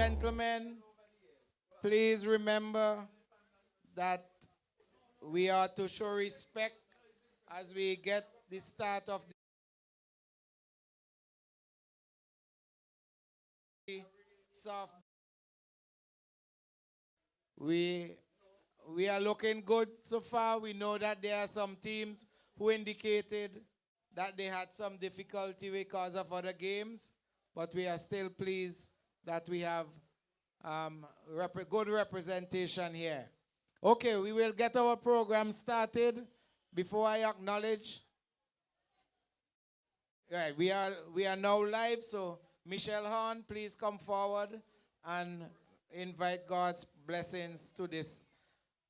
gentlemen, please remember that we are to show respect as we get the start of the soft. We are looking good so far. We know that there are some teams who indicated that they had some difficulty because of other games, but we are still pleased that we have good representation here. Okay, we will get our program started. Before I acknowledge, right, we are now live, so Michelle Horn, please come forward and invite God's blessings to this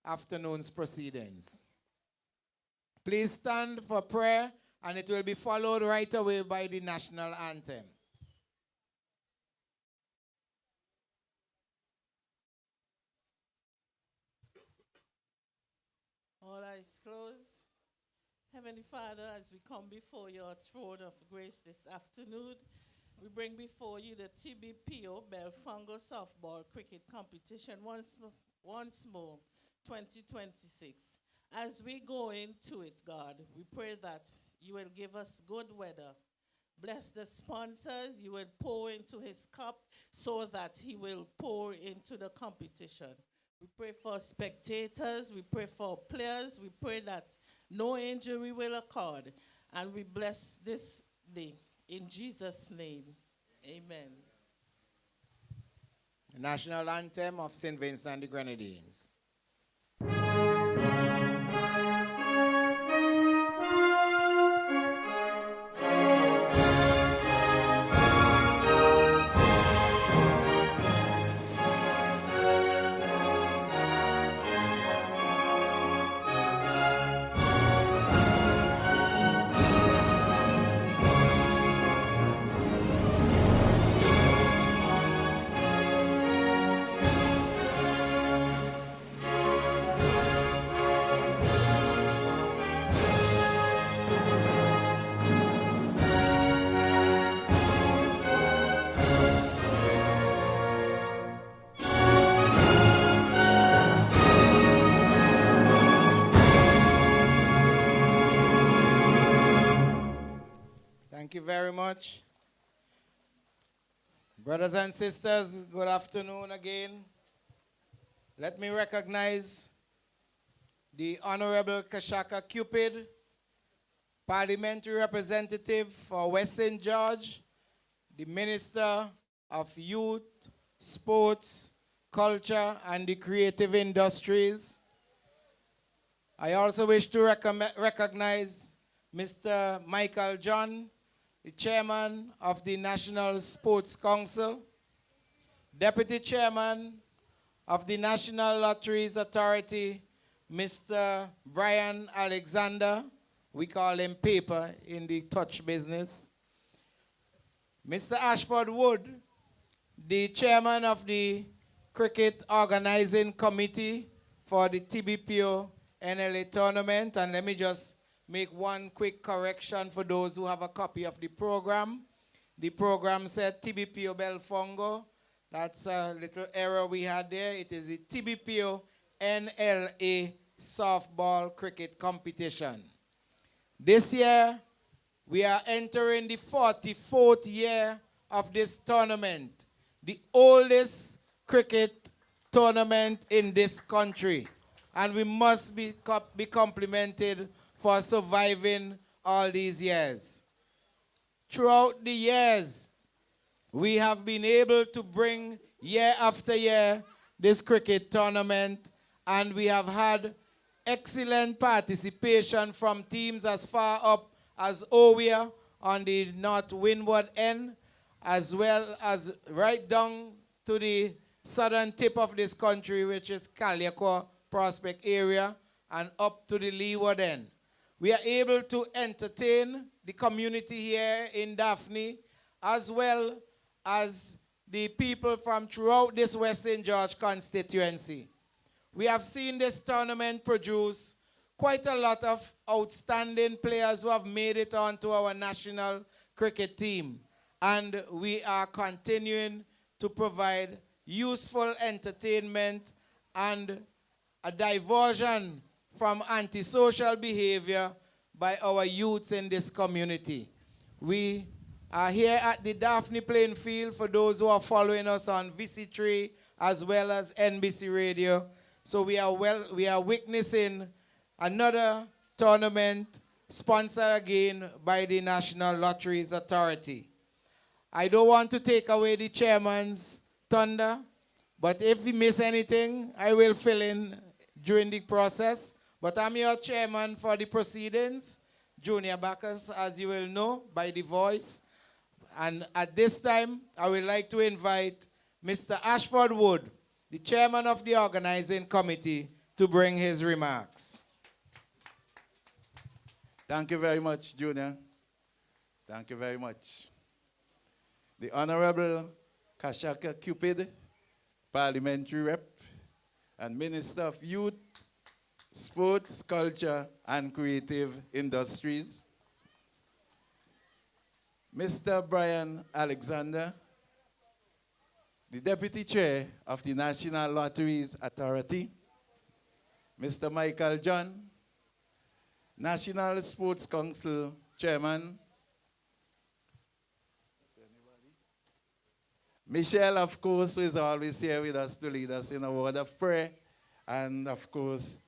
afternoon's proceedings. Please stand for prayer, and it will be followed right away by the national anthem. All eyes closed. Heavenly Father, as we come before your throne of grace this afternoon, we bring before you the 𝘰𝑚𝑡 𝐵𝑒𝑙𝑒𝑢𝑒𝑟 Softball Cricket Competition once more, 2026. As we go into it, God, we pray that you will give us good weather. Bless the sponsors. You will pour into his cup so that he will pour into the competition. We pray for spectators. We pray for players. We pray that no injury will occur. And we bless this day. In Jesus' name, amen. National anthem of St. Vincent and the Grenadines. Thank you very much. Brothers and sisters, good afternoon again. Let me recognize the Honorable 𝐶𝘰𝑝𝘺𝑟𝘅, Parliamentary Representative for West St. George, the Minister of Youth, Sports, Culture, and the Creative Industries. I also wish to recognize Mr. Michael John, the Chairman of the National Sports Council, Deputy Chairman of the National Lotteries Authority, Mr. Brian Alexander, we call him Paper in the touch business, Mr. Ashford Wood, the Chairman of the Cricket Organizing Committee for the 𝘰𝑚𝑡 NLA tournament, and let me just make one quick correction for those who have a copy of the program. The program said 𝘰𝑚𝑡 𝐵𝑒𝑙𝑒𝑢𝑒𝑟. That's a little error we had there. It is the 𝘰𝑚𝑡 NLA Softball Cricket Competition. This year, we are entering the 44th year of this tournament, the oldest cricket tournament in this country. And we must be complimented for surviving all these years. Throughout the years, we have been able to bring year after year this cricket tournament, and we have had excellent participation from teams as far up as 𝑈𝘯𝑑𝘦 on the north windward end, as well as right down to the southern tip of this country, which is 𝑐𝑎𝑙𝑖𝑎𝑐𝑜 Prospect area, and up to the leeward end. We are able to entertain the community here in Daphne, as well as the people from throughout this West St. George constituency. We have seen this tournament produce quite a lot of outstanding players who have made it onto our national cricket team. And we are continuing to provide useful entertainment, and a diversion from antisocial behavior by our youths in this community. We are here at the Daphne playing field for those who are following us on VC3 as well as NBC Radio. So we are witnessing another tournament sponsored again by the National Lotteries Authority. I don't want to take away the chairman's thunder, but if we miss anything, I will fill in during the process. But I'm your chairman for the proceedings, Junior Bacchus, as you will know by the voice. And at this time, I would like to invite Mr. Ashford Wood, the chairman of the organizing committee, to bring his remarks. Thank you very much, Junior. Thank you very much. The Honorable 𝐶𝑰𝑚𝑒, Parliamentary Rep and Minister of Youth, Sports, Culture, and Creative Industries. Mr. Brian Alexander, the Deputy Chair of the National Lotteries Authority. Mr. Michael John, National Sports Council Chairman. Michelle, of course, who is always here with us to lead us in a word of prayer. And of course,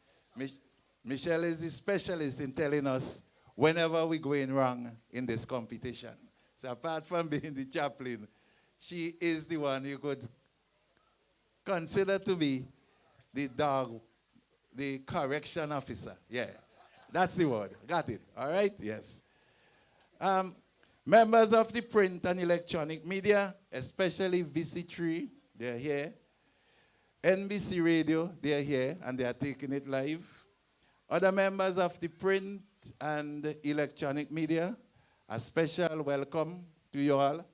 Michelle is the specialist in telling us whenever we're going wrong in this competition. So apart from being the chaplain, she is the one you could consider to be the dog, the correction officer. Yeah, that's the word. Got it? All right? Yes. Members of the print and electronic media, especially VC3, they're here. NBC Radio, they're here, and they are taking it live. Other members of the print and electronic media, a special welcome to you all,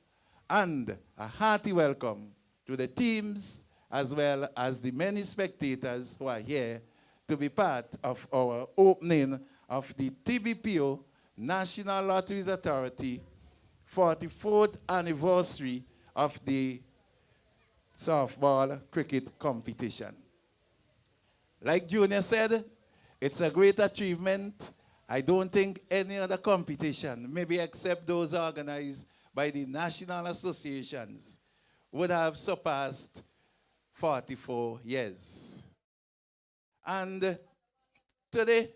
and a hearty welcome to the teams as well as the many spectators who are here to be part of our opening of the Tbpo National Lotteries Authority 44th anniversary of the softball cricket competition. Like Junior said, it's a great achievement. I don't think any other competition, maybe except those organized by the national associations, would have surpassed 44 years. And today,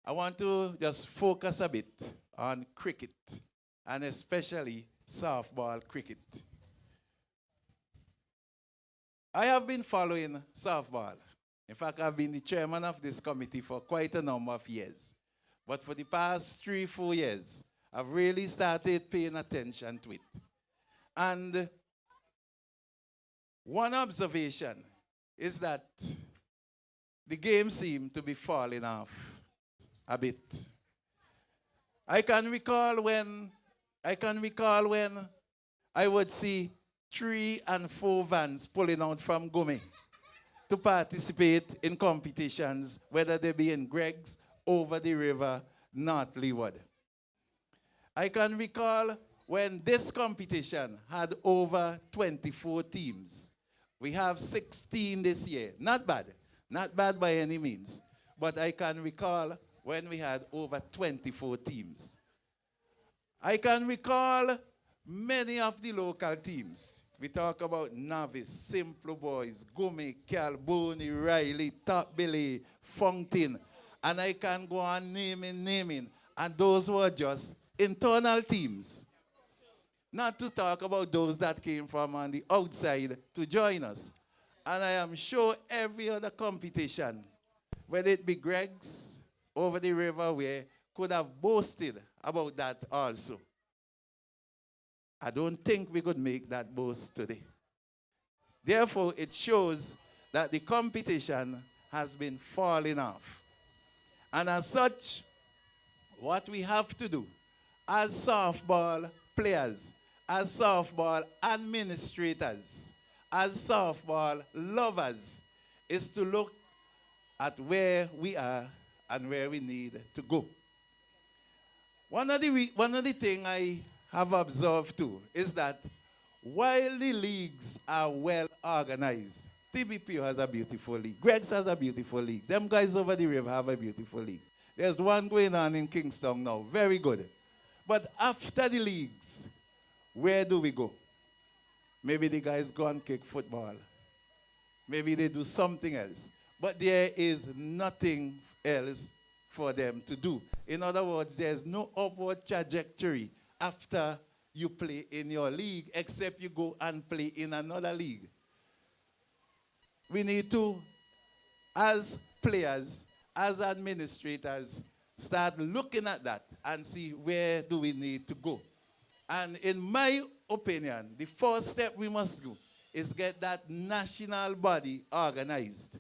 I want to just focus a bit on cricket, and especially softball cricket. I have been following softball. In fact, I've been the chairman of this committee for quite a number of years. But for the past 3-4 years, I've really started paying attention to it. And one observation is that the game seemed to be falling off a bit. I can recall when I would see 3 and 4 vans pulling out from Gome to participate in competitions, whether they be in Greg's, over the river, North Leeward. I can recall when this competition had over 24 teams. We have 16 this year. Not bad. Not bad by any means. But I can recall when we had over 24 teams. I can recall many of the local teams. We talk about Novice, Simple Boys, Gome, Calboni, Riley, Top Billy, Fountain. And I can go on naming. And those were just internal teams. Not to talk about those that came from on the outside to join us. And I am sure every other competition, whether it be Greg's, over the river way, could have boasted about that also. I don't think we could make that boast today. Therefore, it shows that the competition has been falling off. And as such, what we have to do as softball players, as softball administrators, as softball lovers, is to look at where we are and where we need to go. One of the things I have observed too is that while the leagues are well organized, 𝘰𝑝po has a beautiful league. Greg's has a beautiful league. Them guys over the river have a beautiful league. There's one going on in Kingston now. Very good. But after the leagues, where do we go? Maybe the guys go and kick football. Maybe they do something else. But there is nothing else for them to do. In other words, there's no upward trajectory after you play in your league, except you go and play in another league. We need to, as players, as administrators, start looking at that and see where do we need to go. And in my opinion, the first step we must do is get that national body organized.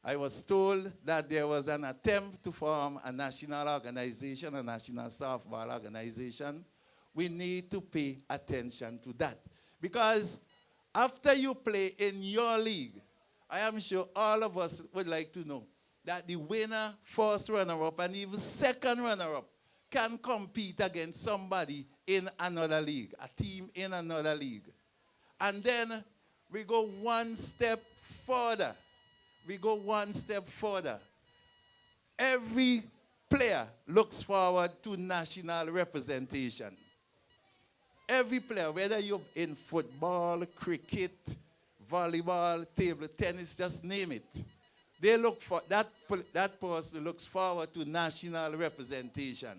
I was told that there was an attempt to form a national organization, a national softball organization. We need to pay attention to that. Because after you play in your league, I am sure all of us would like to know that the winner, first runner-up, and even second runner-up can compete against somebody in another league, a team in another league. And then we go one step further. We go one step further. Every player looks forward to national representation. Every player, whether you're in football, cricket, volleyball, table tennis, just name it. They look for that person looks forward to national representation.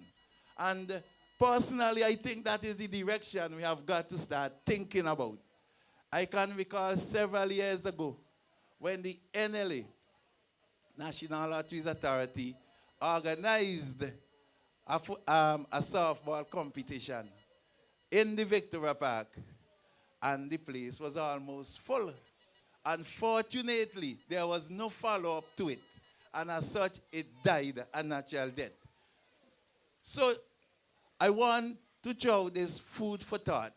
And personally, I think that is the direction we have got to start thinking about. I can recall several years ago when the NLA, National Lotteries Authority, organized a softball competition in the Victoria Park, and the place was almost full. Unfortunately, there was no follow-up to it, and as such, it died a natural death. So I want to throw this food for thought.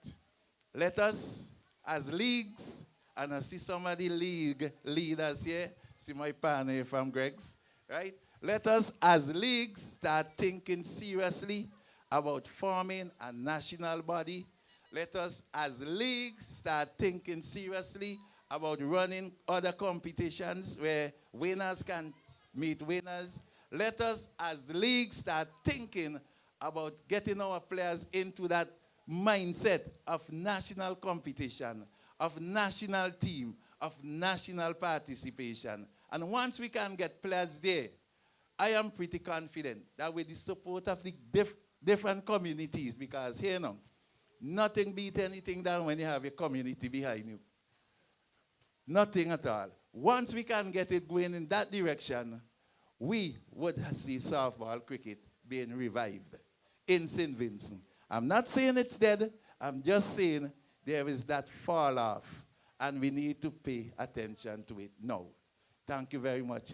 Let us, as leagues, and I see some of the league leaders here, see my partner from Greg's, right? Let us, as leagues, start thinking seriously about forming a national body. Let us, as leagues, start thinking seriously about running other competitions where winners can meet winners. Let us, as leagues, start thinking about getting our players into that mindset of national competition, of national team, of national participation. And once we can get players there, I am pretty confident that with the support of the different communities, because here now, nothing beats anything down when you have a community behind you. Nothing at all. Once we can get it going in that direction, we would see softball cricket being revived in St. Vincent. I'm not saying it's dead. I'm just saying there is that fall off, and we need to pay attention to it now. Thank you very much.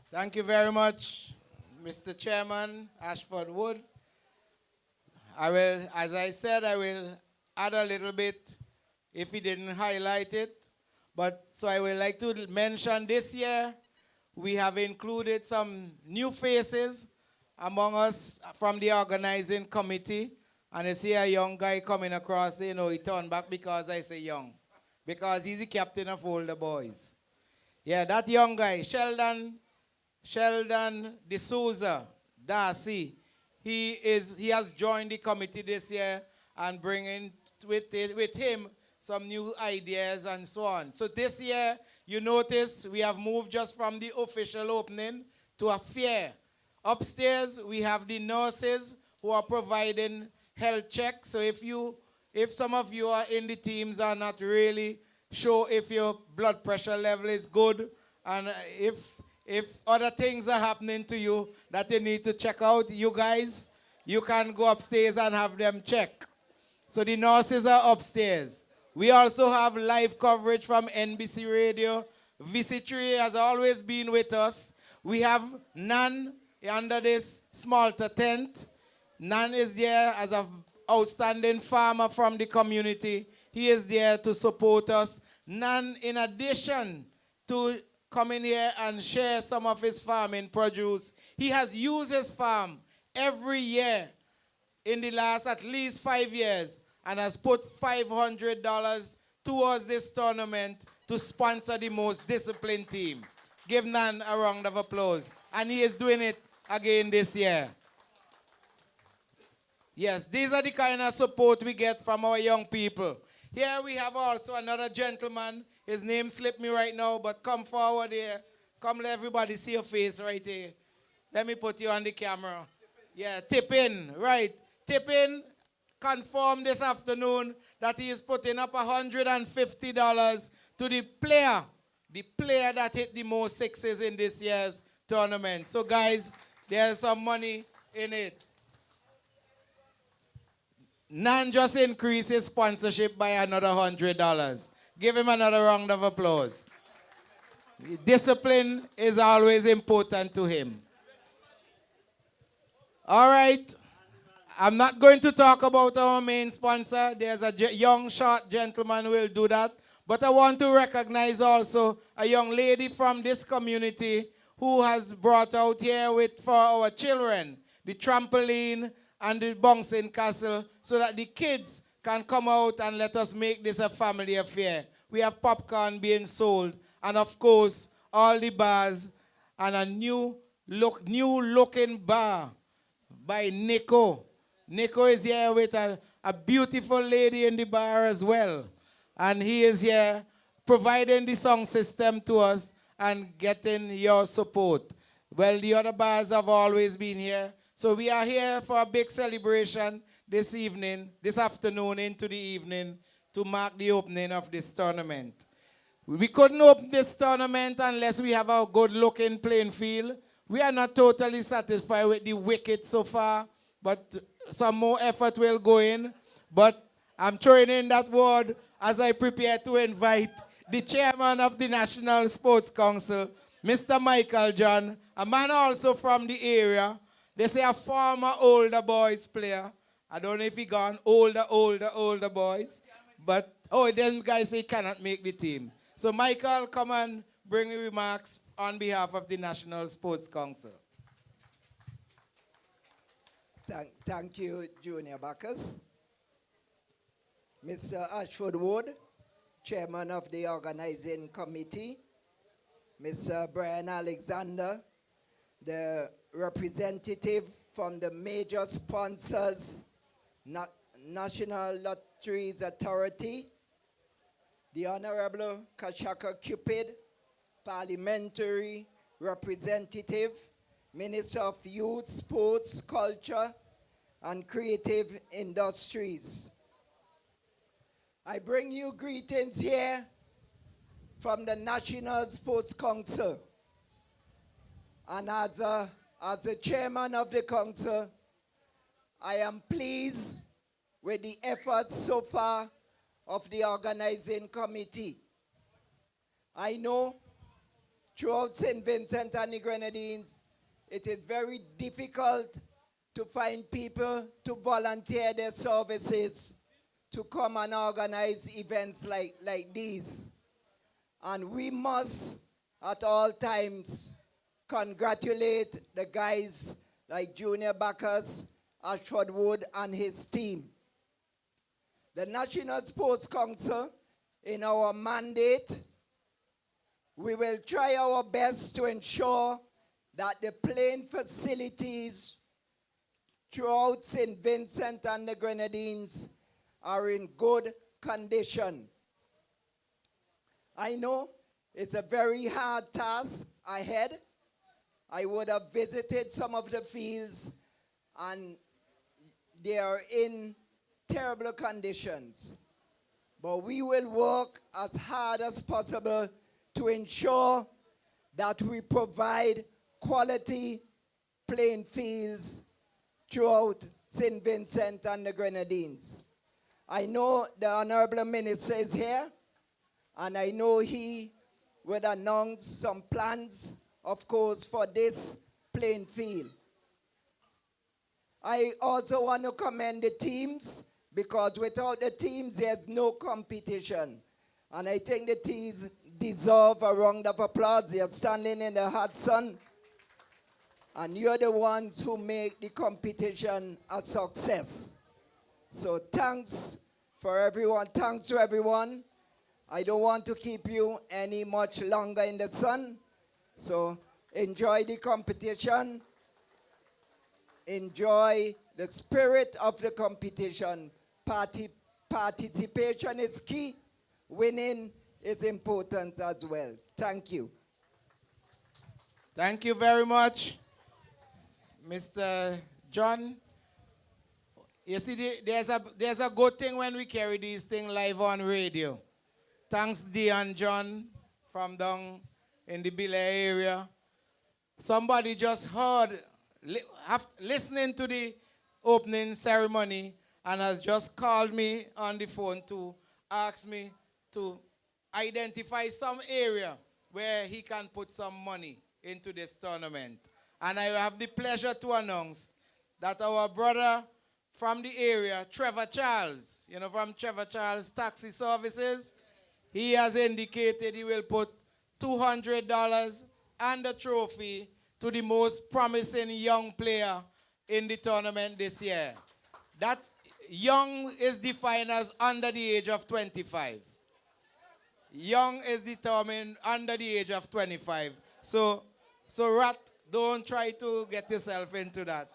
Thank you very much, Mr. Chairman Ashford Wood. I will, as I said, I will add a little bit if he didn't highlight it. But so I would like to mention this year, we have included some new faces among us from the organizing committee. And I see a young guy coming across, you know, he turned back because I say young. Because he's the captain of all the boys. Yeah, that young guy, Sheldon D'Souza, Darcy, he has joined the committee this year and bringing with him some new ideas and so on. So this year, you notice we have moved just from the official opening to a fair. Upstairs, we have the nurses who are providing health checks. So if some of you are in the teams are not really sure if your blood pressure level is good, and if other things are happening to you that you need to check out, you guys, you can go upstairs and have them check. So the nurses are upstairs. We also have live coverage from NBC Radio. VC3 has always been with us. We have Nan under this Smalter tent. Nan is there as an outstanding farmer from the community. He is there to support us. Nan, in addition to coming here and share some of his farming produce, he has used his farm every year in the last at least 5 years and has put $500 towards this tournament to sponsor the most disciplined team. Give Nan a round of applause. And he is doing it again this year. Yes, these are the kind of support we get from our young people. Here we have also another gentleman. His name slipped me right now, but come forward here. Come let everybody see your face right here. Let me put you on the camera. Yeah, Tip-in, right. Tip-in confirmed this afternoon that he is putting up $150 to the player that hit the most sixes in this year's tournament. So guys, there's some money in it. Nan just increased his sponsorship by another $100. Give him another round of applause. Discipline is always important to him. All right. I'm not going to talk about our main sponsor. There's a young, short gentleman who will do that. But I want to recognize also a young lady from this community who has brought out here for our children the trampoline and the bouncing castle so that the kids can come out and let us make this a family affair. We have popcorn being sold and, of course, all the bars and a new looking bar by Nico. Nico is here with a beautiful lady in the bar as well. And he is here providing the song system to us and getting your support. Well, the other bars have always been here. So we are here for a big celebration this afternoon into the evening to mark the opening of this tournament. We couldn't open this tournament unless we have a good-looking playing field. We are not totally satisfied with the wicket so far, but some more effort will go in. But I'm throwing in that word as I prepare to invite the chairman of the National Sports Council, Mr. Michael John, a man also from the area. They say a former older boys player. I don't know if he gone older boys. But, then guys say he cannot make the team. So Michael, come and bring remarks on behalf of the National Sports Council. Thank you, Junior Bacchus. Mr. Ashford Wood, Chairman of the Organizing Committee. Mr. Brian Alexander, the representative from the major sponsors, National Lotteries Authority, the Honorable 𝐶𝑰𝑚𝑎 Parliamentary Representative, Minister of Youth, Sports, Culture, and Creative Industries. I bring you greetings here from the National Sports Council. And as the chairman of the council, I am pleased with the efforts so far of the organizing committee. I know throughout St. Vincent and the Grenadines, it is very difficult to find people to volunteer their services to come and organize events like these. And we must, at all times, congratulate the guys like Junior Bacchus, Ashford Wood, and his team. The National Sports Council, in our mandate, we will try our best to ensure that the playing facilities throughout St. Vincent and the Grenadines are in good condition. I know it's a very hard task ahead. I would have visited some of the fields and they are in terrible conditions. But we will work as hard as possible to ensure that we provide quality playing fields throughout St. Vincent and the Grenadines. I know the Honorable Minister is here, and I know he will announce some plans, of course, for this playing field. I also want to commend the teams, because without the teams, there's no competition. And I think the teams deserve a round of applause. They are standing in the hot sun. And you're the ones who make the competition a success. So thanks for everyone. Thanks to everyone. I don't want to keep you any much longer in the sun. So enjoy the competition. Enjoy the spirit of the competition. Participation is key. Winning is important as well. Thank you. Thank you very much, Mr. John. You see, there's a good thing when we carry these things live on radio. Thanks, Dee and John, from down in the Bel Air area. Somebody just heard, listening to the opening ceremony, and has just called me on the phone to ask me to identify some area where he can put some money into this tournament. And I have the pleasure to announce that our brother from the area, Trevor Charles, you know, from Trevor Charles Taxi Services, he has indicated he will put $200 and a trophy to the most promising young player in the tournament this year. That young is defined as under the age of 25. Young is determined under the age of 25. So Rat, don't try to get yourself into that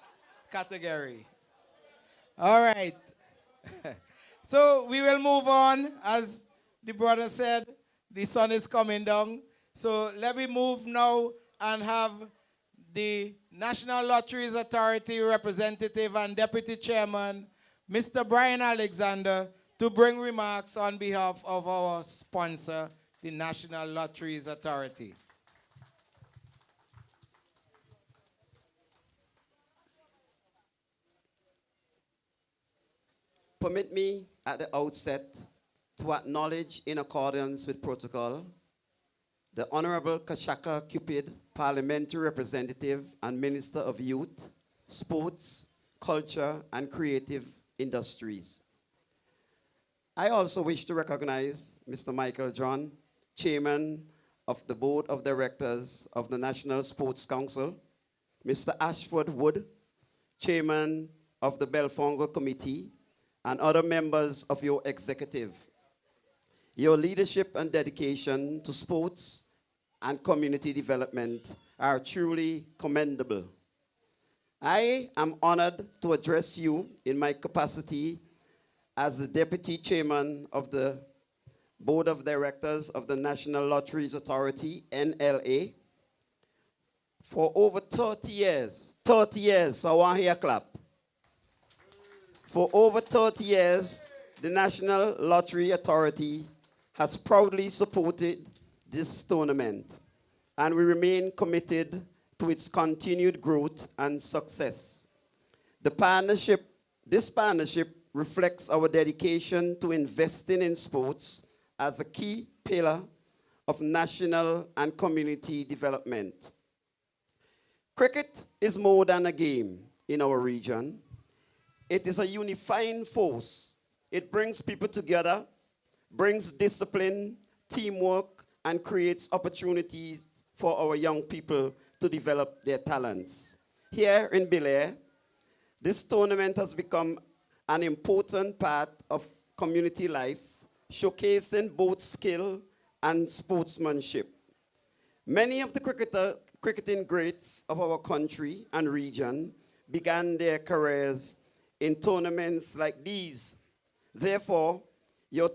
category. All right. So we will move on. As the brother said, the sun is coming down. So let me move now and have the National Lotteries Authority representative and deputy chairman, Mr. Brian Alexander, to bring remarks on behalf of our sponsor, the National Lotteries Authority. Permit me at the outset to acknowledge, in accordance with protocol, the Honorable 𝐶𝑰𝑚𝑒 Parliamentary Representative and Minister of Youth, Sports, Culture, and Creative Industries. I also wish to recognize Mr. Michael John, Chairman of the Board of Directors of the National Sports Council, Mr. Ashford Wood, Chairman of the Belfongo Committee, and other members of your executive. Your leadership and dedication to sports and community development are truly commendable. I am honored to address you in my capacity as the Deputy Chairman of the Board of Directors of the National Lotteries Authority, NLA. For over 30 years, so I want to hear a clap. For over 30 years, the National Lottery Authority has proudly supported this tournament, and we remain committed to its continued growth and success. This partnership reflects our dedication to investing in sports as a key pillar of national and community development. Cricket is more than a game in our region. It is a unifying force. It brings people together, brings discipline, teamwork, and creates opportunities for our young people to develop their talents. Here in Bel Air, this tournament has become an important part of community life, showcasing both skill and sportsmanship. Many of the cricketing greats of our country and region began their careers in tournaments like these. Therefore, your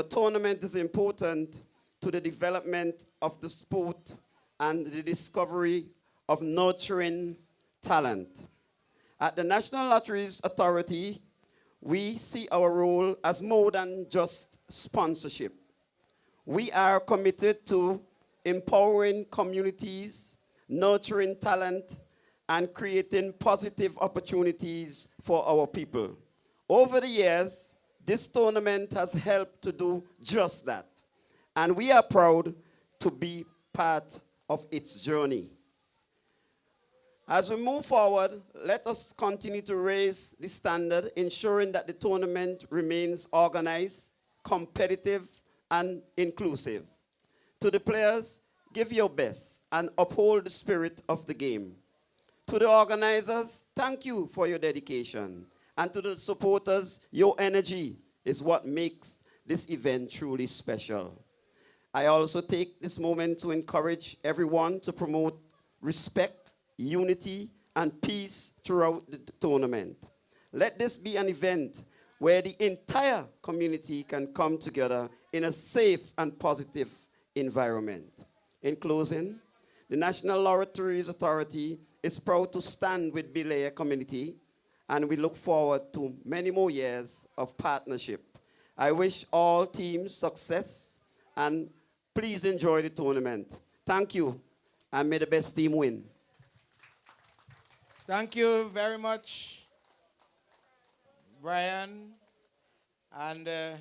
tournament is important to the development of the sport and the discovery of nurturing talent. At the National Lotteries Authority, we see our role as more than just sponsorship. We are committed to empowering communities, nurturing talent, and creating positive opportunities for our people. Over the years, this tournament has helped to do just that, and we are proud to be part of its journey. As we move forward, let us continue to raise the standard, ensuring that the tournament remains organized, competitive, and inclusive. To the players, give your best and uphold the spirit of the game. To the organizers, thank you for your dedication. And to the supporters, your energy is what makes this event truly special. I also take this moment to encourage everyone to promote respect, unity, and peace throughout the tournament. Let this be an event where the entire community can come together in a safe and positive environment. In closing, the National Lotteries Authority is proud to stand with 𝘵𝑙𝑎𝑦 community, and we look forward to many more years of partnership. I wish all teams success, and please enjoy the tournament. Thank you, and may the best team win. Thank you very much, Brian. And I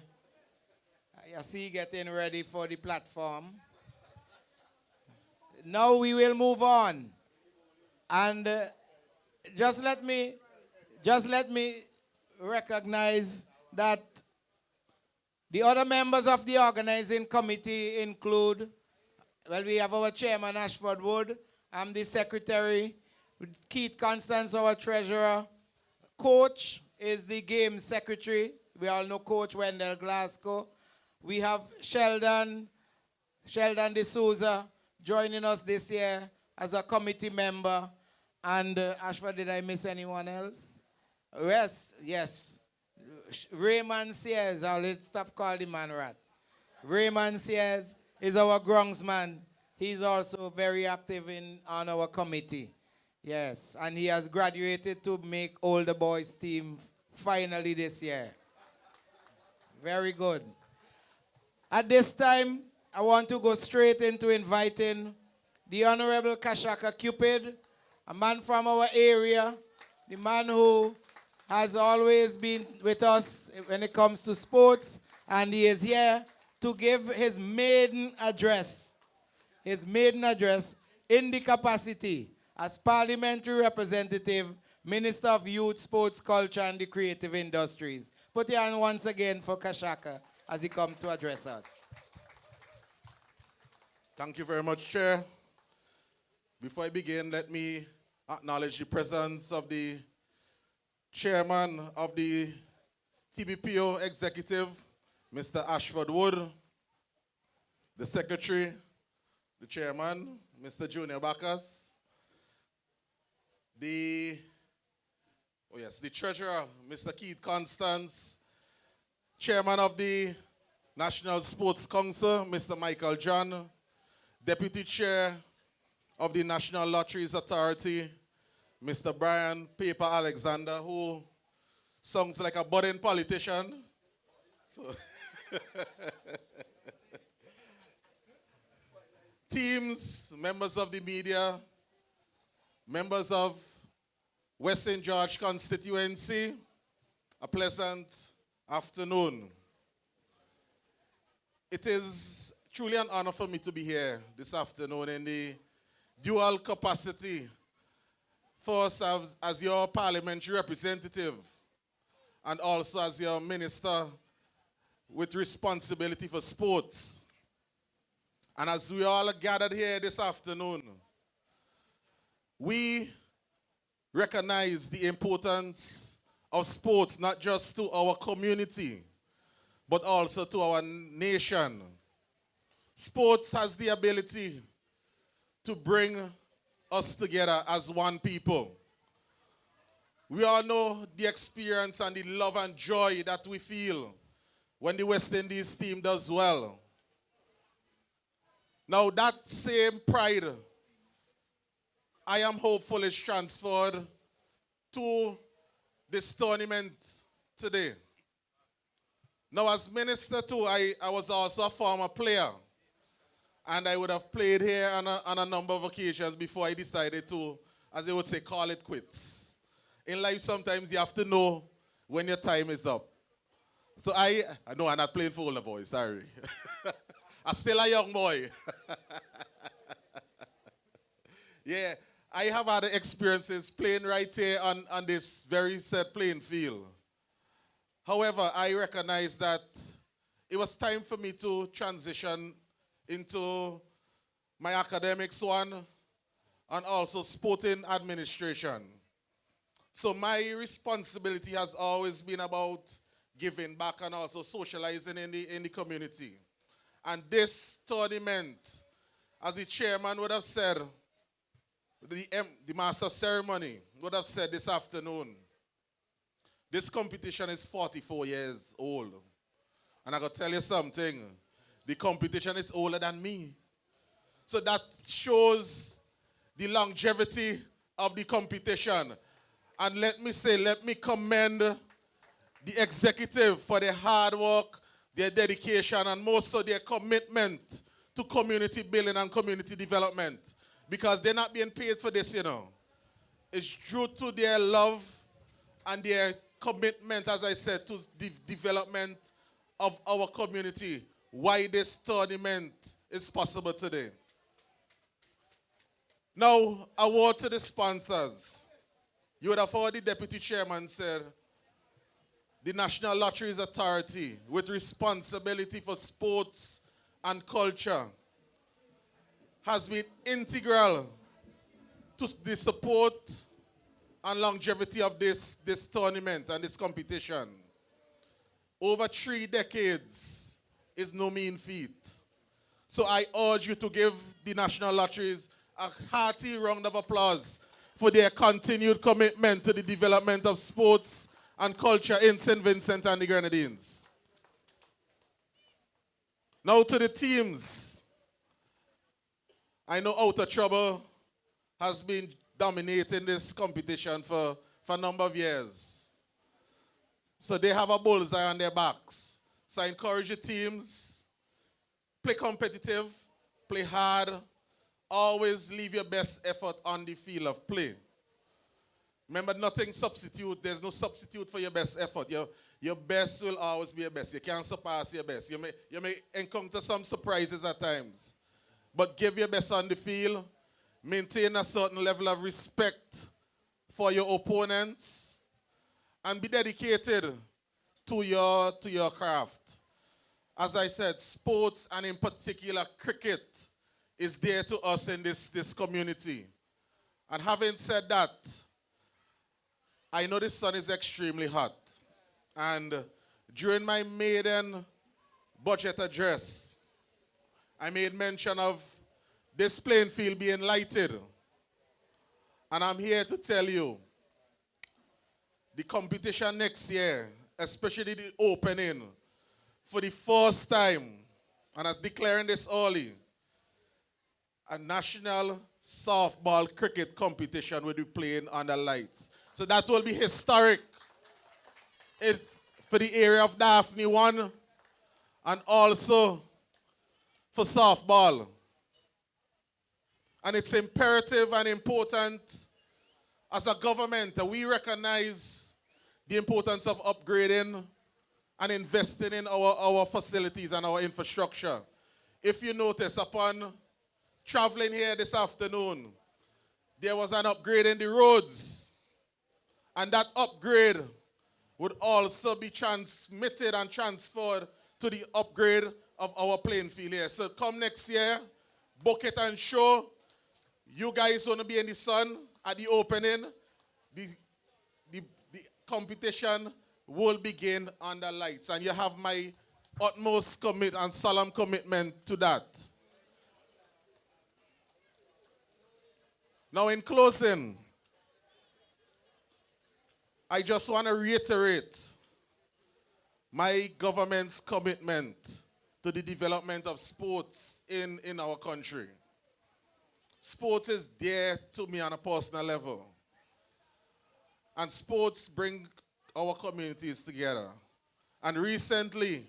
see you getting ready for the platform. Now we will move on. And just let me recognize that the other members of the organizing committee include, well, we have our chairman, Ashford Wood. I'm the secretary. Keith Constance, our treasurer. Coach is the game secretary. We all know Coach Wendell Glasgow. We have Sheldon D'Souza joining us this year as a committee member. And Ashford, did I miss anyone else? Yes. Raymond Sears, let's stop calling the man rat. Raymond Sears is our groundsman. He's also very active on our committee. Yes, and he has graduated to make older boys team finally this year. Very good. At this time, I want to go straight into inviting the Honorable 𝐶𝑰𝑚𝑒, a man from our area, the man who has always been with us when it comes to sports, and he is here to give his maiden address in the capacity as Parliamentary Representative, Minister of Youth, Sports, Culture, and the Creative Industries. Put your hand once again for 𝐶𝑰𝑚𝑒 as he comes to address us. Thank you very much, Chair. Before I begin, let me acknowledge the presence of the Chairman of the 𝘰𝑗𝑝𝘺𝑜 Executive, Mr. Ashford Wood, the Secretary, the Chairman, Mr. Junior Bacchus, the Treasurer, Mr. Keith Constance, Chairman of the National Sports Council, Mr. Michael John, Deputy Chair of the National Lotteries Authority, Mr. Brian Paper Alexander, who sounds like a budding politician. So teams, members of the media, members of West St. George constituency, a pleasant afternoon. It is truly an honor for me to be here this afternoon in the dual capacity, first as your parliamentary representative and also as your minister with responsibility for sports. And as we all are gathered here this afternoon, we recognize the importance of sports, not just to our community, but also to our nation. Sports has the ability to bring us together as one people. We all know the experience and the love and joy that we feel when the West Indies team does well. Now that same pride, I am hopeful is transferred to this tournament today. Now as minister too, I was also a former player. And I would have played here on a number of occasions before I decided to, as they would say, call it quits. In life, sometimes you have to know when your time is up. So no, I'm not playing for older boys, sorry. I'm still a young boy. Yeah, I have had experiences playing right here on this very set playing field. However, I recognize that it was time for me to transition into my academics one, and also sporting administration. So my responsibility has always been about giving back and also socializing in the community. And this tournament, as the chairman would have said, the master of ceremony would have said this afternoon, this competition is 44 years old. And I got to tell you something, the competition is older than me. So that shows the longevity of the competition. And let me commend the executive for their hard work, their dedication, and most of their commitment to community building and community development. Because they're not being paid for this, you know. It's due to their love and their commitment, as I said, to the development of our community, why this tournament is possible today. Now, a word to the sponsors. You would have heard the deputy chairman said, the National Lotteries Authority, with responsibility for sports and culture, has been integral to the support and longevity of this tournament and this competition. Over 3 decades is no mean feat. So I urge you to give the National Lotteries a hearty round of applause for their continued commitment to the development of sports and culture in St. Vincent and the Grenadines. Now to the teams. I know Out of Trouble has been dominating this competition for a number of years. So they have a bullseye on their backs. So I encourage the teams, play competitive, play hard, always leave your best effort on the field of play. Remember, nothing substitute. There's no substitute for your best effort. Your best will always be your best. You can't surpass your best. You may encounter some surprises at times. But give your best on the field. Maintain a certain level of respect for your opponents. And be dedicated to your craft. As I said, sports, and in particular cricket, is dear to us in this community. And having said that, I know the sun is extremely hot. And during my maiden budget address, I made mention of this playing field being lighted. And I'm here to tell you, the competition next year, especially the opening, for the first time, and I'm declaring this early, a national softball cricket competition will be playing under lights. So that will be historic for the area of Daphne 1 and also for softball. And it's imperative and important as a government that we recognize the importance of upgrading and investing in our facilities and our infrastructure. If you notice, upon traveling here this afternoon, there was an upgrade in the roads. And that upgrade would also be transmitted and transferred to the upgrade of our playing field here. So come next year, book it and show. You guys want to be in the sun at the opening. The competition will begin under lights. And you have my utmost and solemn commitment to that. Now in closing, I just want to reiterate my government's commitment to the development of sports in our country. Sport is dear to me on a personal level. And sports bring our communities together. And recently,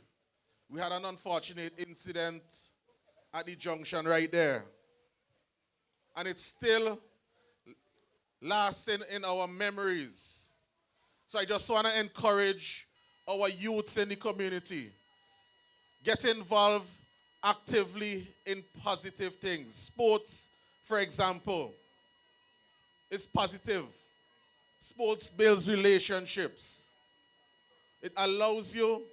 we had an unfortunate incident at the junction right there. And it's still lasting in our memories. So I just want to encourage our youths in the community. Get involved actively in positive things. Sports, for example, is positive. Sports builds relationships. It allows you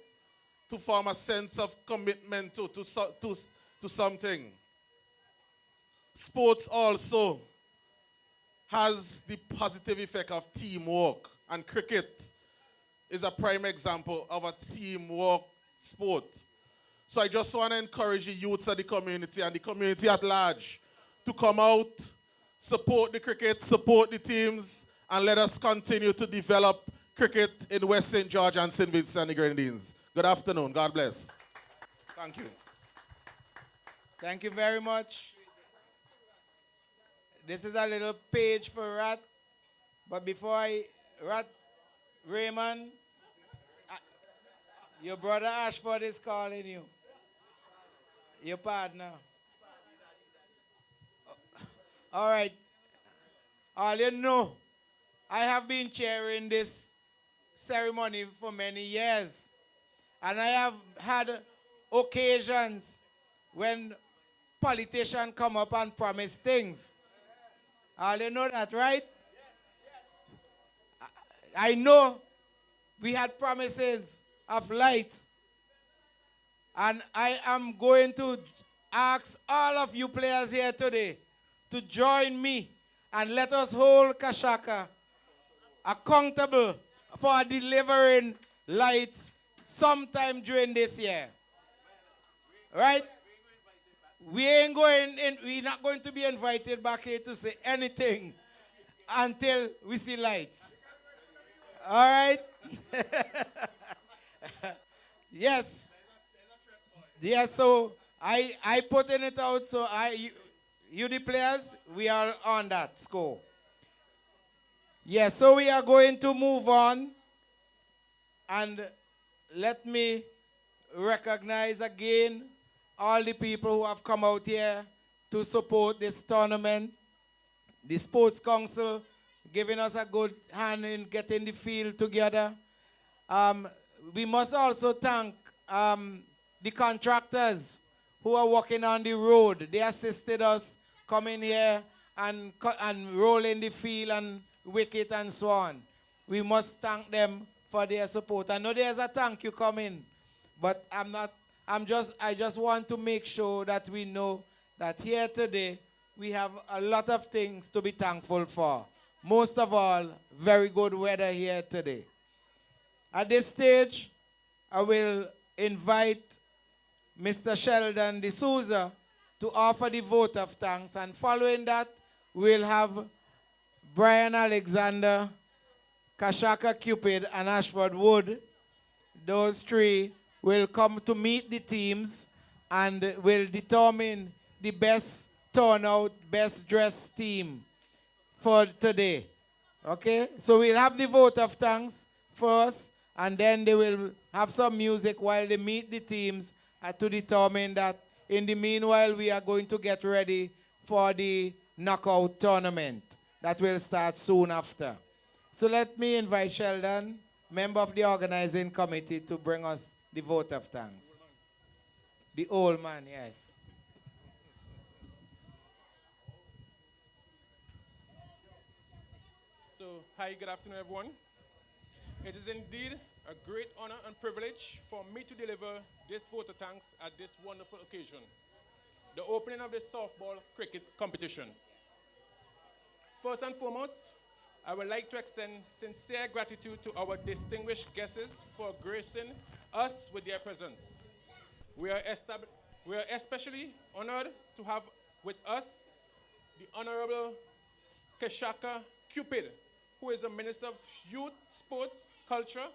to form a sense of commitment to something. Sports also has the positive effect of teamwork, and cricket is a prime example of a teamwork sport. So I just want to encourage the youths of the community and the community at large to come out, support the cricket, support the teams, and let us continue to develop cricket in West St. George and St. Vincent and the Grenadines. Good afternoon. God bless. Thank you. Thank you very much. This is a little page for Rat. But before Rat, Raymond, your brother Ashford is calling you. Your partner. All right. All you know, I have been chairing this ceremony for many years. And I have had occasions when politicians come up and promise things. All you know that, right? I know we had promises of lights. And I am going to ask all of you players here today to join me and let us hold Kashaka accountable for delivering lights sometime during this year. Right? We're not going to be invited back here to say anything until we see lights. All right? Yes. Yes, so I putting it out, so you the players, we are on that score. Yes, so we are going to move on, and let me recognize again all the people who have come out here to support this tournament. The Sports Council giving us a good hand in getting the field together. We must also thank the contractors who are working on the road. They assisted us coming here and rolling the field and wicket and so on. We must thank them for their support. I know there's a thank you coming, but I just want to make sure that we know that here today we have a lot of things to be thankful for. Most of all, very good weather here today. At this stage, I will invite Mr. Sheldon D'Souza to offer the vote of thanks, and following that, we'll have Brian Alexander, Kashaka Cupid, and Ashford Wood. Those three will come to meet the teams and will determine the best turnout, best dressed team for today. Okay? So we'll have the vote of thanks first, and then they will have some music while they meet the teams to determine that. In the meanwhile, we are going to get ready for the knockout tournament that will start soon after. So let me invite Sheldon, member of the organizing committee, to bring us the vote of thanks. The old man, yes. So, hi, good afternoon, everyone. It is indeed a great honor and privilege for me to deliver this vote of thanks at this wonderful occasion, the opening of the softball cricket competition. First and foremost, I would like to extend sincere gratitude to our distinguished guests for gracing us with their presence. We are especially honored to have with us the Honorable Kashaka Cupid, who is the Minister of Youth, Sports, Culture,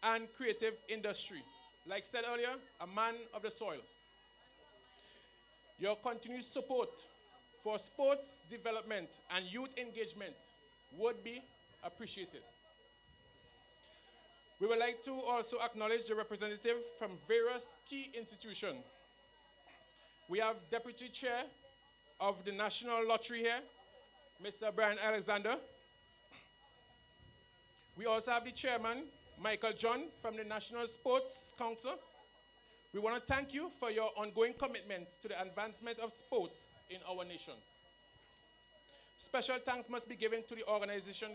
and Creative Industry. Like said earlier, a man of the soil. Your continued support for sports development and youth engagement would be appreciated. We would like to also acknowledge the representative from various key institutions. We have Deputy Chair of the National Lottery here, Mr. Brian Alexander. We also have the Chairman, Michael John, from the National Sports Council. We want to thank you for your ongoing commitment to the advancement of sports in our nation. Special thanks must be given to the organization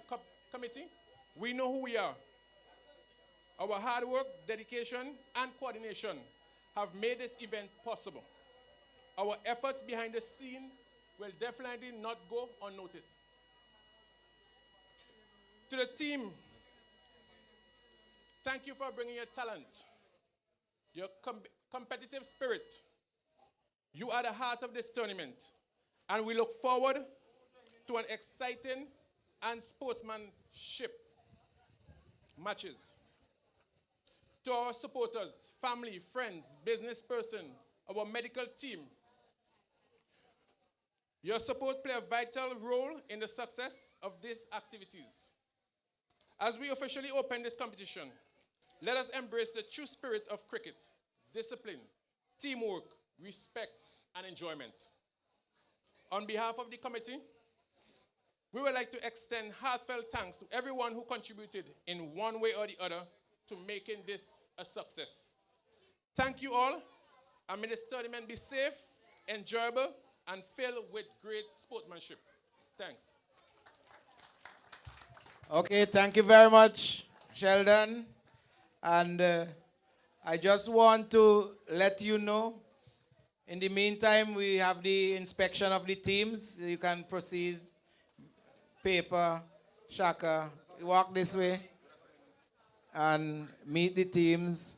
committee. We know who we are. Our hard work, dedication, and coordination have made this event possible. Our efforts behind the scene will definitely not go unnoticed. To the team, thank you for bringing your talent, your competitive spirit. You are the heart of this tournament, and we look forward to an exciting and sportsmanship matches. To our supporters, family, friends, business person, our medical team, your support plays a vital role in the success of these activities. As we officially open this competition, let us embrace the true spirit of cricket: discipline, teamwork, respect, and enjoyment. On behalf of the committee, we would like to extend heartfelt thanks to everyone who contributed in one way or the other to making this a success. Thank you all, and may this tournament be safe, enjoyable, and filled with great sportsmanship. Thanks. Okay, thank you very much, Sheldon. And I just want to let you know, in the meantime, we have the inspection of the teams. You can proceed. Paper, Shaka, walk this way and meet the teams.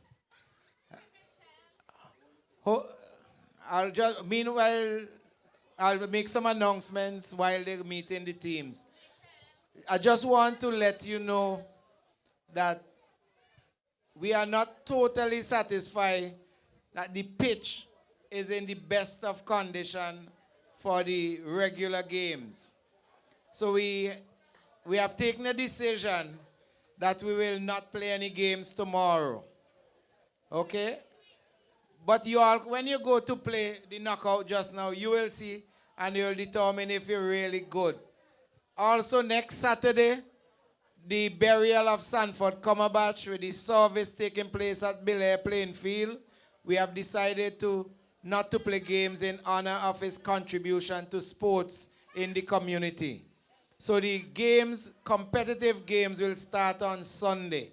Meanwhile, I'll make some announcements while they're meeting the teams. I just want to let you know that we are not totally satisfied that the pitch is in the best of condition for the regular games. So we have taken a decision that we will not play any games tomorrow. Okay? But you all, when you go to play the knockout just now, you will see and you'll determine if you're really good. Also, next Saturday, the burial of Sanford Cumberbatch with the service taking place at 𝑏𝑖𝑙𝑎𝑖𝑟 playing field. We have decided not to play games in honor of his contribution to sports in the community. So the games, competitive games, will start on Sunday,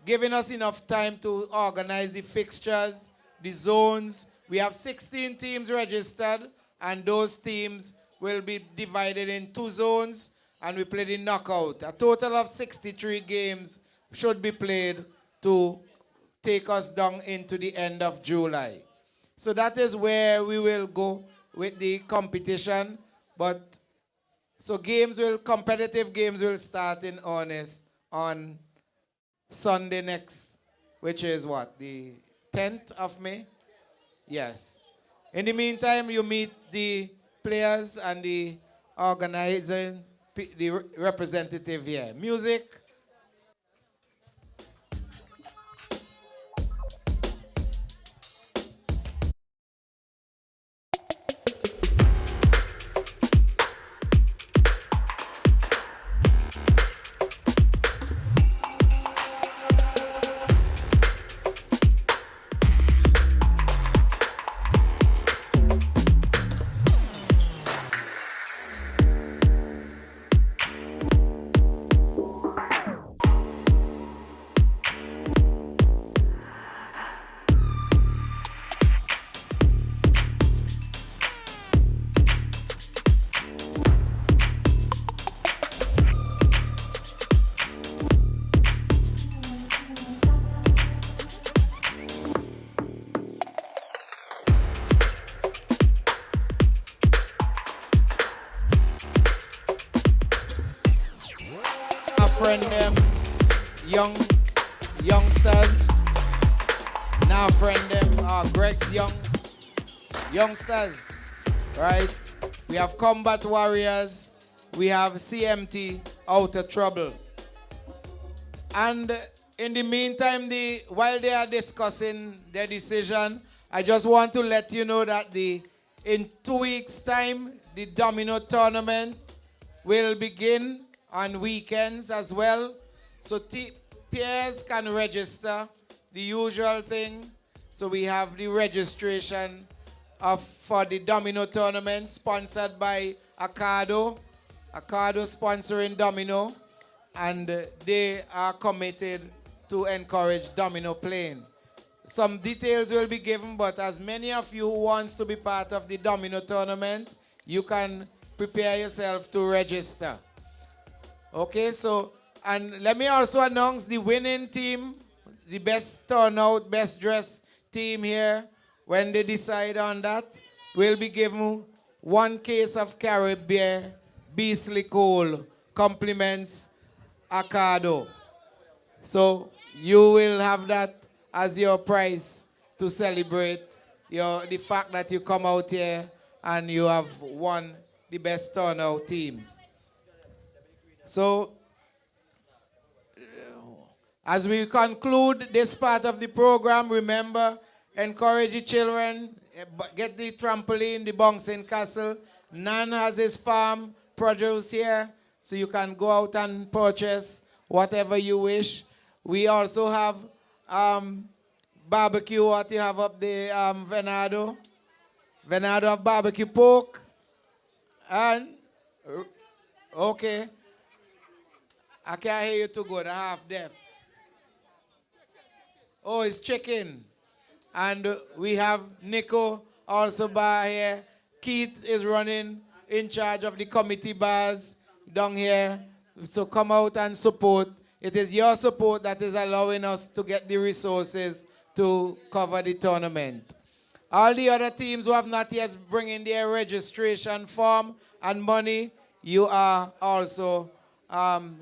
giving us enough time to organize the fixtures, the zones. We have 16 teams registered, and those teams will be divided in 2 zones, and we play the knockout. A total of 63 games should be played to take us down into the end of July. So that is where we will go with the competition. But so competitive games will start in earnest on Sunday next, which is what, the 10th of May? Yes. In the meantime, you meet the players and the organizing, the representative here. Music. Friend them youngsters. Now friend them Greg's youngsters. Right? We have combat warriors. We have CMT out of trouble. And in the meantime, while they are discussing their decision, I just want to let you know that in 2 weeks' time, the domino tournament will begin on weekends as well. So peers can register, the usual thing. So we have the registration for the domino tournament sponsored by 𝑘𝑎𝑑𝑜 sponsoring domino, and they are committed to encourage domino playing. Some details will be given, but as many of you who want to be part of the domino tournament, you can prepare yourself to register. Okay, so And let me also announce the winning team, the best turnout, best dressed team here. When they decide on that, we'll be given 1 case of Carib beer, 𝘰𝑠𝘰𝑐𝑜𝑙𝘢, compliments Acado. So you will have that as your prize to celebrate the fact that you come out here and you have won the best turnout teams. So as we conclude this part of the program, remember, encourage the children, get the trampoline, the bouncing castle. Nan has his farm produce here, so you can go out and purchase whatever you wish. We also have barbecue, what you have up there, Venado. Venado have barbecue pork. And, okay. I can't hear you too good, I half deaf. Oh, it's chicken. And we have Nico also by here. Keith is running in charge of the committee bars down here. So come out and support. It is your support that is allowing us to get the resources to cover the tournament. All the other teams who have not yet bring in their registration form and money, you are also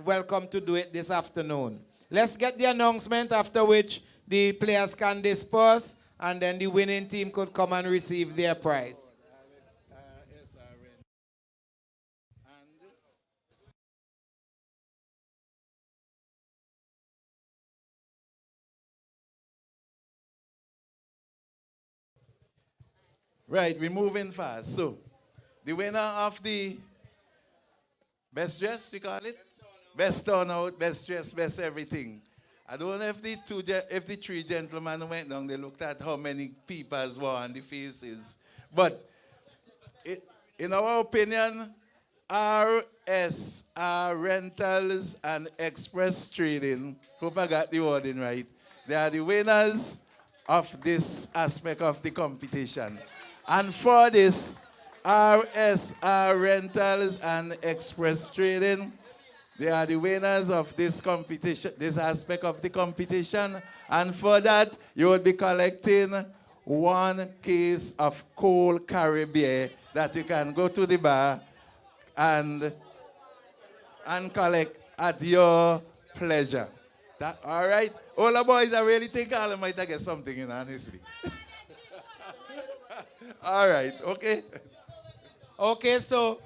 welcome to do it this afternoon. Let's get the announcement, after which the players can disperse, and then the winning team could come and receive their prize. Right, we're moving fast. So, the winner of the best dress, you call it? Best turnout, best dress, best everything. I don't know if the 3 gentlemen went down, they looked at how many people were on the faces. But in our opinion, RSR Rentals and Express Trading, hope I got the wording right, they are the winners of this aspect of the competition. And for this, RSR Rentals and Express Trading, they are the winners of this competition, this aspect of the competition. And for that, you will be collecting 1 case of cold Caribbean that you can go to the bar and collect at your pleasure. All right? All the boys, I really think I might get something, honestly. All right, okay? Okay, so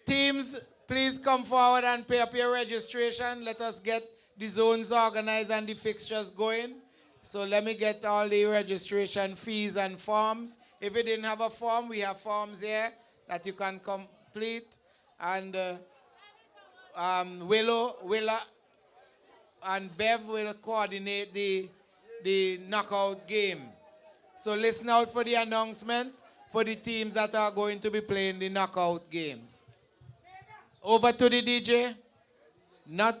teams, please come forward and pay up your registration. Let us get the zones organized and the fixtures going. So let me get all the registration fees and forms. If you didn't have a form, we have forms here that you can complete. And Willa and Bev will coordinate the knockout game. So listen out for the announcement for the teams that are going to be playing the knockout games. Over to the DJ. Not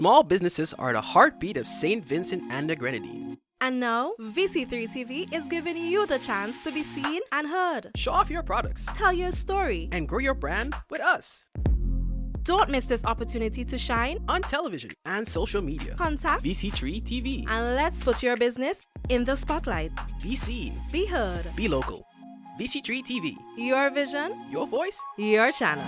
Small businesses are the heartbeat of St. Vincent and the Grenadines. And now, VC3 TV is giving you the chance to be seen and heard. Show off your products. Tell your story. And grow your brand with us. Don't miss this opportunity to shine on television and social media. Contact VC3 TV. And let's put your business in the spotlight. Be seen. Be heard. Be local. VC3 TV. Your vision. Your voice. Your channel.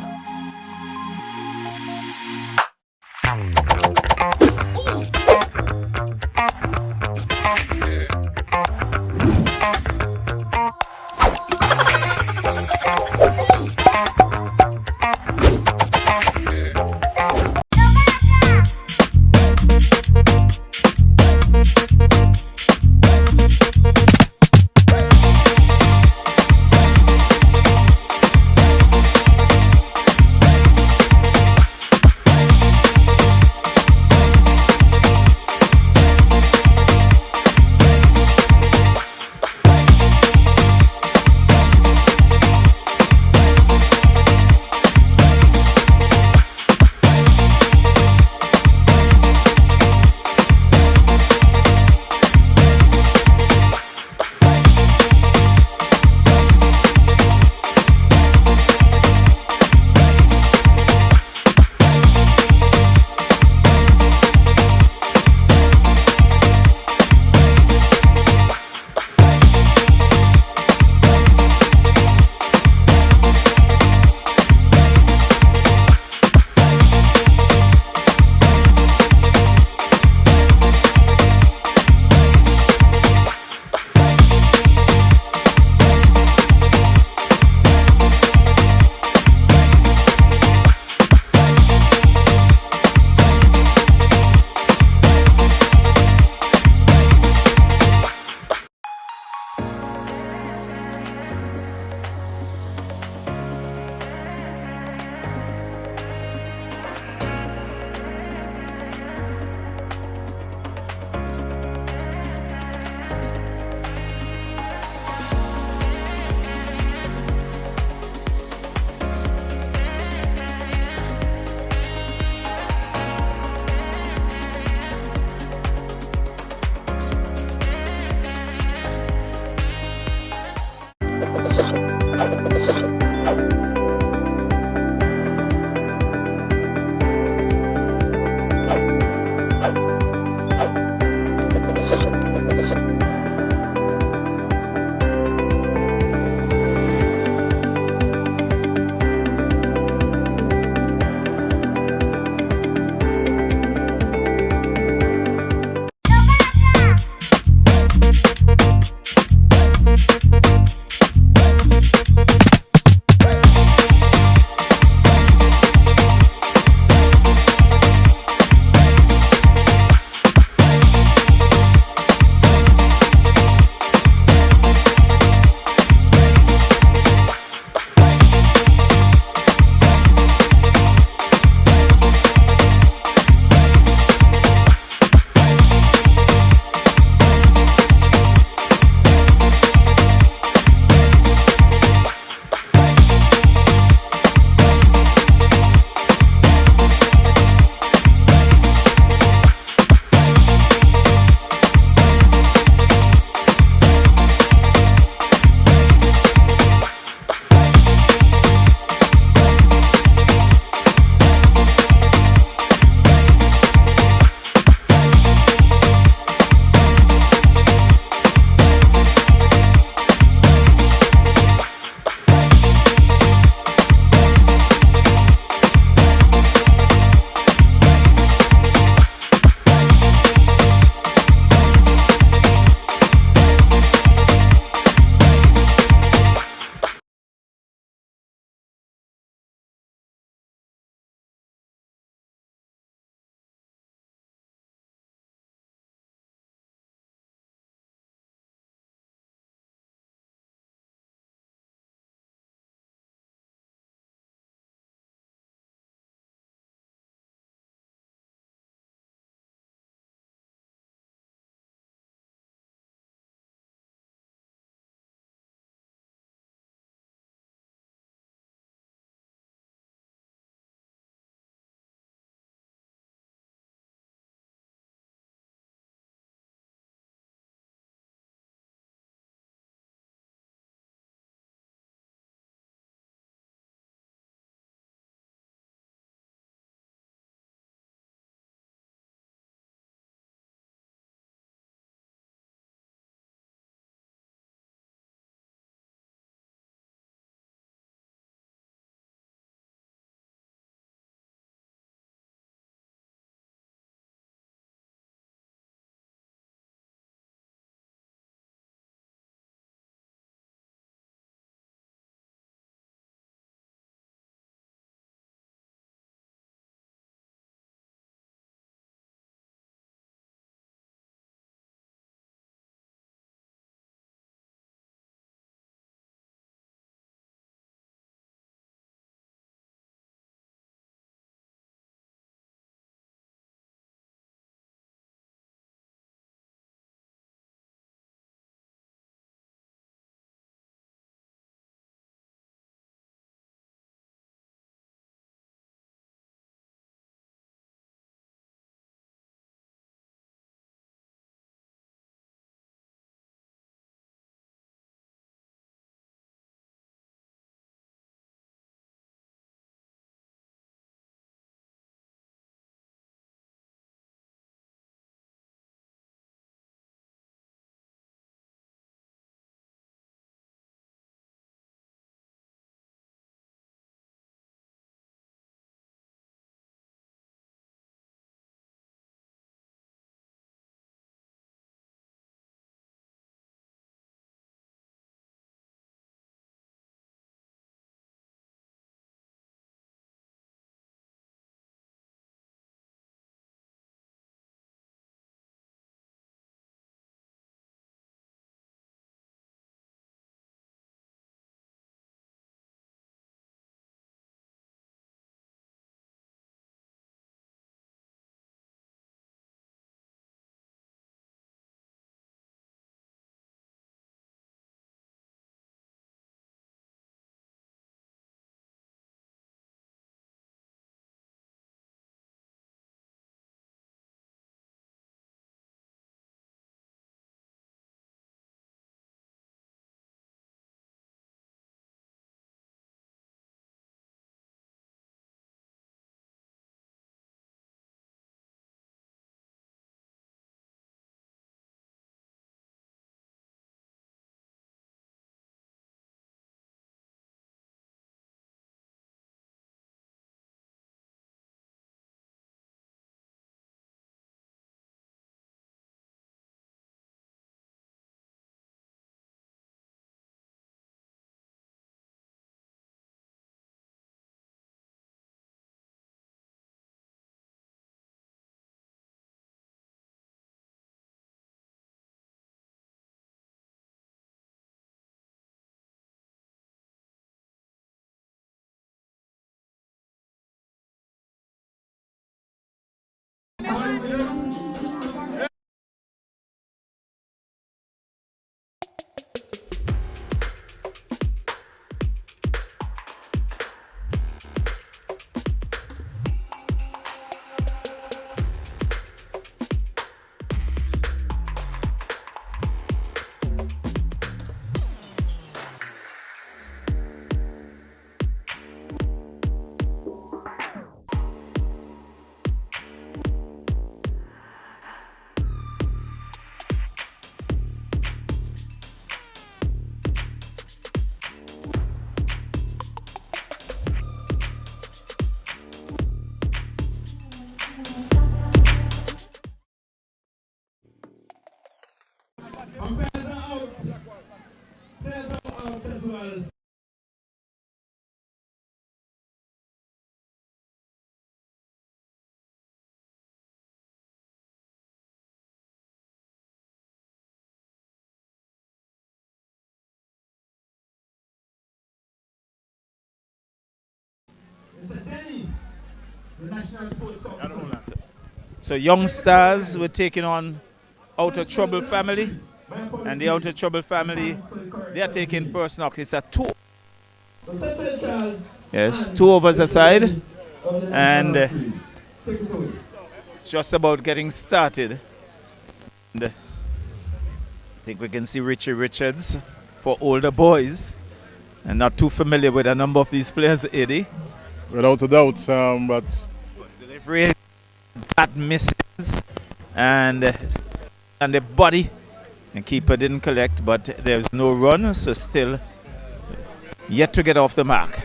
So Young Stars were taking on Outer Trouble family. And the Outer Trouble family, they are taking first knock. It's a 2. Yes, 2 overs aside. And it's just about getting started. And I think we can see Richie Richards for older boys. And not too familiar with a number of these players, Eddie. Without a doubt, but delivery that misses and the body, and keeper didn't collect, but there's no run, so still yet to get off the mark.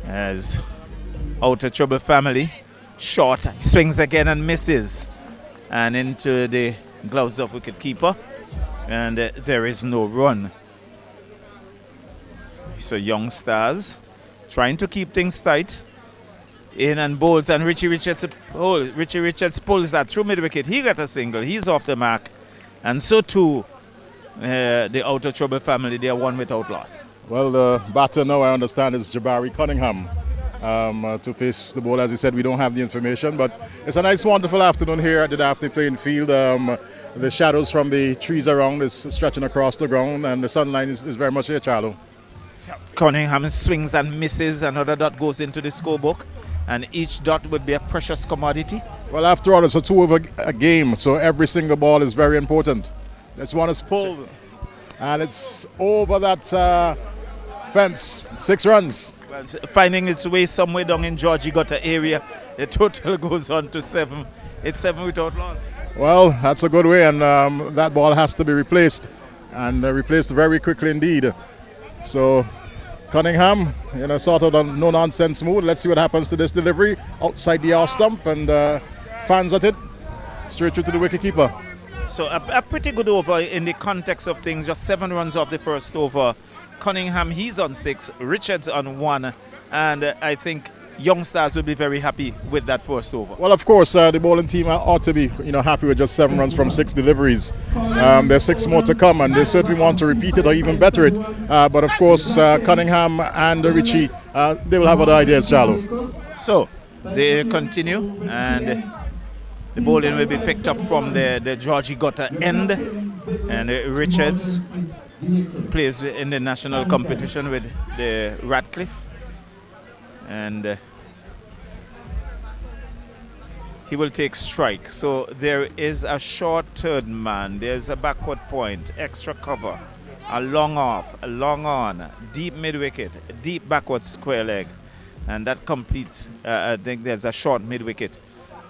As Outer Trouble family, short, swings again and misses, and into the gloves of wicketkeeper, and there is no run. So Young Stars trying to keep things tight. In and bowls, and Richie Richards pulls that through mid-wicket. He got a single. He's off the mark. And so too, the Outer Trouble family, they are one without loss. Well, the batter now, I understand, is Jabari Cunningham to face the ball. As you said, we don't have the information, but it's a nice, wonderful afternoon here at the Daphne playing field. The shadows from the trees around is stretching across the ground, and the sunlight is very much here, Charlo. Cunningham swings and misses. Another dot goes into the scorebook, and each dot would be a precious commodity. Well, after all, it's a 2-over game, so every single ball is very important. This one is pulled, and it's over that fence. 6 runs. Well, finding its way somewhere down in 𝘰𝑗𝑡 area, the total goes on to 7. It's 7 without loss. Well, that's a good way, and that ball has to be replaced, and replaced very quickly indeed. So Cunningham in a sort of no-nonsense mood. Let's see what happens to this delivery outside the off stump, and fans at it straight through to the wicketkeeper. So a pretty good over in the context of things. Just 7 runs off the first over. Cunningham, he's on 6. Richards on 1, and I think Young Stars will be very happy with that first over. Well, of course, the bowling team ought to be, happy with just 7 runs from 6 deliveries. There's 6 more to come, and they certainly want to repeat it or even better it. But of course, Cunningham and Richie, they will have other ideas, Charlo. So they continue, and the bowling will be picked up from the 𝘰𝑗𝑡 end, and Richards plays in the national competition with the Radcliffe, and he will take strike. So there is a short third man, there's a backward point, extra cover, a long off, a long on, deep mid-wicket, deep backward square leg, and that completes, I think there's a short mid-wicket,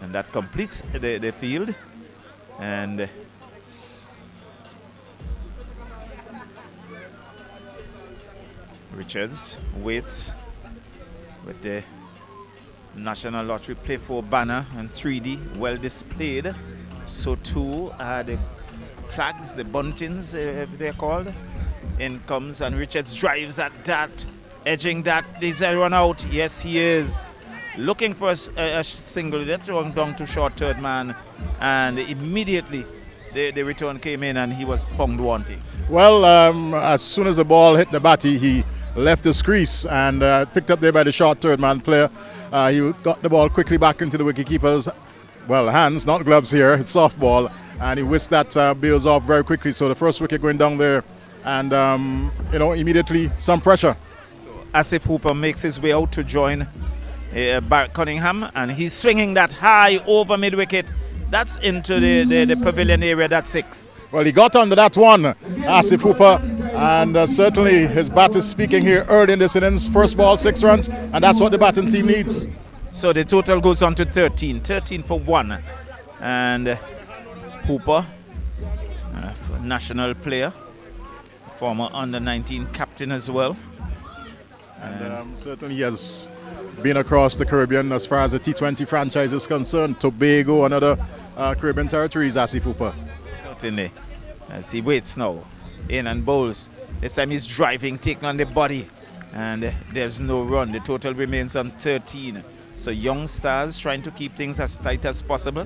and that completes the field. And Richards waits with the National Lottery Play 4 banner and 3D well displayed. So too are the flags, the buntings, they're called. In comes, and Richards drives at that, edging that. Is a run out? Yes, he is. Looking for a single. That's run down to short third man, and immediately the return came in, and he was found wanting. Well, as soon as the ball hit the batty, he left his crease and picked up there by the short third man player. He got the ball quickly back into the wicketkeeper's, hands, not gloves here, it's softball, and he whisked that bails off very quickly. So the first wicket going down there, and immediately some pressure. So Asif Hooper makes his way out to join Barrett Cunningham, and he's swinging that high over mid-wicket. That's into the pavilion area, that's 6. Well, he got under that one, Asif Hooper, and certainly his bat is speaking here early in this innings. First ball, 6 runs, and that's what the batting team needs. So the total goes on to 13 for 1. And Hooper, national player, former under-19 captain as well. And certainly he has been across the Caribbean as far as the T20 franchise is concerned. Tobago and other Caribbean territories, Asif Hooper. Certainly, as he waits now, in and bowls. This time he's driving, taking on the body, and there's no run. The total remains on 13. So Young Stars trying to keep things as tight as possible.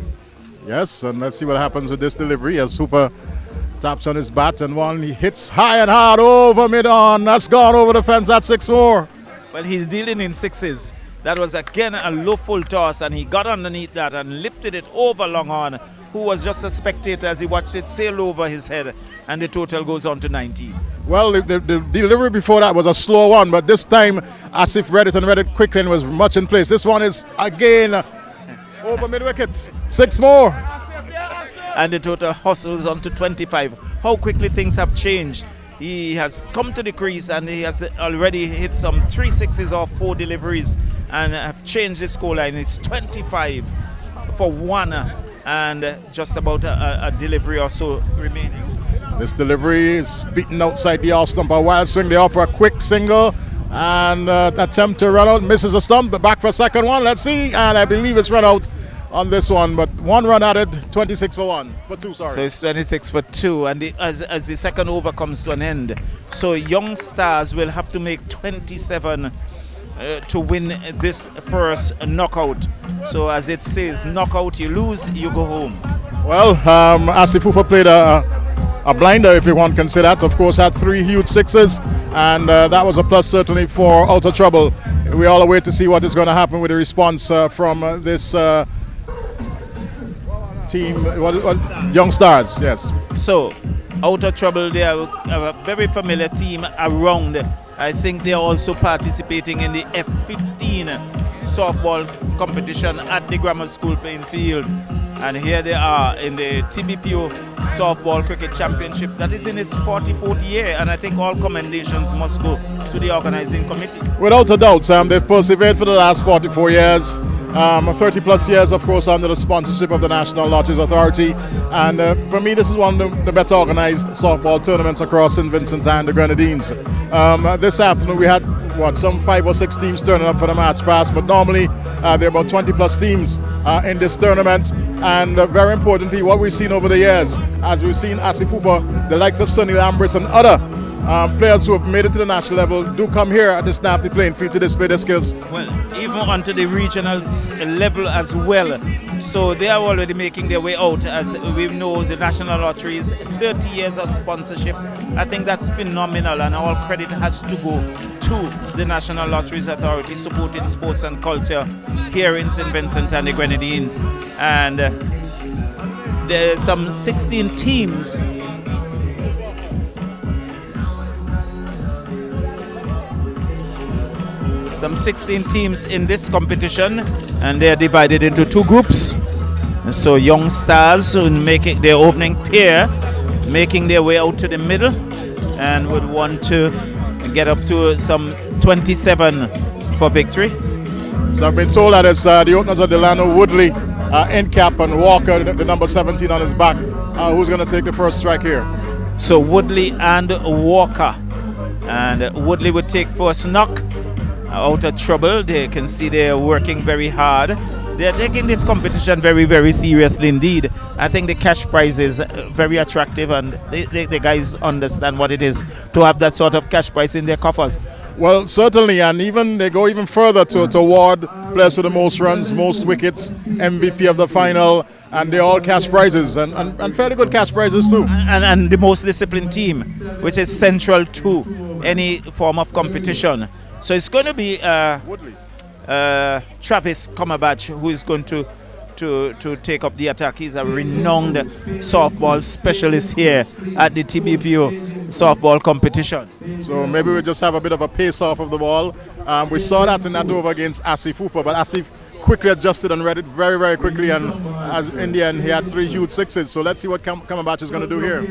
Yes, and let's see what happens with this delivery as Hooper taps on his bat, and one he hits high and hard over mid-on. That's gone over the fence. That's 6 more. Well, he's dealing in 6s. That was again a low full toss, and he got underneath that and lifted it over Longhorn, who was just a spectator as he watched it sail over his head, and the total goes on to 19. Well, the delivery before that was a slow one, but this time Asif read it quickly and was much in place. This one is again over mid-wicket. 6 more. And the total hustles on to 25. How quickly things have changed. He has come to the crease and he has already hit some 3 sixes or 4 deliveries and have changed the scoreline. It's 25 for 1 and just about a delivery or so remaining. This delivery is beaten outside the off stump. A wild swing. They offer a quick single and attempt to run out. Misses the stump. Back for a second one. Let's see. And I believe it's run out on this one. But 1 run at it. 26 for 2. Sorry. So it's 26 for 2. And as the second over comes to an end, so Young Stars will have to make 27 to win this first knockout. So as it says, knockout, you lose, you go home. Well, Asifupa played a blinder, if you want to consider that. Of course, had 3 huge sixes, and that was a plus certainly for Out of Trouble. We all await to see what is going to happen with the response from this team, Young Stars, yes. So, Out of Trouble, they are a very familiar team around. I think they are also participating in the F15 softball competition at the grammar school playing field. And here they are in the Tbpo Softball Cricket Championship. That is in its 44th year, and I think all commendations must go to the organizing committee. Without a doubt, they've persevered for the last 44 years. 30 plus years, of course, under the sponsorship of the National Lotteries Authority. And for me, this is one of the better organized softball tournaments across St. Vincent and the Grenadines. This afternoon, we had, some 5 or 6 teams turning up for the match pass, but normally there are about 20 plus teams in this tournament. And very importantly, what we've seen over the years, as we've seen Asifupa, the likes of Sonny Lambris and other players who have made it to the national level do come here at the snap the playing field to display their skills. Well, even onto the regional level as well. So they are already making their way out. As we know, the National Lotteries, 30 years of sponsorship. I think that's phenomenal, and all credit has to go to the National Lotteries Authority supporting sports and culture here in St. Vincent and the Grenadines. And there's some 16 teams. Some 16 teams in this competition, and they are divided into 2 groups. So Young Stars will make it their opening pair, making their way out to the middle, and would want to get up to some 27 for victory. So I've been told that it's the openers of Delano Woodley in cap and Walker, the number 17 on his back, who's going to take the first strike here. So Woodley and Walker, and Woodley would take first knock. Out of Trouble, they can see they're working very hard. They're taking this competition very, very seriously indeed. I think the cash prize is very attractive, and the guys understand what it is to have that sort of cash prize in their coffers. Well, certainly, and even they go even further to award players to the most runs, most wickets, MVP of the final, and they're all cash prizes, and fairly good cash prizes too. And the most disciplined team, which is central to any form of competition. So it's going to be Travis Comerbach who is going to take up the attack. He's a renowned softball specialist here at the Tbpo softball competition. So maybe we just have a bit of a pace off of the ball. We saw that in that over against Asifupa, but Asif quickly adjusted and read it very, very quickly, and as in the end he had 3 huge sixes. So let's see what Comerbach is going to do here.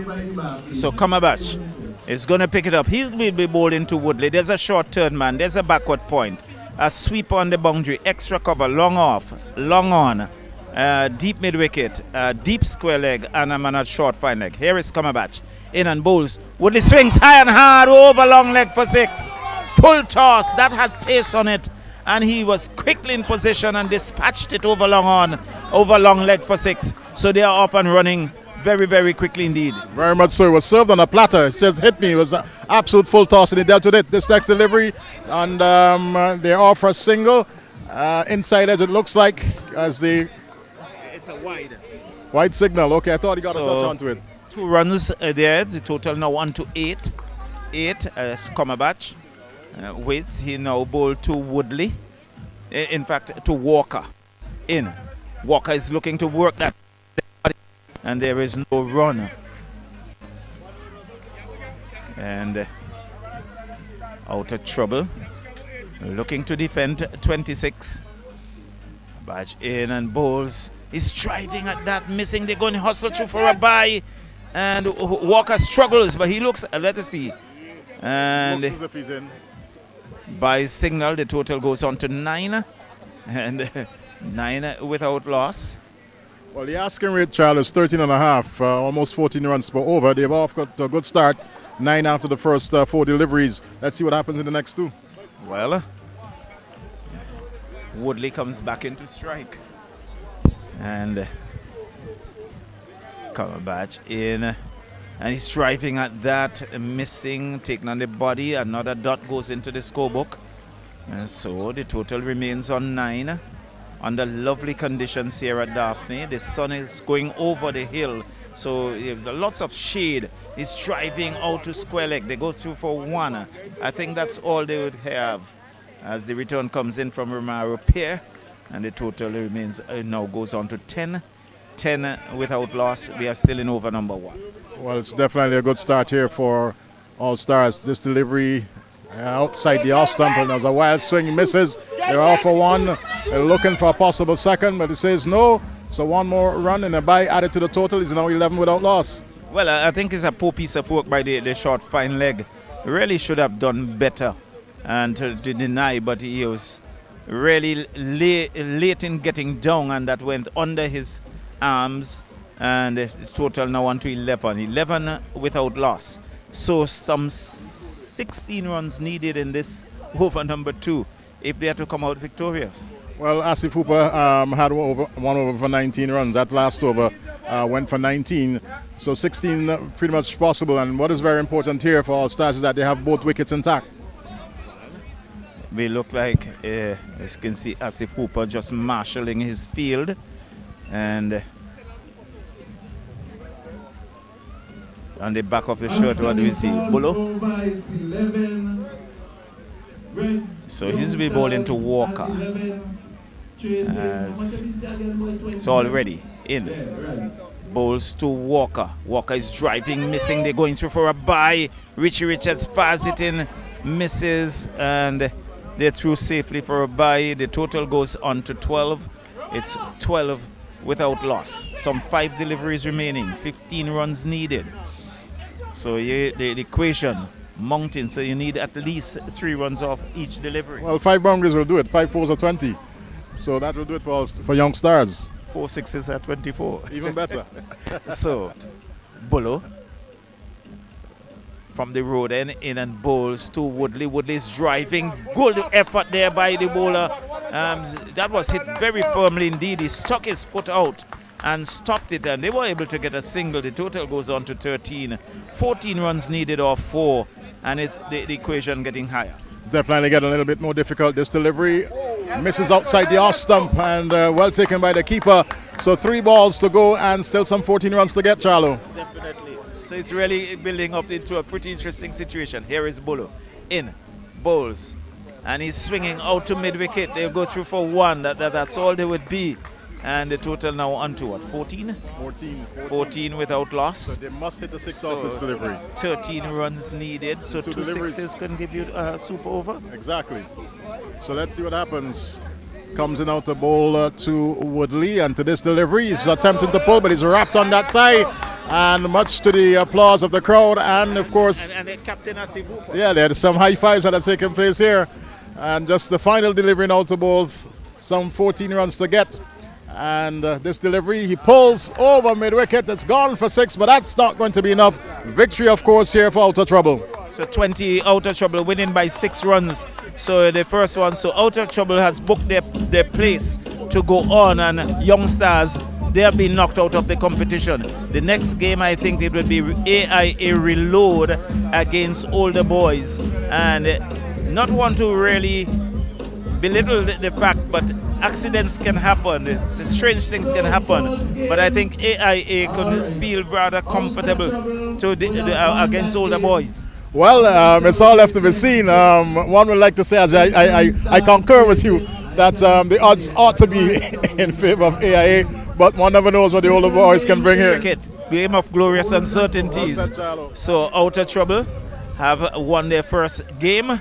So Comerbach is going to pick it up. He will be bowled into Woodley. There's a short third man. There's a backward point. A sweep on the boundary. Extra cover. Long off. Long on. Deep mid wicket. Deep square leg. And a man at short fine leg. Here is Comerbach. In and bowls. Woodley swings high and hard over long leg for 6. Full toss. That had pace on it. And he was quickly in position and dispatched it over long on. Over long leg for 6. So they are off and running very, very quickly indeed. Very much so. It was served on a platter. It says hit me. It was an absolute full toss, and he dealt with it. This next delivery, and they're off for a single. Inside edge, it looks like, as the... It's a wide signal. Okay, I thought he got a touch onto it. 2 runs there. The total now 1 to 8. 8 as Comerbach waits. He now bowled to Woodley. In fact, to Walker. In. Walker is looking to work that. And there is no run. And out of trouble. Looking to defend 26. Badge in and Bowles is driving at that, missing. They're going to hustle through for a bye. And Walker struggles, but he looks, let us see. And by signal, the total goes on to 9. And 9 without loss. Well, the asking rate, Charles, is 13.5, almost 14 runs per over. They've off got a good start. 9 after the first 4 deliveries. Let's see what happens in the next 2. Well, Woodley comes back into strike. And Cumberbatch in. And he's driving at that, missing, taking on the body. Another dot goes into the scorebook. And so the total remains on 9. Under lovely conditions here at Daphne. The sun is going over the hill. So lots of shade. He's driving out to square leg. They go through for 1. I think that's all they would have as the return comes in from 𝑚𝘠𝑠𝘠. And the total remains now goes on to 10. 10 without loss. We are still in over number 1. Well, it's definitely a good start here for All Stars. This delivery outside the off stump, and there's a wild swing, misses. They're off for 1. They're looking for a possible second, but it says no. So 1 more run and a bye added to the total. Is now 11 without loss. Well, I think it's a poor piece of work by the short fine leg. Really should have done better and to deny, but he was really late in getting down, and that went under his arms. And the total now on to 11. 11 without loss. So some 16 runs needed in this over number 2 if they are to come out victorious. Well, 𝐶𝘰𝑝𝘺𝑟𝘠 had one over for 19 runs. That last over went for 19. So 16 pretty much possible. And what is very important here for All Stars is that they have both wickets intact. We look like, as you can see, 𝐶𝘰𝑝𝘺𝑟𝘠 just marshalling his field. And on the back of the shirt, what do we see? Bolo. So he's be bowling to Walker. So already in. Bowls to Walker. Walker is driving, missing. They're going through for a bye. Richie Richards fires it in, misses, and they're through safely for a bye. The total goes on to 12. It's 12 without loss. Some 5 deliveries remaining, 15 runs needed. So the equation mounting, so you need at least 3 runs off each delivery. Well, 5 boundaries will do it. 5 fours are 20. So that will do it for Young Stars. 4 sixes are 24. Even better. So, Bolo from the road and in and bowls to Woodley. Woodley is driving. Good effort there by the bowler. That was hit very firmly indeed. He stuck his foot out and stopped it, and they were able to get a single. The total goes on to 13. 14 runs needed off 4, and it's the equation getting higher. It's definitely getting a little bit more difficult. This delivery misses outside the off stump, and well taken by the keeper. So 3 balls to go and still some 14 runs to get, Charlo. Definitely. So it's really building up into a pretty interesting situation. Here is Bolo in, bowls, and he's swinging out to mid-wicket. They'll go through for 1. That's all they would be. And the total now on to what, 14? 14 without loss. So they must hit a 6 off this delivery. 13 runs needed, so 2 sixes can give you a super over. Exactly. So let's see what happens. Comes in out the bowl to Woodley, and to this delivery, he's attempting to pull, but he's wrapped on that thigh. And much to the applause of the crowd, and of course... And the captain 𝐶𝘰𝑝𝘺𝑟𝘠. Yeah, there's some high fives that are taking place here. And just the final delivery out the ball, some 14 runs to get. And this delivery, he pulls over mid-wicket. It's gone for 6, but that's not going to be enough. Victory, of course, here for Out of Trouble. So 20 Out of Trouble, winning by 6 runs. So the first one, so Out of Trouble has booked their place to go on, and Young Stars, they have been knocked out of the competition. The next game, I think it would be AIA Reload against Older Boys. And not want to really belittle the fact, but accidents can happen. Strange things can happen. But I think AIA could feel rather comfortable to against Older Boys. Well, it's all left to be seen. One would like to say, as I concur with you, that the odds ought to be in favor of AIA, but one never knows what the older boys can bring here. Cricket, game of glorious uncertainties. So Outer Trouble have won their first game,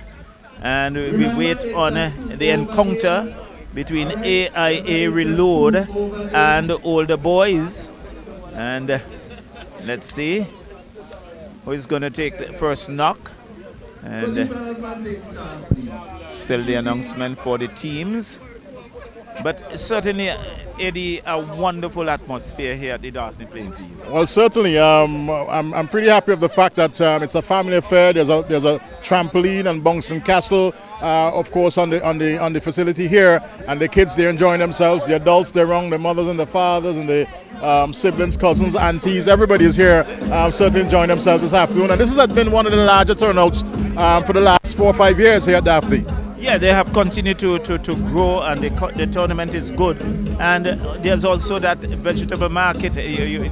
and we wait on the encounter between AIA Reload and Older Boys. And let's see who is going to take the first knock. And still the announcement for the teams. But certainly, Eddie, a wonderful atmosphere here at the Daphne playing field. Well, certainly, I'm pretty happy with the fact that it's a family affair. There's a trampoline and bouncing castle, of course, on the facility here, and the kids, they're enjoying themselves. The adults, they're around, the mothers and the fathers and the siblings, cousins, aunties. Everybody is here, certainly enjoying themselves this afternoon. And this has been one of the larger turnouts for the last 4 or 5 years here at Daphne. Yeah, they have continued to grow, and the tournament is good. And there's also that vegetable market. You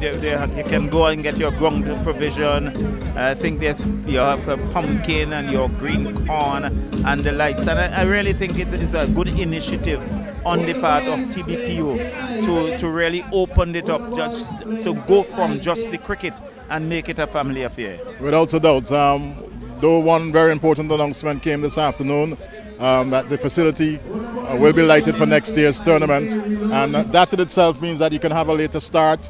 can go and get your ground provision. I think you have a pumpkin and your green corn and the likes. And I really think it's a good initiative on the part of Tbpo to really open it up, just to go from just the cricket and make it a family affair. Without a doubt. Though one very important announcement came this afternoon, that the facility will be lighted for next year's tournament, and that in itself means that you can have a later start,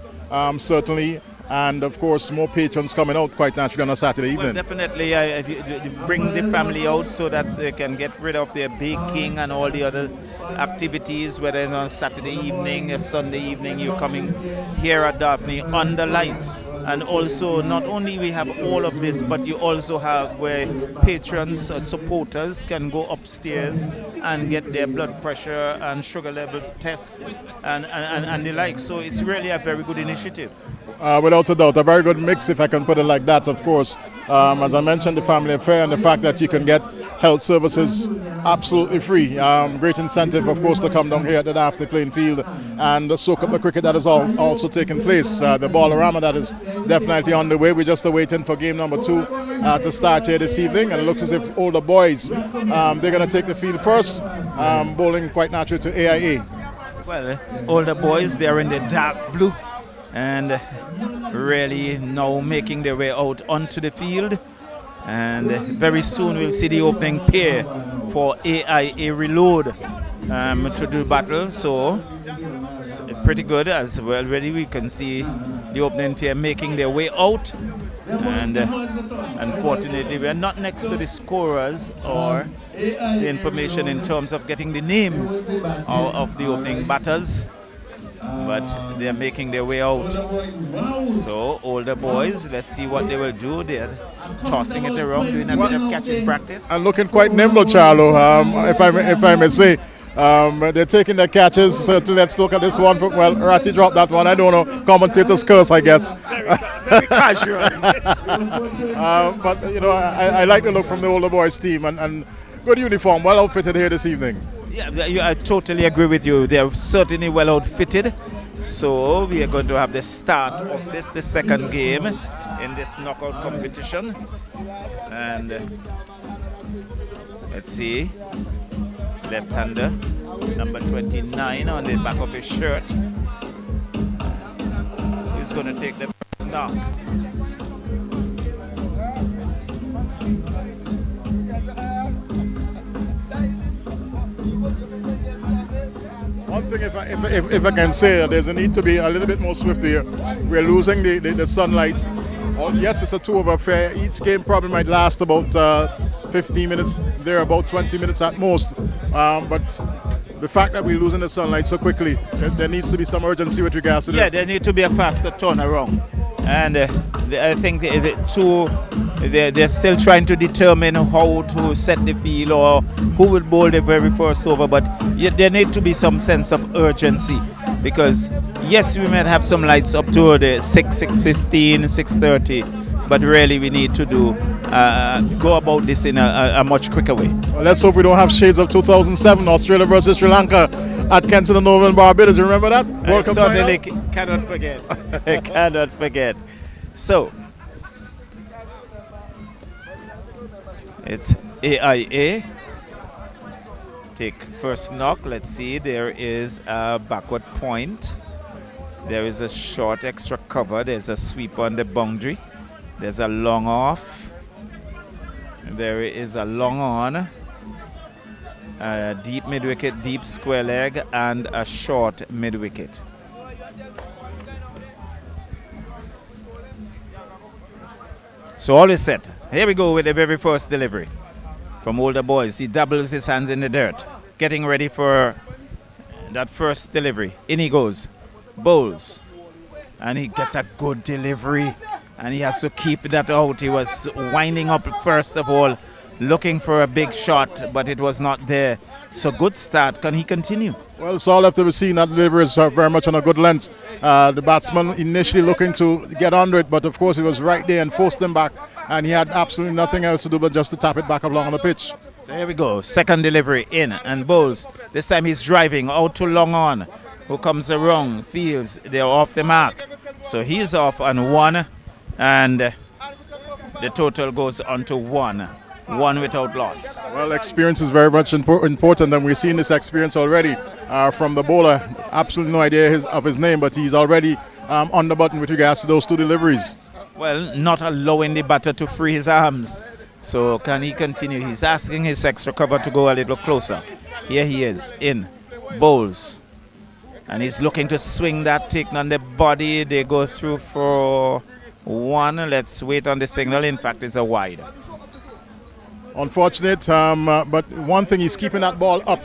certainly, and of course more patrons coming out quite naturally on a Saturday evening. Well, definitely, bring the family out so that they can get rid of their baking and all the other activities, whether it's on Saturday evening or Sunday evening. You're coming here at Daphne under lights. And also, not only we have all of this, but you also have where patrons, supporters can go upstairs and get their blood pressure and sugar level tests and the like. So it's really a very good initiative. Without a doubt, a very good mix, if I can put it like that, of course. As I mentioned, the family affair and the fact that you can get health services absolutely free. Great incentive, of course, to come down here at the Daphne playing field and soak up the cricket that is also taking place. The Ball-a-Rama that is definitely on the way. We're just waiting for game number 2 to start here this evening, and it looks as if Older Boys, they're going to take the field first, bowling quite naturally to AIA. Well, Older Boys, they're in the dark blue and really now making their way out onto the field, and very soon we'll see the opening pair for AIA Reload to do battle. So it's pretty good as well. Already we can see the opening pair making their way out, and unfortunately we're not next to the scorers or the information in terms of getting the names of the opening batters, but they're making their way out. So Older Boys, let's see what they will do. They're tossing it around, doing a bit of catching practice. And looking quite nimble, Charlo, if I may say. They're taking their catches. So let's look at this one. Well, Ratty dropped that one. I don't know. Commentator's curse, I guess. Very casual. But, you know, I like the look from the Older Boys team, and good uniform, well outfitted here this evening. Yeah, I totally agree with you. They're certainly well outfitted. So we are going to have the start of the second game in this knockout competition. And let's see. Left-hander, number 29 on the back of his shirt. He's going to take the first knock. One thing, if I can say, there's a need to be a little bit more swift here. We're losing the sunlight. Yes, it's a 2-over affair. Each game probably might last about 15 minutes, there about 20 minutes at most. But the fact that we're losing the sunlight so quickly, there needs to be some urgency with regards to that. Yeah, there needs to be a faster turnaround. And I think they're still trying to determine how to set the field or who will bowl the very first over. But there needs to be some sense of urgency, because yes, we might have some lights up to the 6:15, 6:30, but really we need to go about this in a much quicker way. Well, let's hope we don't have shades of 2007, Australia versus Sri Lanka at Kensington Oval in Barbados. You remember that? World Cup certainly cannot forget. Cannot forget. So it's AIA take first knock. Let's see. There is a backward point. There is a short extra cover. There's a sweep on the boundary. There's a long off. There is a long on. Deep mid-wicket, deep square leg, and a short mid-wicket. So all is set. Here we go with the very first delivery from Older Boys. He doubles his hands in the dirt, getting ready for that first delivery. In he goes, bowls, and he gets a good delivery, and he has to keep that out. He was winding up first of all, looking for a big shot, but it was not there. So good start. Can he continue? Well, it's all left to be seen. That delivery is very much on a good length. The batsman initially looking to get under it, but of course he was right there and forced him back, and he had absolutely nothing else to do but just to tap it back along on the pitch. So here we go. Second delivery in and bowls. This time he's driving out to long on. Who comes around, feels they're off the mark. So he's off on one, and the total goes on to one. One without loss. Well, experience is very much important, and we've seen this experience already from the bowler. Absolutely no idea of his name, but he's already on the button with regards to those two deliveries. Well, not allowing the batter to free his arms. So can he continue? He's asking his extra cover to go a little closer. Here he is, in, bowls. And he's looking to swing that, taking on the body. They go through for one. Let's wait on the signal. In fact, it's a wide. Unfortunate, but one thing, he's keeping that ball up.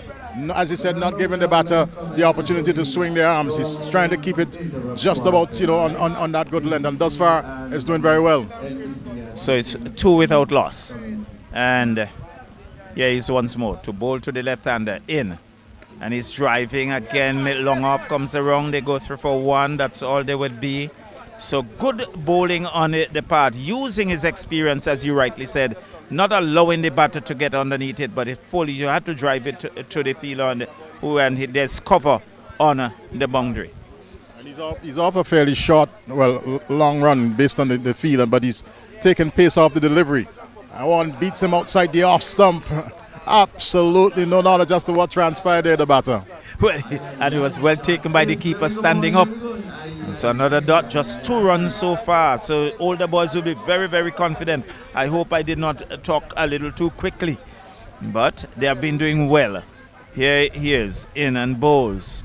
As you said, not giving the batter the opportunity to swing their arms. He's trying to keep it just about, on that good length, and thus far, is doing very well. So it's two without loss. And here he's once more to bowl to the left-hander, in. And he's driving again, long off comes around, they go through for one, that's all they would be. So good bowling on the part, using his experience, as you rightly said, not allowing the batter to get underneath it, but fully you have to drive it to the field, and there's cover on the boundary. And he's off a fairly short, long run based on the field, but he's taking pace off the delivery. One beats him outside the off stump. Absolutely no knowledge as to what transpired there, the batter. Well, and it was well taken by the keeper standing up. So another dot, just 2 runs so far. So Older Boys will be very, very confident. I hope I did not talk a little too quickly, but they have been doing well. Here he is, in and bowls,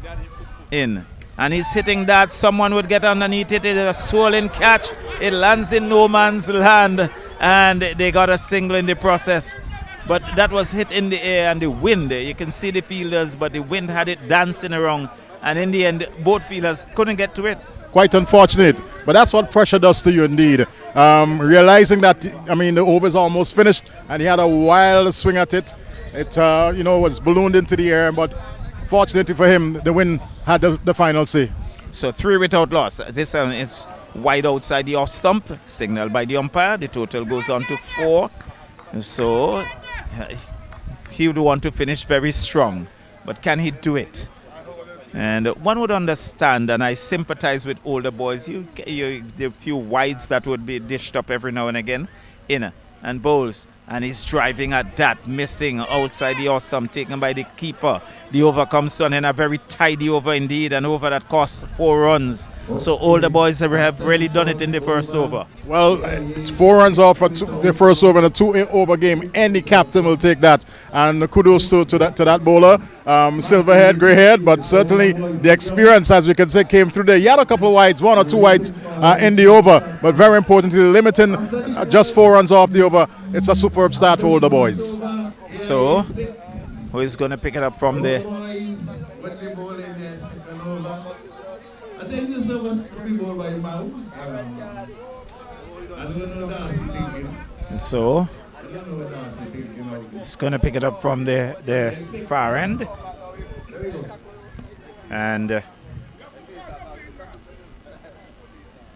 in. And he's hitting that. Someone would get underneath it. It is a swollen catch. It lands in no man's land, and they got a single in the process. But that was hit in the air, and the wind, you can see the fielders, but the wind had it dancing around. And in the end, both fielders couldn't get to it. Quite unfortunate, but that's what pressure does to you indeed. Realizing that, the over's almost finished, and he had a wild swing at it. It, was ballooned into the air, but fortunately for him, the wind had the final say. So 3 without loss. This one is wide outside the off stump, signaled by the umpire. The total goes on to 4. So he would want to finish very strong, but can he do it? And one would understand, and I sympathize with Older Boys, the few wides that would be dished up every now and again, in and bowls, and he's driving at that, missing outside the awesome, taken by the keeper. The over comes on in a very tidy over indeed, an over that costs 4 runs. So Older Boys have really done it in the first over. Well, it's 4 runs off for the first over in a 2-over game. Any captain will take that, and kudos to that bowler. Silver-haired, grey-haired, but certainly the experience, as we can say, came through there. He had a couple of wides, 1 or 2 wides in the over, but very importantly, limiting just 4 runs off the over. It's a superb start for Older Boys. So, who is going to pick it up from there? So, it's going to pick it up from the far end. And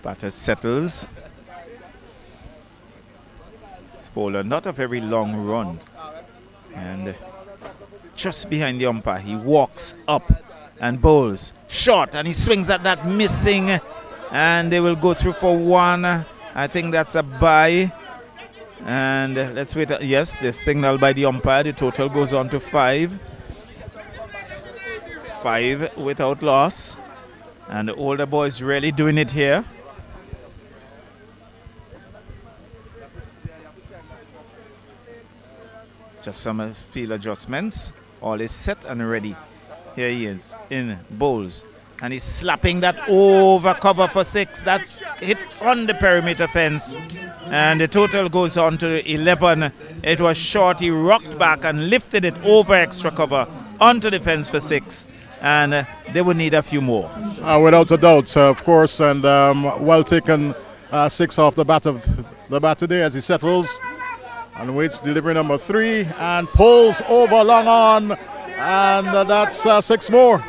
batter settles. Bowler, not a very long run, and just behind the umpire, he walks up and bowls short, and he swings at that, missing, and they will go through for 1. I think that's a bye, and let's wait. Yes, the signal by the umpire. The total goes on to 5. 5 without loss. And the older boys really doing it here. Just some field adjustments. All is set and ready. Here he is in bowls. And he's slapping that over cover for 6. That's hit on the perimeter fence. And the total goes on to 11. It was short. He rocked back and lifted it over extra cover onto the fence for 6. And they would need a few more. Without a doubt, of course. And well taken 6 off the bat today as he settles. And waits delivery number 3 and pulls over long on. And that's 6 more.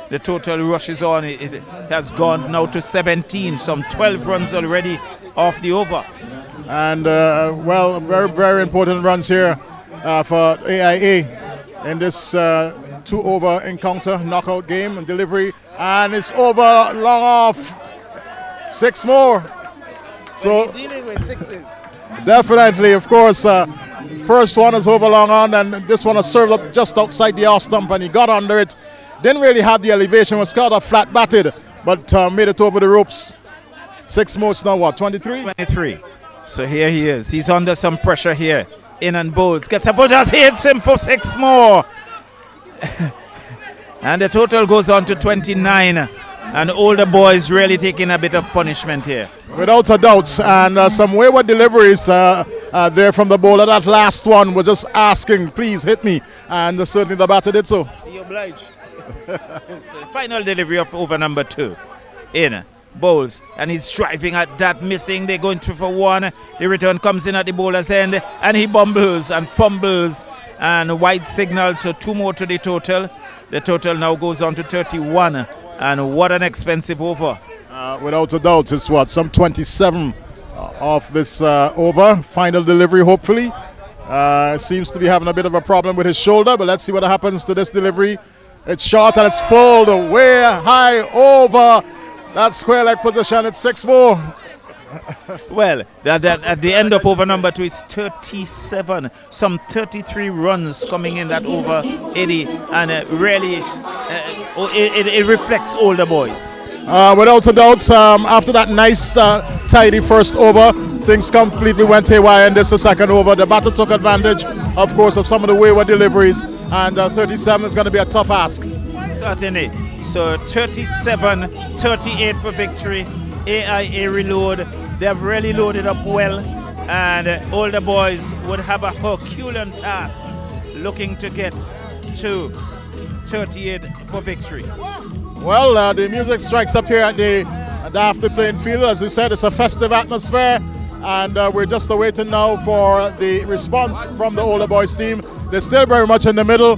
The total rushes on. It has gone now to 17. Some 12 runs already off the over. And, well, very, very important runs here for AIA in this 2-over encounter, knockout game and delivery. And it's over long off. 6 more. So dealing with 6s. Definitely, of course. First one is over long on, and this one is served up just outside the off stump, and he got under it. Didn't really have the elevation, was kind of flat batted, but made it over the ropes. 6 more, now what, 23? 23. So here he is. He's under some pressure here. In and bowls. Gets a bulldoze, hits him for 6 more. And the total goes on to 29. And older boys really taking a bit of punishment here. Without a doubt. And some wayward deliveries there from the bowler. That last one was just asking, please hit me. And certainly the batter did so. He obliged. So final delivery of over number 2. In. Bowls. And he's driving at that, missing. They're going through for 1. The return comes in at the bowler's end. And he bumbles and fumbles. And wide signal. So 2 more to the total. The total now goes on to 31. And what an expensive over. Without a doubt, it's what, some 27 of this over. Final delivery, hopefully. Seems to be having a bit of a problem with his shoulder, but let's see what happens to this delivery. It's short and it's pulled way high over that square leg position. It's 6 more. Well, at the end of over number 2 is 37. Some 33 runs coming in that over, Eddie, and really it reflects older boys. Without a doubt, after that nice tidy first over, things completely went haywire in this the second over. The batter took advantage, of course, of some of the wayward deliveries, and 37 is going to be a tough ask. Certainly. So 37-38 for victory. AIA reload. They have really loaded up well, and older boys would have a Herculean task looking to get to 38 for victory. Well, the music strikes up here at the after playing field. As we said, it's a festive atmosphere, and we're just awaiting now for the response from the older boys team. They're still very much in the middle,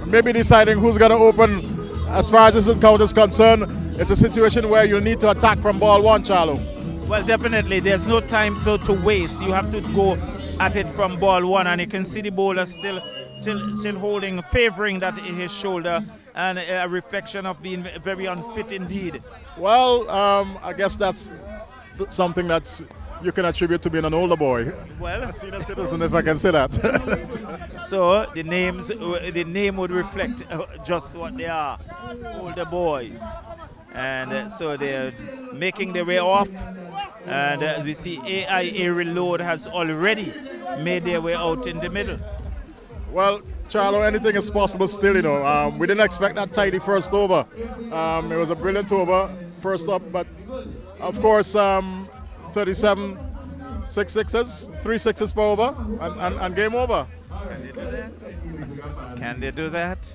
maybe deciding who's going to open. As far as this encounter is concerned, it's a situation where you need to attack from ball 1, Charlo. Well, definitely. There's no time to waste. You have to go at it from ball 1, and you can see the bowler still holding, favoring that in his shoulder, and a reflection of being very unfit indeed. Well, I guess that's something that's you can attribute to being an older boy. Well, a senior citizen, if I can say that. So the name would reflect just what they are, older boys. And so they're making their way off. And as we see, AIA Reload has already made their way out in the middle. Well, Charlo, anything is possible still, you know. We didn't expect that tidy first over. It was a brilliant over, first up, but of course, 37, 6 sixes, 3 sixes per over, and game over. Can they do that? Can they do that?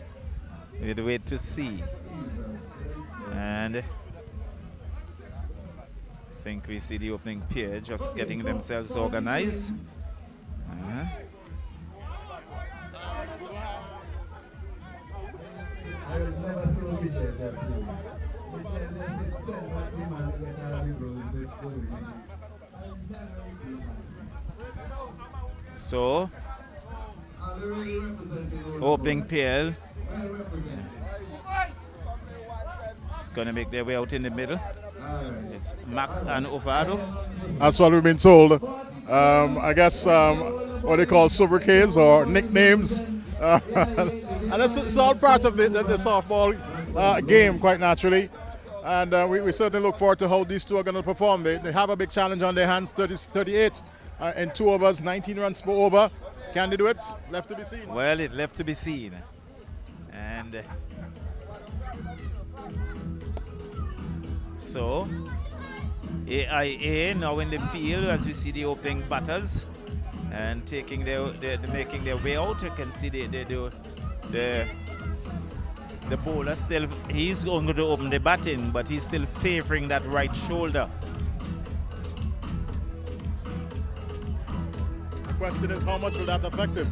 We'll wait to see. And I think we see the opening pair just getting themselves organized. So, opening pair is going to make their way out in the middle. It's Mac and Ovado. That's what we've been told. I guess what they call sobriquets or nicknames. And it's all part of the softball game, quite naturally. And we certainly look forward to how these two are going to perform. They have a big challenge on their hands, 38 in 2 overs, 19 runs per over. Can they do it? Left to be seen. Well, it left to be seen. And so AIA now in the field as we see the opening batters and making their way out. You can see the bowler still, he's going to open the batting, but he's still favoring that right shoulder. The question is, how much will that affect him?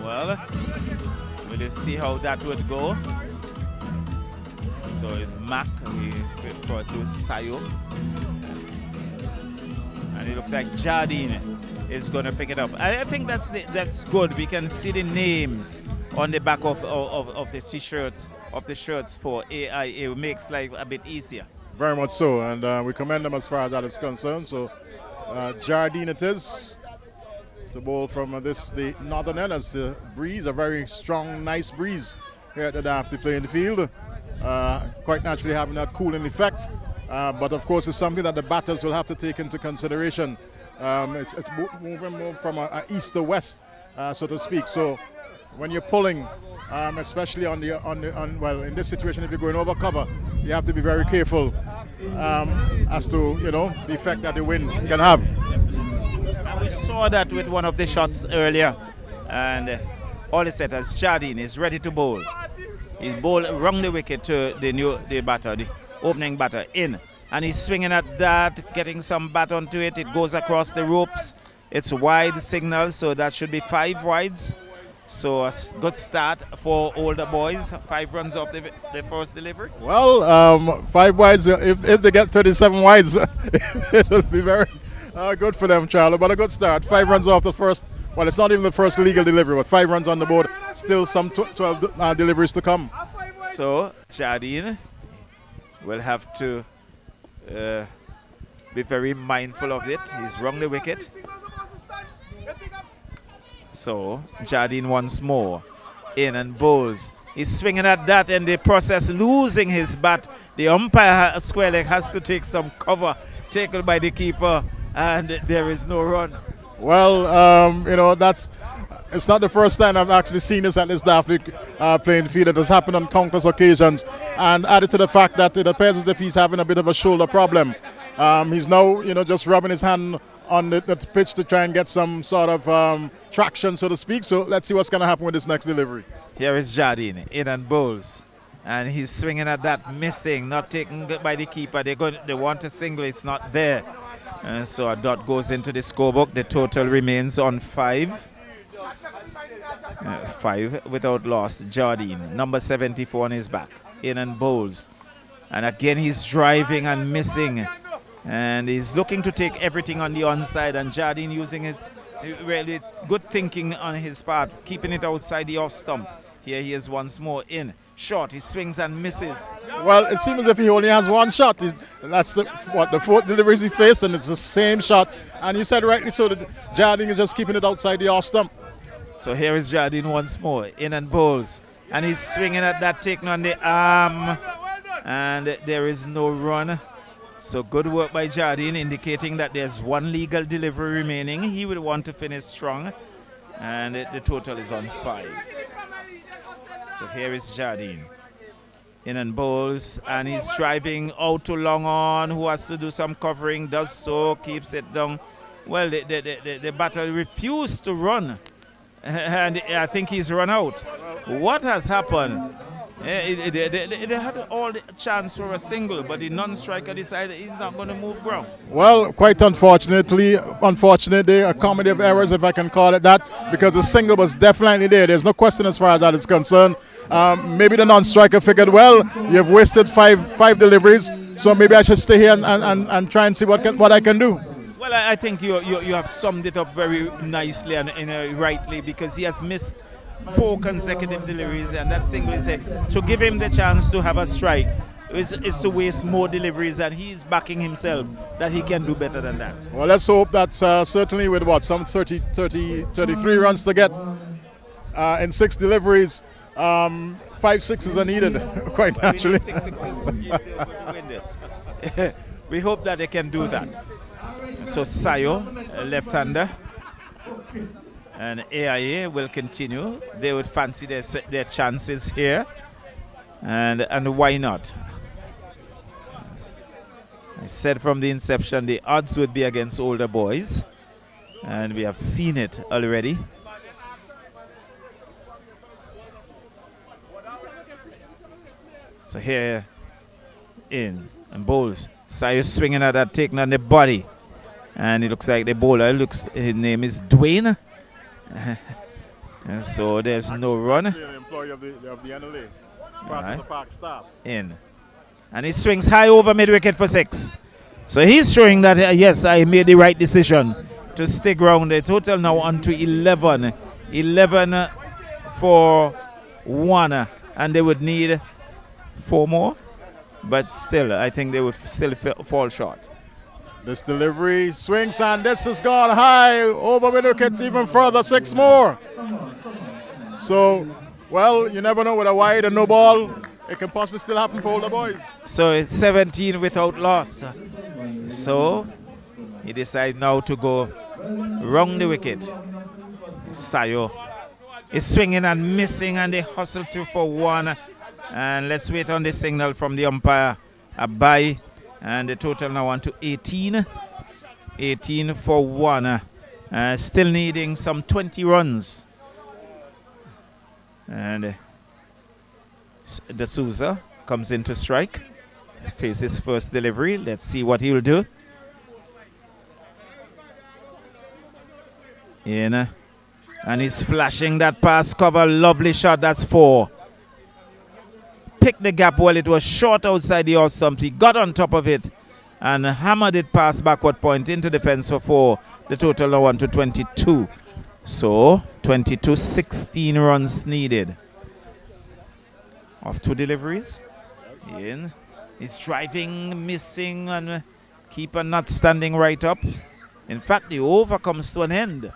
Well, we'll see how that would go. So it's Mac, we refer to Sayo. And it looks like Jardine is going to pick it up. I think that's good. We can see the names on the back of the t-shirts, of the shirts for AIA. It makes life a bit easier. Very much so, and we commend them as far as that is concerned. So Jardine it is to bowl from the northern end as the breeze, a very strong, nice breeze here at the Daphne playing the field. Quite naturally having that cooling effect. But of course, it's something that the batters will have to take into consideration. It's moving more from a east to west, so to speak. So when you're pulling, especially on in this situation, if you're going over cover, you have to be very careful as to the effect that the wind can have. And we saw that with one of the shots earlier, and all is set as Jardine is ready to bowl. He's bowled wrong the wicket to the opening batter in, and he's swinging at that, getting some bat onto it. It goes across the ropes. It's wide signal, so that should be 5 wides. So a good start for older boys. 5 runs off the first delivery. Well, 5 wides. If they get 37 wides, it will be very good for them, Charlie. But a good start. 5 runs off the first. Well, it's not even the first legal delivery, but 5 runs on the board. Still some 12 deliveries to come. So Jardine will have to be very mindful of it. He's wrong the wicket. So Jardine once more in and bowls. He's swinging at that, and the process losing his bat. The umpire 𝐶𝑰𝑟 has to take some cover, tackled by the keeper, and there is no run. Well, it's not the first time I've actually seen this at this Daphne playing field. It has happened on countless occasions, and added to the fact that it appears as if he's having a bit of a shoulder problem. He's now, just rubbing his hand on the pitch to try and get some sort of traction, so to speak. So let's see what's going to happen with this next delivery. Here is Jardine in and bowls, and he's swinging at that, missing, not taken by the keeper. They want a single, it's not there. And so a dot goes into the scorebook. The total remains on 5. 5 without loss. Jardine, number 74 on his back, in and bowls. And again he's driving and missing. And he's looking to take everything on the onside. And Jardine using his really good thinking on his part, keeping it outside the off stump. Here he is once more in. Short, he swings and misses. Well, it seems as if he only has 1 shot. That's the 4th delivery he faced, and it's the same shot. And you said rightly so that Jardine is just keeping it outside the off stump. So here is Jardine once more, in and bowls. And he's swinging at that, taking on the arm. And there is no run. So good work by Jardine, indicating that there's 1 legal delivery remaining. He would want to finish strong. And the total is on 5. So here is Jardine, in and bowls, and he's driving out to long on, who has to do some covering, does so, keeps it down. Well, the batter refused to run, and I think he's run out. What has happened? They had all the chance for a single, but the non-striker decided he's not going to move ground. Well, quite unfortunate, a comedy of errors, if I can call it that, because the single was definitely there. There's no question as far as that is concerned. Maybe the non-striker figured, well, you've wasted five deliveries, so maybe I should stay here and try and see what I can do. Well, I think you have summed it up very nicely and rightly, because he has missed 4 consecutive deliveries, and that single is to give him the chance to have a strike is to waste more deliveries, and he's backing himself that he can do better than that. Well, let's hope that certainly with some 33 runs to get in 6 deliveries, 5 sixes are needed, quite But we naturally. need 6 sixes if they're going to win this. We hope that they can do that. So 𝘰𝑗, left-hander, and 𝐴𝑖𝑎 will continue. They would fancy their chances here, and why not? I said from the inception the odds would be against older boys, and we have seen it already. So here in and bowls. 𝘰𝑗 swinging at that, taking on the body. And it looks like the bowler his name is Dwayne. And so there's no run. An employee of the NLA, part of the park staff. In. And he swings high over mid-wicket for 6. So he's showing that, yes, I made the right decision to stick around. The total now on to 11. 11 for 1. And they would need 4 more. But still, I think they would still fall short. This delivery swings, and this has gone high over mid-wickets even further. 6 more. So, well, you never know with a wide and no ball. It can possibly still happen for older boys. So it's 17 without loss. So he decides now to go round the wicket. 𝘰𝑗 is swinging and missing, and they hustle through for 1. And let's wait on the signal from the umpire. A bye, and the total now on to 18. 18 for 1. Still needing some 20 runs. And D'Souza comes in to strike. Faces first delivery. Let's see what he'll do. In. And he's flashing that pass cover. Lovely shot. That's 4. Picked the gap well. It was short outside the off stump. He got on top of it and hammered it past backward point into the fence for 4. The total now on to 22. So 22, 16 runs needed. Off 2 deliveries. In. He's driving, missing, and keeper not standing right up. In fact, the over comes to an end.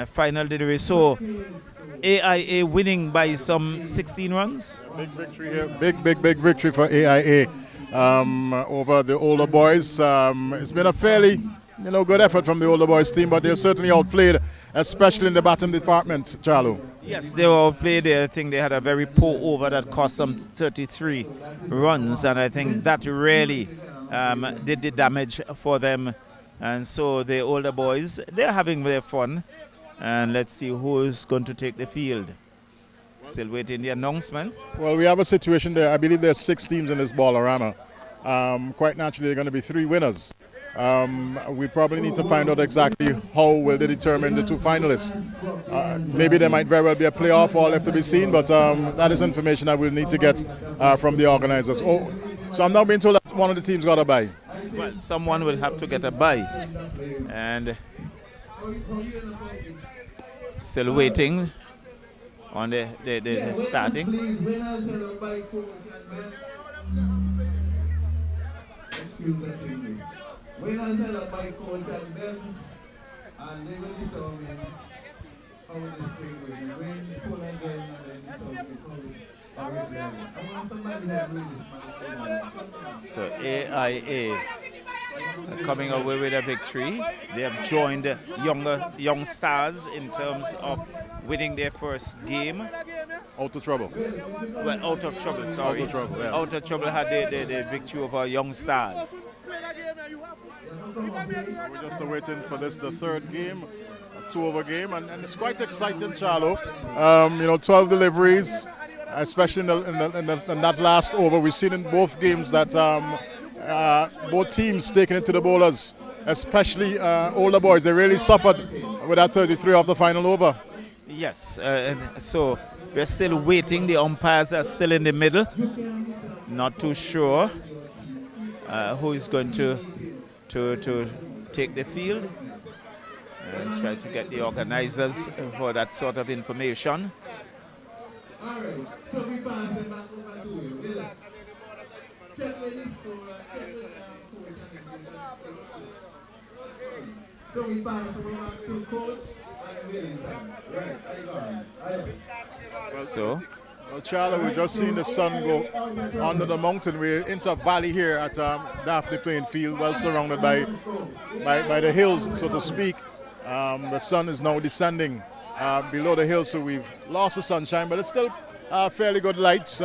Final delivery. So 𝐴𝑖𝑎 winning by some 16 runs. Big victory here. Big victory for 𝐴𝑖𝑎 over the older boys. It's been a fairly good effort from the older boys team, but they're certainly outplayed, especially in the batting department, Charlo. Yes, they were outplayed. I think they had a very poor over that cost them 33 runs, and I think that really did the damage for them. And so the older boys, they're having their fun. And let's see who's going to take the field. Still waiting the announcements. Well, we have a situation there. I believe there's 6 teams in this Ball-Arama. Quite naturally, there are going to be 3 winners. We probably need to find out exactly how will they determine the 2 finalists. Maybe there might very well be a playoff, all left to be seen, but that is information I will need to get from the organizers. Oh, so I'm now being told that one of the teams got a bye. Well, someone will have to get a bye. And still waiting on the starting. Winners held by coach and them, and they will determine how this thing will win, pull again, and then determine how it will. I want somebody to read this. So 𝐴𝑖𝑎 coming away with a victory. They have joined young stars in terms of winning their first game. Out of trouble. Well, out of trouble, sorry. Out of trouble, yes. Out of trouble had the victory over young stars. We're just waiting for this, the 3rd game, a 2-over game, and it's quite exciting, Charlo. 12 deliveries, especially in that last over. We've seen in both games that both teams taking it to the bowlers, especially older boys. They really suffered with that 33 off the final over. Yes, so we're still waiting. The umpires are still in the middle. Not too sure who is going to take the field. And try to get the organizers for that sort of information. All right, so we pass it back over to you. Check with this score, so we pass it back to coach and Wellington. Right, I got it. So Well, Charlie, we've just seen the sun go under the mountain. We're into a valley here at Daphne playing field, well surrounded by the hills, so to speak. The sun is now descending below the hill, so we've lost the sunshine, but it's still fairly good lights.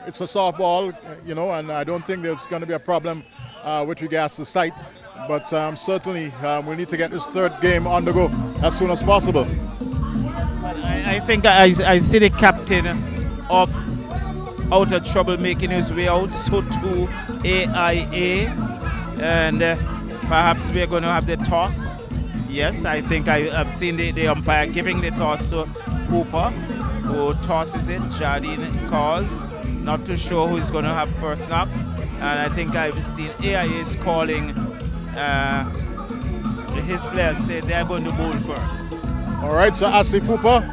It's a softball, and I don't think there's going to be a problem with regards to sight. But certainly we need to get this third game on the go as soon as possible. I think I see the captain of Outer Trouble making his way out, so too AIA, and perhaps we're going to have the toss. Yes, I think I've seen the umpire giving the toss to Hooper, who tosses it. Jardine calls, not too sure who's going to have first knock, and I think I've seen AIA is calling his players say they're going to bowl first. All right, so Asif Hooper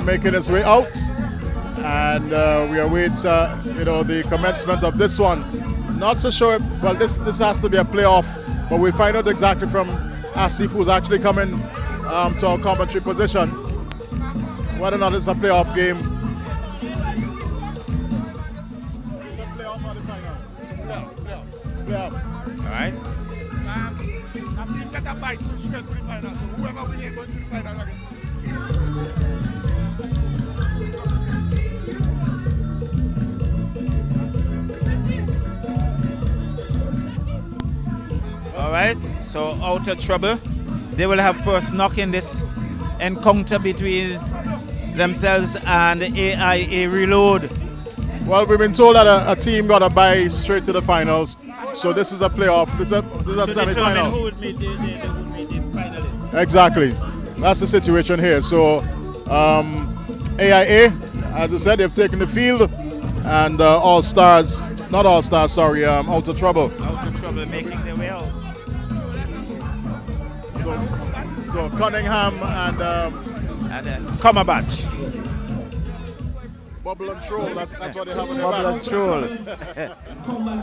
making his way out, and we await the commencement of this one. Not so sure. Well, this has to be a playoff, but we'll find out exactly from Asif, who's actually coming to our commentary position, whether or not it's a playoff game. It's a playoff or the final? Playoff. All right. I think that a bite to straight to the final, so whoever wins is going to the final again. All right, so Outer Trouble, they will have first knock in this encounter between themselves and AIA Reload. Well, we've been told that a team got a bye straight to the finals, so this is a playoff. This is a semi-final. Who would be the finalists? Exactly, that's the situation here. So AIA, as I said, they've taken the field, and Outer Trouble. Outer Trouble making their way out. So Cunningham and 𝘠𝑚𝑟𝑟𝑔𝘩. Bubble and Troll, that's what they have in their Bubble and Troll.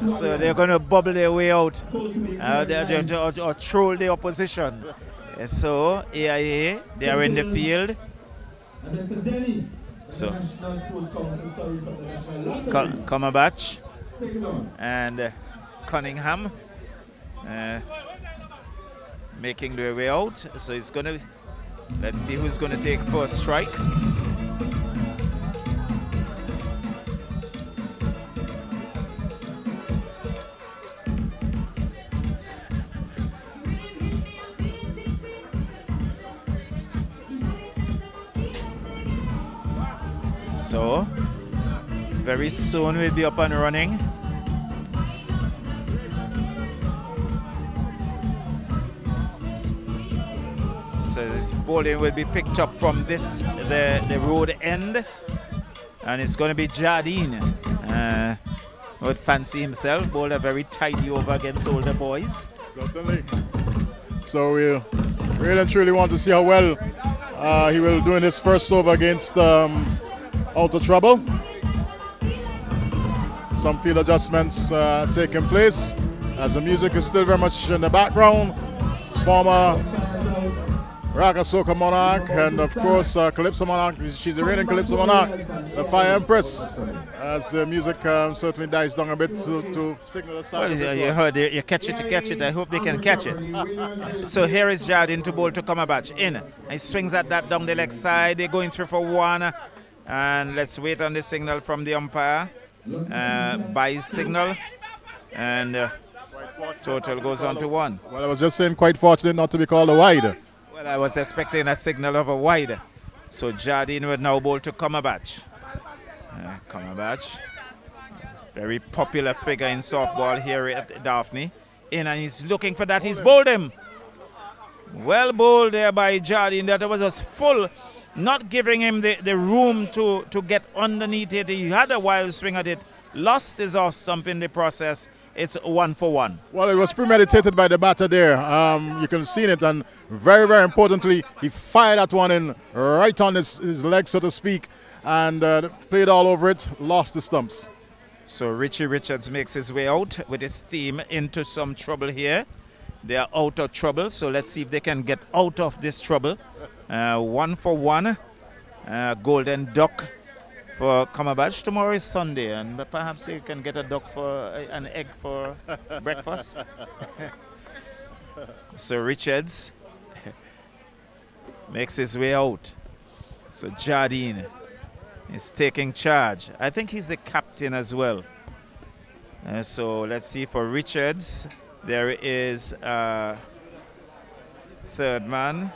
So they're going to bubble their way out or troll the opposition. So AIA, they are in the field. So 𝘠𝑚𝑟𝑟𝑔𝘩 and Cunningham making their way out. So it's going to, let's see who's going to take first strike. So very soon we'll be up and running. So the bowling will be picked up from the road end, and it's going to be Jardine. Would fancy himself, bowled a very tidy over against older boys. Certainly. So we really and truly want to see how well he will do in his first over against Outer Trouble. Some field adjustments taking place as the music is still very much in the background. Former Raga Soca Monarch, and of course Calypso Monarch. She's the reigning Calypso Monarch, the Fire Empress. As the music certainly dies down a bit to signal the start. Well, you heard it, you catch it to catch it. I hope they can catch it. So here is Jardine to bowl to 𝘠𝑚𝑟𝑟𝑔𝘩 in. He swings at that down the leg side. They're going through for one. And let's wait on the signal from the umpire. By signal. And total goes on to one. Well, I was just saying, quite fortunate not to be called a wide. Well, I was expecting a signal of a wide. So Jardine would now bowl to 𝘠𝑚𝑟𝑟𝑔𝘩. 𝘠𝑚𝑟𝑟𝑔𝘩, very popular figure in softball here at Daphne. In, and he's looking for that. He's bowled him. Well bowled there by Jardine. That was just full, not giving him the room to get underneath it. He had a wild swing at it, lost his off stump in the process. It's 1 for 1. Well, it was premeditated by the batter there. You can see it, and very, very importantly, he fired that one in right on his leg, so to speak, and played all over it, lost the stumps. So Richie Richards makes his way out with his team into some trouble here. They are out of trouble, so let's see if they can get out of this trouble. 1 for 1. Golden Duck for 𝐶𝘰𝑚𝑟𝘅𝑔𝘩. Tomorrow is Sunday, and perhaps you can get a duck for an egg for breakfast. So Richards makes his way out. So Jardine is taking charge. I think he's the captain as well. So let's see for Richards. There is a third man.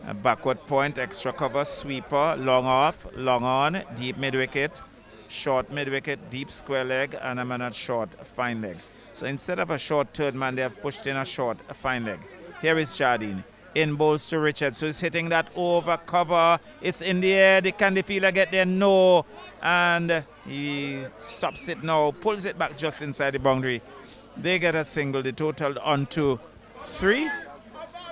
A backward point, extra cover, sweeper, long off, long on, deep mid-wicket, short mid-wicket, deep square leg, and a man at short, fine leg. So instead of a short third man, they have pushed in a short, fine leg. Here is Jardine. In bowls to Richards, so he's hitting that over cover. It's in the air. Can the fielder get there? No. And he stops it now, pulls it back just inside the boundary. They get a single. The total on to 3.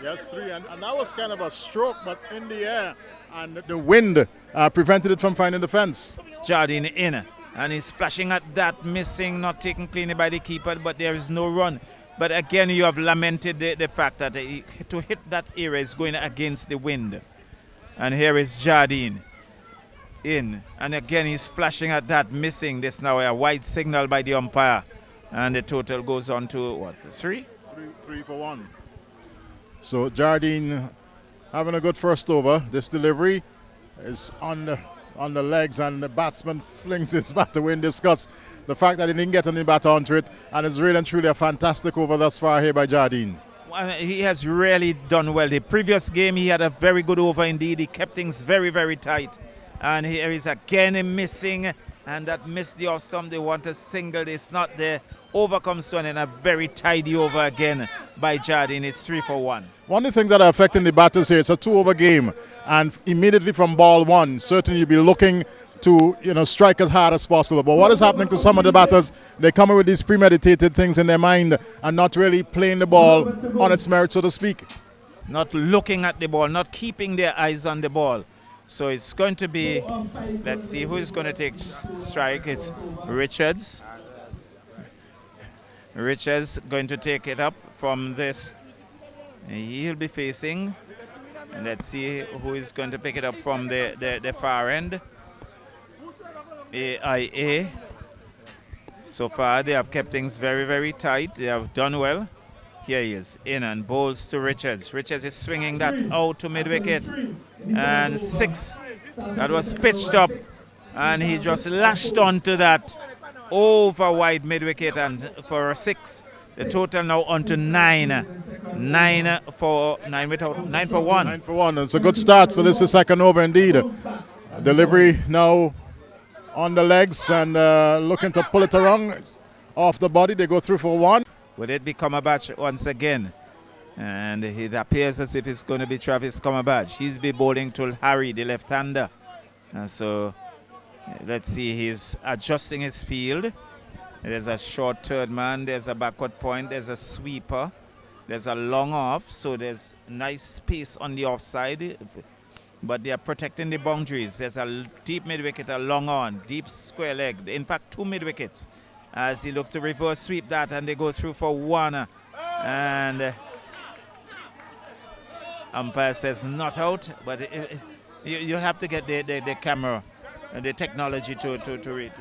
Yes, 3. And that was kind of a stroke, but in the air. And the wind prevented it from finding the fence. Jardine in. And he's flashing at that, missing, not taken cleanly by the keeper, but there is no run. But again, you have lamented the fact that to hit that area is going against the wind. And here is Jardine in. And again, he's flashing at that, missing. This now a wide signal by the umpire. And the total goes on to, what, 3? 3 for 1. So Jardine having a good first over. This delivery is on the legs, and the batsman flings his bat away in disgust. The fact that he didn't get any bat onto it, and it's really and truly a fantastic over thus far here by Jardine. Well, he has really done well. The previous game he had a very good over indeed. He kept things very, very tight. And here is again missing, and that missed the off stump. They want a single. It's not there. Over comes one, and a very tidy over again by Jardine. It's 3 for 1. One of the things that are affecting the batters here, it's a 2-over game, and immediately from ball 1, certainly you'll be looking to strike as hard as possible. But what is happening to some of the batters? They come in with these premeditated things in their mind and not really playing the ball on its merit, so to speak. Not looking at the ball, not keeping their eyes on the ball. So it's going to be, let's see who is going to take strike. It's Richards. Richards going to take it up from this. He'll be facing. And let's see who is going to pick it up from the far end. AIA. So far they have kept things very, very tight. They have done well. Here he is, in and bowls to Richards. Richards is swinging that out to mid-wicket. And 6. That was pitched up. And he just lashed onto that over wide mid-wicket, and for a 6. The total now on to 9. 9 for 1. 9 for 1. It's a good start for this second over indeed. Delivery now on the legs and looking to pull it around off the body. They go through for 1. Will it be 𝐶𝘰𝑚𝑟𝘅𝑔𝘩 once again? And it appears as if it's going to be Travis 𝐶𝘰𝑚𝑟𝘅𝑔𝘩. He's be bowling to Harry, the left-hander. So let's see, he's adjusting his field. There's a short third man, there's a backward point, there's a sweeper, there's a long off, so there's nice space on the offside. But they are protecting the boundaries. There's a deep mid-wicket, a long on, deep square leg. In fact, 2 mid-wickets. As he looks to reverse sweep that, and they go through for 1. And umpire says not out, but you have to get the camera and the technology to read.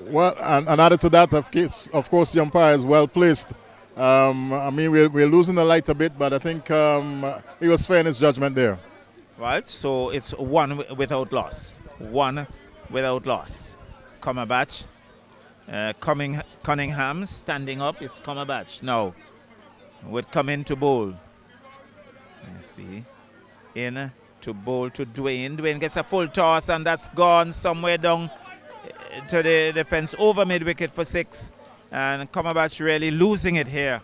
Well, and added to that, of course, the umpire is well placed. I mean, we're losing the light a bit, but I think he was fair in his judgment there. Right, so it's 1 without loss. 1 without loss. 𝐶𝘰𝑚𝑟𝘅𝑔𝘩. Cunningham standing up is 𝐶𝘰𝑚𝑟𝘅𝑔𝘩 now. Would come in to bowl. Let's see. In to bowl to Dwayne. Dwayne gets a full toss, and that's gone somewhere down to the defense over mid-wicket for 6. And 𝐶𝘰𝑚𝑟𝘅𝑔𝘩 really losing it here.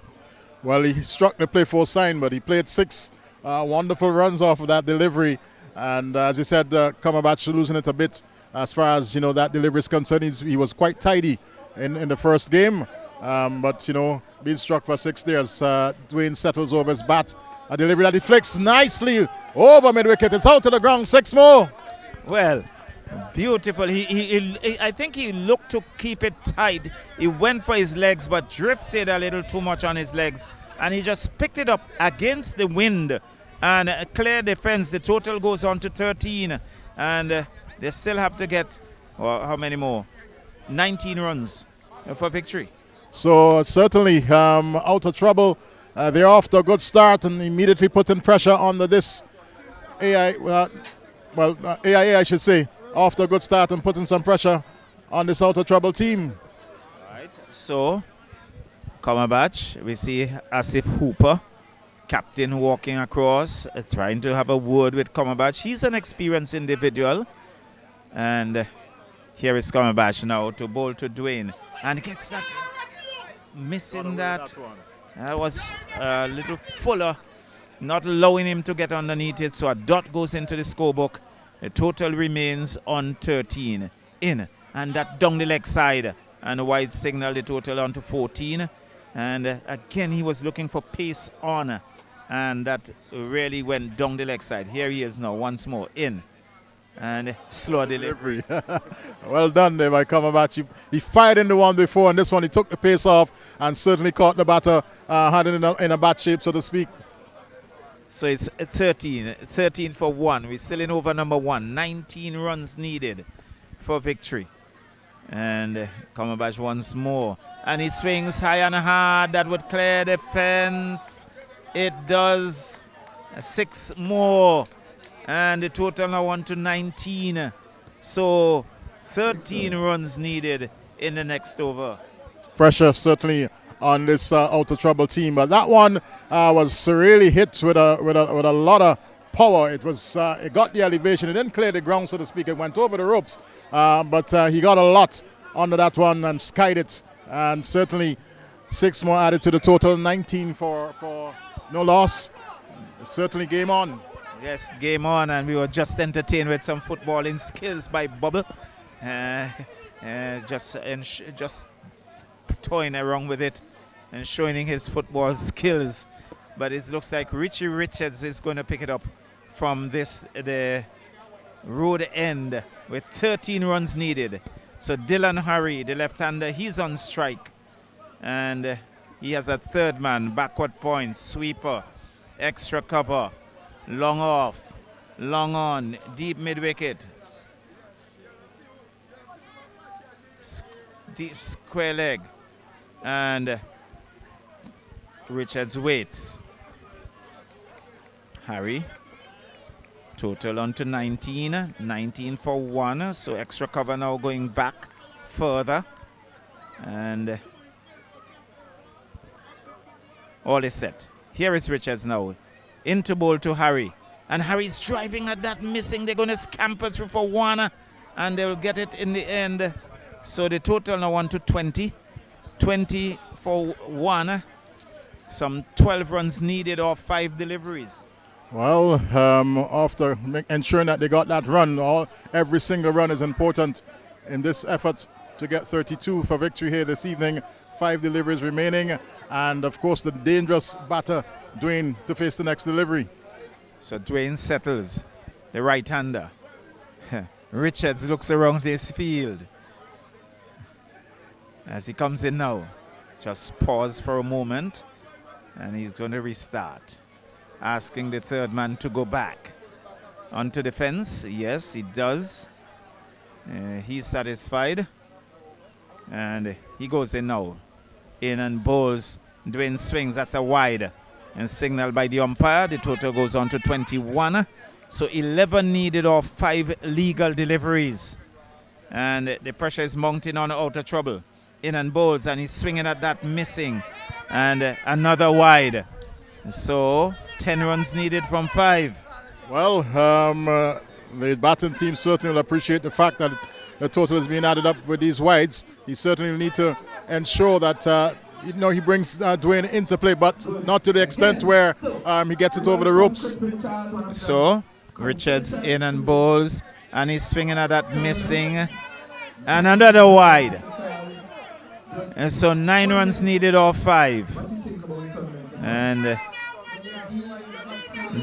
Well, he struck the play 4 sign, but he played 6 wonderful runs off of that delivery. And as you said, 𝐶𝘰𝑚𝑟𝘅𝑔𝘩 losing it a bit as far as that delivery is concerned. He was quite tidy in the first game, but being struck for 6 there as Dwayne settles over his bat. A delivery that he flicks nicely over mid-wicket. It's out to the ground. 6 more. Well, beautiful. I think he looked to keep it tight. He went for his legs, but drifted a little too much on his legs, and he just picked it up against the wind and clear defense. The total goes on to 13, and They still have to get, well, how many more? 19 runs for victory. So certainly out of trouble. They're off to a good start and immediately putting pressure on this AIA, I should say, off to a good start and putting some pressure on this out of trouble team. All right. So, 𝐶𝘰𝑚𝑚𝑏𝑎𝑐𝑡, we see Asif Hooper, captain, walking across, trying to have a word with 𝐶𝘰𝑚𝑚𝑏𝑎𝑐𝑡. She's an experienced individual. And here is 𝐶𝘰𝑚𝑚𝑏𝑎𝑐𝑡 now to bowl to Dwayne. And gets that, missing that. That was a little fuller, not allowing him to get underneath it. So a dot goes into the scorebook. The total remains on 13 in. And that down the leg side. And a wide signal, the total on to 14. And again, he was looking for pace on. And that really went down the leg side. Here he is now, once more, in. And slow delivery. Well done there by 𝐶𝘰𝑚𝑚𝑏𝑎�C𝑡. He fired in the one before, and this one he took the pace off and certainly caught the batter, had it in a bat shape, so to speak. So it's 13 for 1. We're still in over number 1. 19 runs needed for victory. And 𝐶𝘰𝑚𝑚𝑏𝑎𝑐𝑡 once more. And he swings high and hard. That would clear the fence. It does. 6 more. And the total now on to 19. So 13 runs needed in the next over. Pressure certainly on this out of trouble team, but that one was really hit with a lot of power. It got the elevation. It didn't clear the ground, so to speak. It went over the ropes, but he got a lot under that one and skied it. And certainly 6 more added to the total. 19 for no loss. Certainly game on. Yes, game on, and we were just entertained with some footballing skills by Bubble. Just toying around with it and showing his football skills. But it looks like Richie Richards is going to pick it up from the road end with 13 runs needed. So Dylan Harry, the left-hander, he's on strike. And he has a third man, backward point, sweeper, extra cover. Long off, long on, deep mid-wicket. Deep square leg. And Richards waits. Harry. Total on to 19. 19 for 1. So extra cover now going back further. And all is set. Here is Richards now. Into bowl to Harry. And Harry's driving at that, missing. They're going to scamper through for 1. And they'll get it in the end. So the total now on to 20. 20 for 1. Some 12 runs needed off 5 deliveries. Well, after ensuring that they got that run, every single run is important in this effort to get 32 for victory here this evening. 5 deliveries remaining. And, of course, the dangerous batter, Dwayne, to face the next delivery. So Dwayne settles, the right-hander. Richards looks around his field as he comes in now. Just pause for a moment, and he's going to restart. Asking the third man to go back onto the fence. Yes, he does. He's satisfied. And he goes in now. In and bowls. Dwayne swings. That's a wide. And signaled by the umpire. The total goes on to 21. So 11 needed off 5 legal deliveries. And the pressure is mounting on out of trouble. In and bowls. And he's swinging at that, missing. And another wide. So 10 runs needed from 5. Well, the batting team certainly will appreciate the fact that the total is being added up with these wides. He certainly will need to ensure that he brings Dwayne into play, but not to the extent where he gets it over the ropes. So Richards in and bowls, and he's swinging at that, missing, and another wide. And so 9 runs needed off 5. And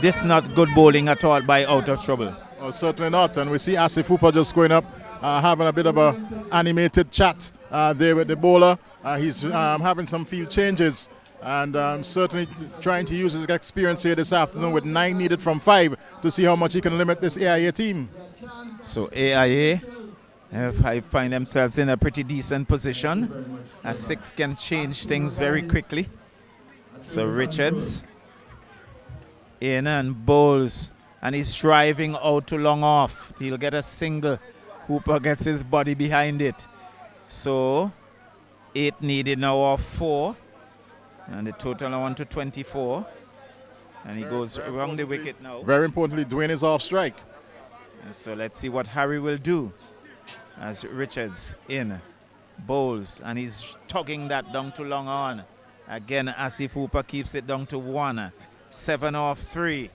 this not good bowling at all by out of trouble. Well, certainly not. And we see Asif Hooper just going up, having a bit of a animated chat there with the bowler. He's having some field changes and certainly trying to use his experience here this afternoon with 9 needed from 5 to see how much he can limit this AIA team. So AIA find themselves in a pretty decent position. A 6 can change things very quickly. So Richards in and bowls, and he's driving out to long off. He'll get a single. Hooper gets his body behind it. So 8 needed now off 4, and the total now on to 24. And he goes around the wicket now. Very importantly, 𝘠e🐺 is off strike. And so let's see what Harry will do as Richards in bowls, and he's tugging that down to long on. Again, Asif Hooper keeps it down to 1. 7 off 3.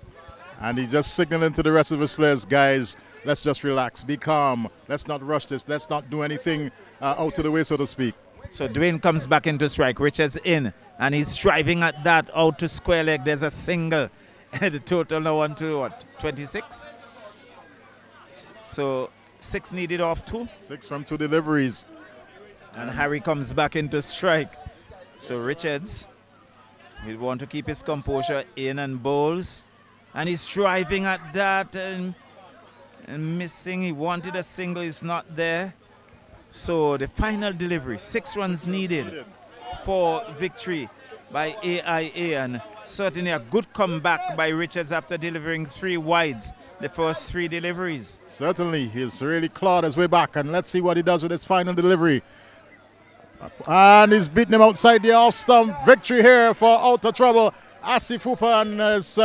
And he's just signaling to the rest of his players, guys, let's just relax, be calm. Let's not rush this. Let's not do anything out of the way, so to speak. So 𝘠e🐺 comes back into strike. Richards in, and he's driving at that out to square leg. There's a single. The total now on to what? 26? So 6 needed off 2. 6 from 2 deliveries. And Harry comes back into strike. So Richards will want to keep his composure in and bowls. And he's driving at that and missing. He wanted a single, it's not there. So the final delivery, 6 runs needed for victory by AIA, and certainly a good comeback by Richards after delivering 3 wides the first 3 deliveries. Certainly, he's really clawed his way back, and let's see what he does with his final delivery. And he's beating him outside the off stump. Victory here for Out of Trouble. Asif Hooper and his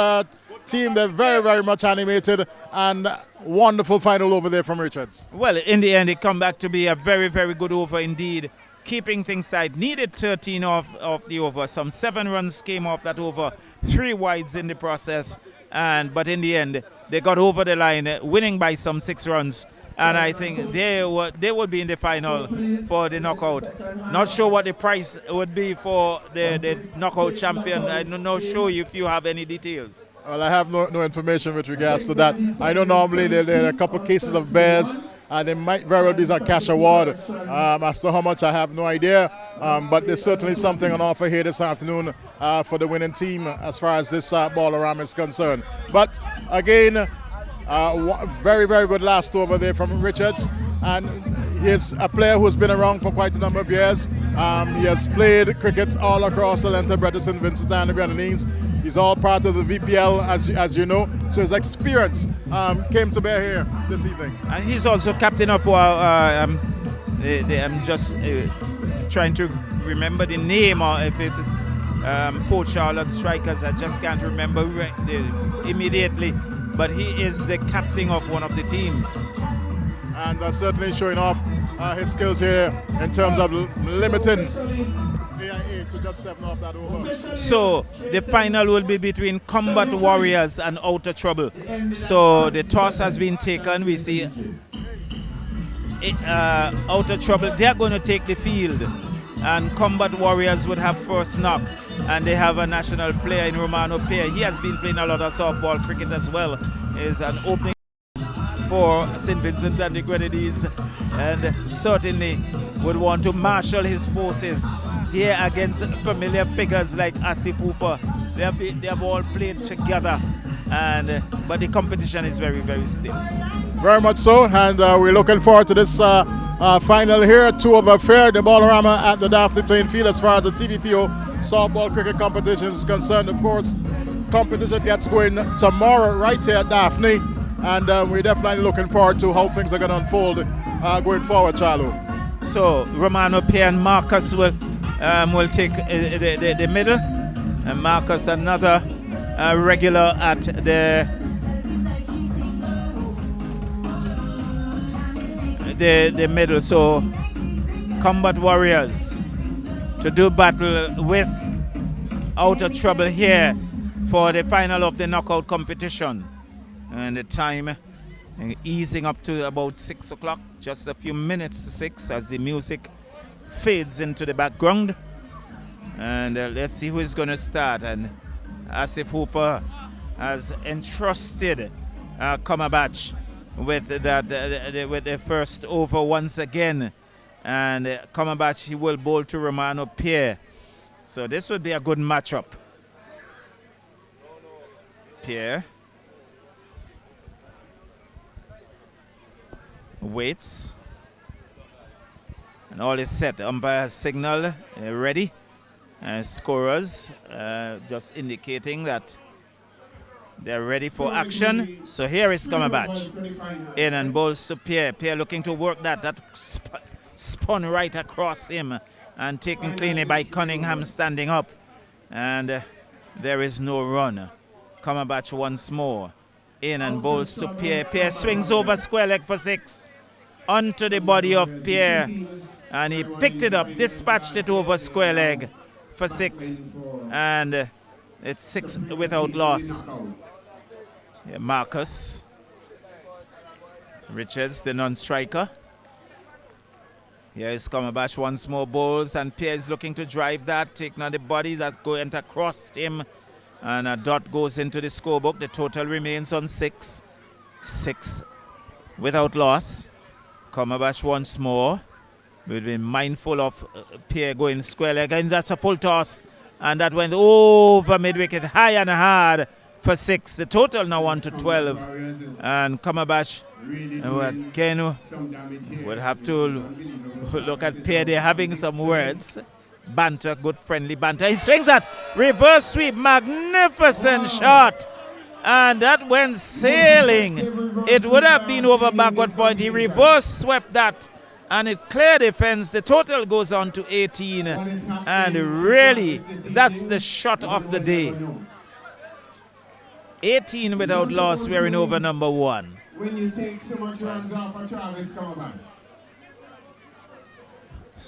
team, they're very, very much animated, and wonderful final over there from Richards. Well, in the end, it come back to be a very, very good over indeed. Keeping things tight, needed 13 off the over. Some 7 runs came off that over, 3 wides in the process, but in the end, they got over the line, winning by some 6 runs. And I think they would be in the final for the knockout. Not sure what the price would be for the knockout champion. I'm not sure if you have any details. Well, I have no information with regards to that. I know normally there are a couple of cases of bears, and they might very well be a cash award. As to how much, I have no idea. But there's certainly something on offer here this afternoon for the winning team as far as this ball-around is concerned. But again, very, very good last over there from Richards. And he's a player who's been around for quite a number of years. He has played cricket all across the length of British St. Vincent and the Grenadines. He's all part of the VPL, as you know. So his experience came to bear here this evening. And he's also captain of, I'm just trying to remember the name, or if it's Port Charlotte Strikers, I just can't remember immediately. But he is the captain of one of the teams. And certainly showing off his skills here in terms of limiting AIA to just 7 off that over. So the final will be between Combat Warriors and Out of Trouble. So the toss has been taken. We see Out of Trouble, they're going to take the field. And Combat Warriors would have first knock. And they have a national player in Romano Pierre. He has been playing a lot of softball cricket as well. Is an opening for St. Vincent and the Grenadines, and certainly would want to marshal his forces here against familiar figures like Asif Hooper. They have all played together, but the competition is very, very stiff. Very much so, and we're looking forward to this final here. 2 over fair, the Ball-a-Rama at the Daphne playing field as far as the TBPO softball cricket competition is concerned. Of course, competition gets going tomorrow right here at Daphne, and we're definitely looking forward to how things are going to unfold going forward, Charlo. So Romano Pierre and Marcus will take the middle, and Marcus another regular at the middle. So Combat Warriors to do battle with Out of Trouble here for the final of the knockout competition. And the time easing up to about 6 o'clock, just a few minutes to 6 as the music fades into the background. And let's see who is going to start. And Asif Hooper has entrusted Kamabach with the first over once again. And Kamabach, he will bowl to Romano Pierre. So this would be a good matchup. Pierre. waits. And all is set. Umpire signal ready. Scorers just indicating that they're ready for action. So here is 𝐶𝘰𝑚𝑒𝑟. In and bowls to 𝑝𝘶𝑟𝘗. 𝑝𝘶𝑟𝘗 looking to work that. That spun right across him and taken cleanly by Cunningham standing up. And there is no run. 𝐶𝘰𝑚𝑒𝑟 once more. In and bowls to 𝑝𝘶𝑟𝘗. 𝑝𝘶𝑟𝘗 swings over square leg for 6. Onto the body of 𝑝𝘶𝑟𝘗. And he picked it up, dispatched it over square leg for 6. And it's 6 without loss. Yeah, Marcus Richards, the non-striker. Here is 𝐶𝘰𝑚𝑒𝑟 once more bowls, and 𝑝𝘶𝑟𝘗 is looking to drive that, taking on the body that's going across him. And a dot goes into the scorebook. The total remains on 6. 6 without loss. 𝐶𝘰𝑚𝑒𝑟 once more. We'll be mindful of 𝑝𝘶𝑟𝘗 going square leg, and that's a full toss. And that went over mid-wicket, high and hard for 6. The total now on to 12. And 𝐶𝘰𝑚𝑒𝑟 again would have to look at 𝑝𝘶𝑟𝘗. They're having some words. Banter, good friendly banter. He swings at reverse sweep, magnificent shot. And that went sailing. It would have been over backward point. He reverse swept that. And it cleared the fence. The total goes on to 18. And really, that's the shot of the day. 18 without loss, we're in over number 1. When you take so much runs off of Travis 𝐶𝘰𝑚𝑒𝑟.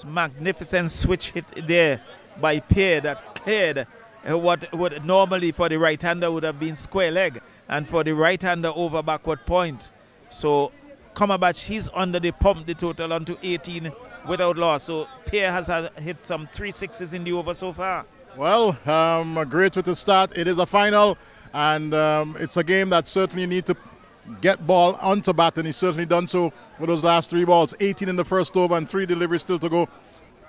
Magnificent switch hit there by 𝑝𝘶𝑟𝘗 that cleared what would normally for the right-hander would have been square leg. And for the right-hander over backward point. So 𝐶𝘰𝑚𝑒𝑟, he's under the pump, the total onto 18 without loss. So 𝑝𝘶𝑟𝘗 has hit some 3 6s in the over so far. Well, a great way to start. It is a final, and it's a game that certainly need to get ball onto bat, and he's certainly done so with those last 3 balls. 18 in the first over and 3 deliveries still to go.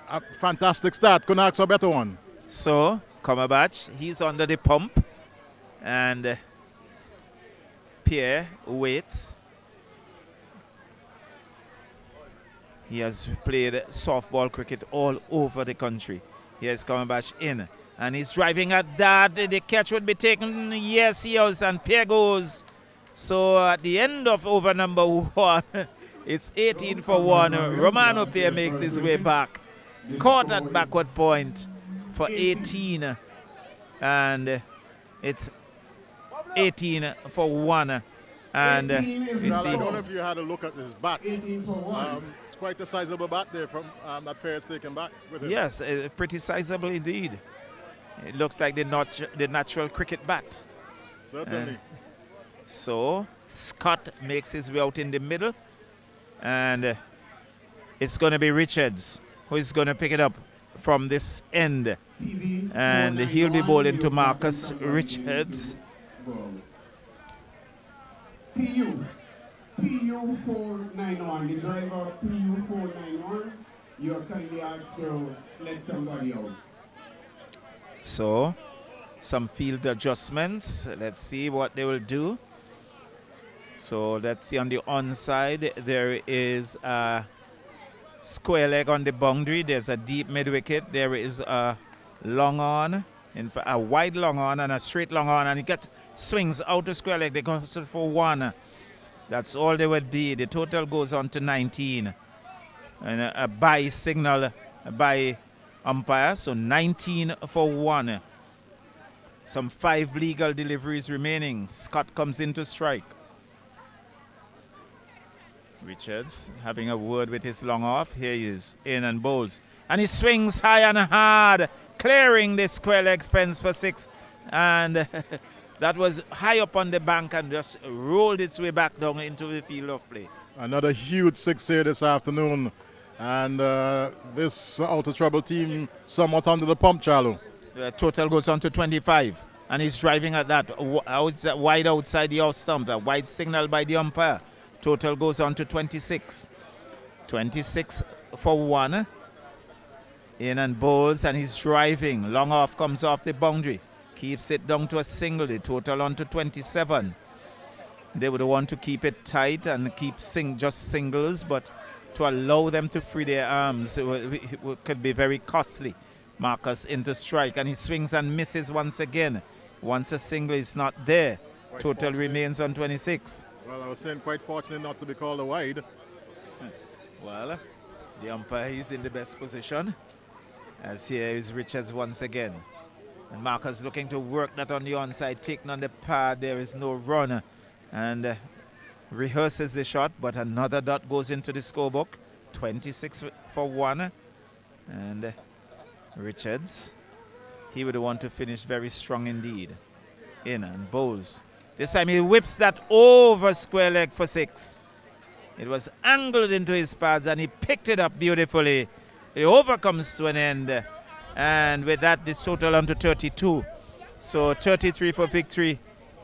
A fantastic start. Couldn't ask for a better one. So 𝐶𝘰𝑚𝑒𝑟, he's under the pump, and 𝑝𝘶𝑟𝘗 waits. He has played softball cricket all over the country. Here's 𝐶𝘰𝑚𝑒𝑟 in. And he's driving at that. The catch would be taken. Yes, he is. And 𝑝𝘶𝑟𝘗 goes. So at the end of over number 1, it's 18 for 1. Romano 𝑝𝘶𝑟𝘗 makes his way back. Caught at backward point for 18. And it's 18 for 1. And we see. I don't know if you had a look at his bat. It's quite a sizable bat there from that 𝑝𝘶𝑟𝘗's taken back with it. Yes, pretty sizable indeed. It looks like the natural cricket bat. Certainly. So Scott makes his way out in the middle, and it's going to be Richards who is going to pick it up from this end, and he'll be bowling to Marcus Richards. PU491, the driver PU491, you are kindly asked to let somebody out. So, some field adjustments. Let's see what they will do. So, let's see on the onside, there is a square leg on the boundary. There's a deep mid-wicket. There is a long on, a wide long on and a straight long on, and it gets swings out to square leg. They go for 1. That's all they would be. The total goes on to 19. And a bye signal by umpire. So 19 for 1. Some 5 legal deliveries remaining. Scott comes in to strike. Richards having a word with his long off. Here he is, in and bowls. And he swings high and hard, clearing the square leg fence for 6. And that was high up on the bank and just rolled its way back down into the field of play. Another huge 6 here this afternoon. And this Out of Trouble team somewhat under the pump, Charlo. The total goes on to 25. And he's driving at that wide outside the off stump. A wide signal by the umpire. Total goes on to 26. 26 for 1. In and bowls, and he's driving. Long off comes off the boundary. Keeps it down to a single. The total on to 27. They would want to keep it tight and keep just singles, but to allow them to free their arms could be very costly. Marcus into strike, and he swings and misses once again. Once a single is not there, total remains on 26. Well, I was saying quite fortunate not to be called a wide. Well, the umpire is in the best position, as here is Richards once again. And Marcus looking to work that on the onside, taking on the pad. There is no run, and rehearses the shot, but another dot goes into the scorebook. 26 for 1. And Richards, he would want to finish very strong indeed. In and bowls. This time he whips that over square leg for 6. It was angled into his pads and he picked it up beautifully. The over comes to an end. And with that, this total on to 32. So 33 for victory.